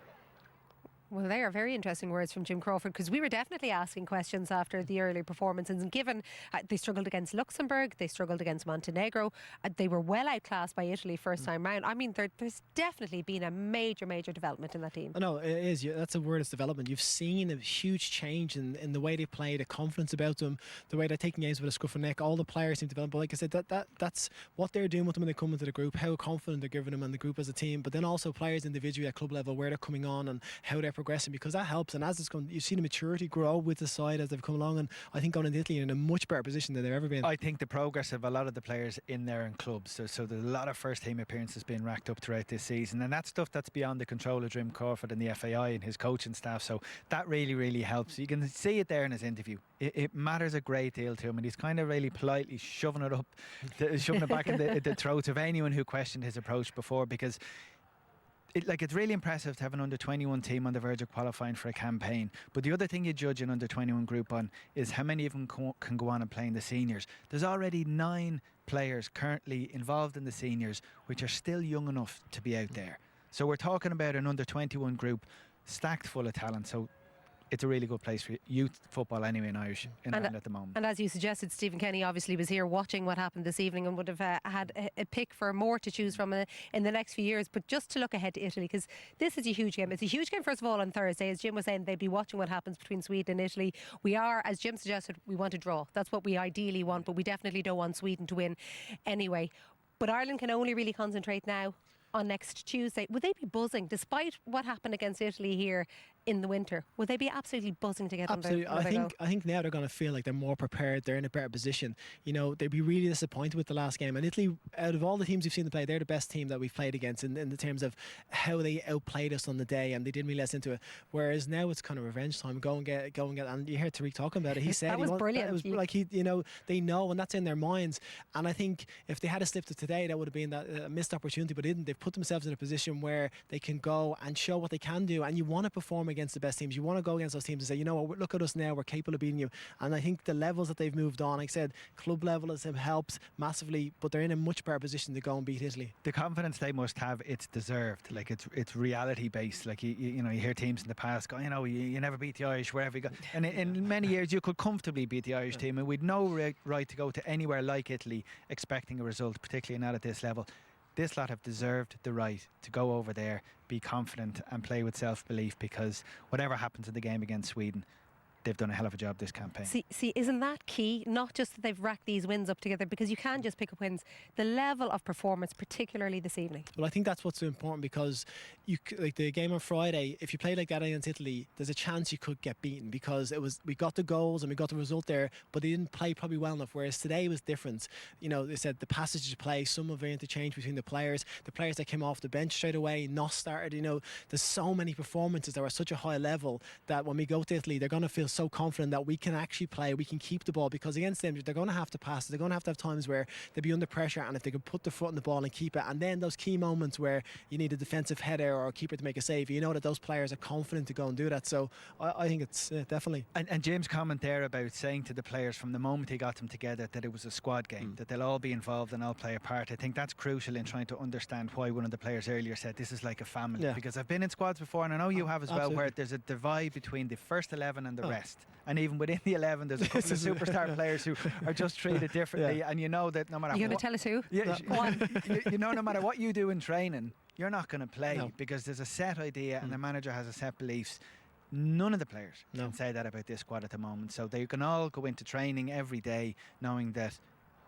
Well, they are very interesting words from Jim Crawford, because we were definitely asking questions after the early performances, and given they struggled against Luxembourg, they struggled against Montenegro, they were well outclassed by Italy first time round. I mean, there's definitely been a major development in that team.
I know, it is. That's a word, it's development. You've seen a huge change in the way they play, the confidence about them, the way they're taking games with a scruff of neck. All the players seem to develop. But like I said, that's what they're doing with them when they come into the group, how confident they're giving them and the group as a team, but then also players individually at club level, where they're coming on and how they're progressing, because that helps. And as it's gone, you've seen the maturity grow with the side as they've come along, and I think going into Italy in a much better position than they've ever been.
I think the progress of a lot of the players in there in clubs, so there's a lot of first team appearances being racked up throughout this season, and that's stuff that's beyond the control of Jim Crawford and the FAI and his coaching staff, so that really helps. You can see it there in his interview. It matters a great deal to him, and he's kind of really politely shoving it back in the throats of anyone who questioned his approach before, because it's really impressive to have an under-21 team on the verge of qualifying for a campaign. But the other thing you judge an under-21 group on is how many of them can go on and play in the seniors. There's already 9 players currently involved in the seniors which are still young enough to be out there. So we're talking about an under-21 group stacked full of talent. So it's a really good place for youth football anyway in Ireland at the moment.
And as you suggested, Stephen Kenny obviously was here watching what happened this evening and would have had a pick for more to choose from in the next few years. But just to look ahead to Italy, because this is a huge game. It's a huge game, first of all, on Thursday. As Jim was saying, they'd be watching what happens between Sweden and Italy. We are, as Jim suggested, we want to draw. That's what we ideally want, but we definitely don't want Sweden to win anyway. But Ireland can only really concentrate now on next Tuesday. Would they be buzzing, despite what happened against Italy here in the winter? Would they be absolutely buzzing to get
absolutely
on the
I think now they're going to feel like they're more prepared, they're in a better position. You know, they'd be really disappointed with the last game, and Italy, out of all the teams we've seen them play, they're the best team that we've played against in the terms of how they outplayed us on the day, and they didn't really let us into it. Whereas now it's kind of revenge time. Go and get and you hear Tariq talking about it. He said
that was brilliant.
It was like they know, and that's in their minds. And I think if they had slipped it today, that would have been that missed opportunity, but they didn't. They've put themselves in a position where they can go and show what they can do, and you want to perform against the best teams. You want to go against those teams and say, you know what, look at us now, we're capable of beating you. And I think the levels that they've moved on, like I said, club level has helped massively, but they're in a much better position to go and beat Italy.
The confidence they must have, it's deserved. Like it's reality based. Like you hear teams in the past go, you never beat the Irish wherever you go, and in many years you could comfortably beat the Irish team, and we'd no right to go to anywhere like Italy expecting a result, particularly not at this level. This lot have deserved the right to go over there, be confident and play with self-belief, because whatever happens in the game against Sweden, they've done a hell of a job this campaign.
See, isn't that key? Not just that they've racked these wins up together, because you can just pick up wins. The level of performance, particularly this evening.
Well, I think that's what's so important, because like the game on Friday, if you play like that against Italy, there's a chance you could get beaten, because we got the goals and we got the result there, but they didn't play probably well enough. Whereas today was different. They said the passage of play, some of it interchange between the players that came off the bench straight away, not started. There's so many performances that were at such a high level that when we go to Italy, they're going to feel so confident that we can actually play, we can keep the ball, because against them they're going to have to pass, they're going to have times where they'll be under pressure, and if they can put their foot in the ball and keep it, and then those key moments where you need a defensive header or a keeper to make a save, that those players are confident to go and do that. So I think it's definitely.
And James' comment there about saying to the players from the moment he got them together that it was a squad game, that they'll all be involved and all play a part. I think that's crucial in trying to understand why one of the players earlier said this is like a family, because I've been in squads before, and I know you have as well,
absolutely.
where there's a divide between the first 11 and the rest, and even within the 11 there's a couple of superstar players who are just treated differently, and that no matter
You're going to tell us who?
No matter what you do in training, you're not going to play, because there's a set idea and the manager has a set beliefs. None of the players can say that about this squad at the moment, so they can all go into training every day knowing that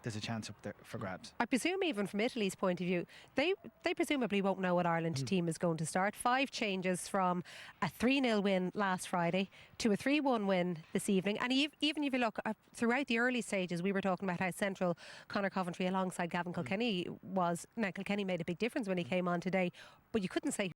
there's a chance up there for grabs.
I presume even from Italy's point of view, they presumably won't know what Ireland team is going to start. 5 changes from a 3-0 win last Friday to a 3-1 win this evening. And even if you look throughout the early stages, we were talking about how central Conor Coventry alongside Gavin Kilkenny was. Now, Kilkenny made a big difference when he came on today, but you couldn't say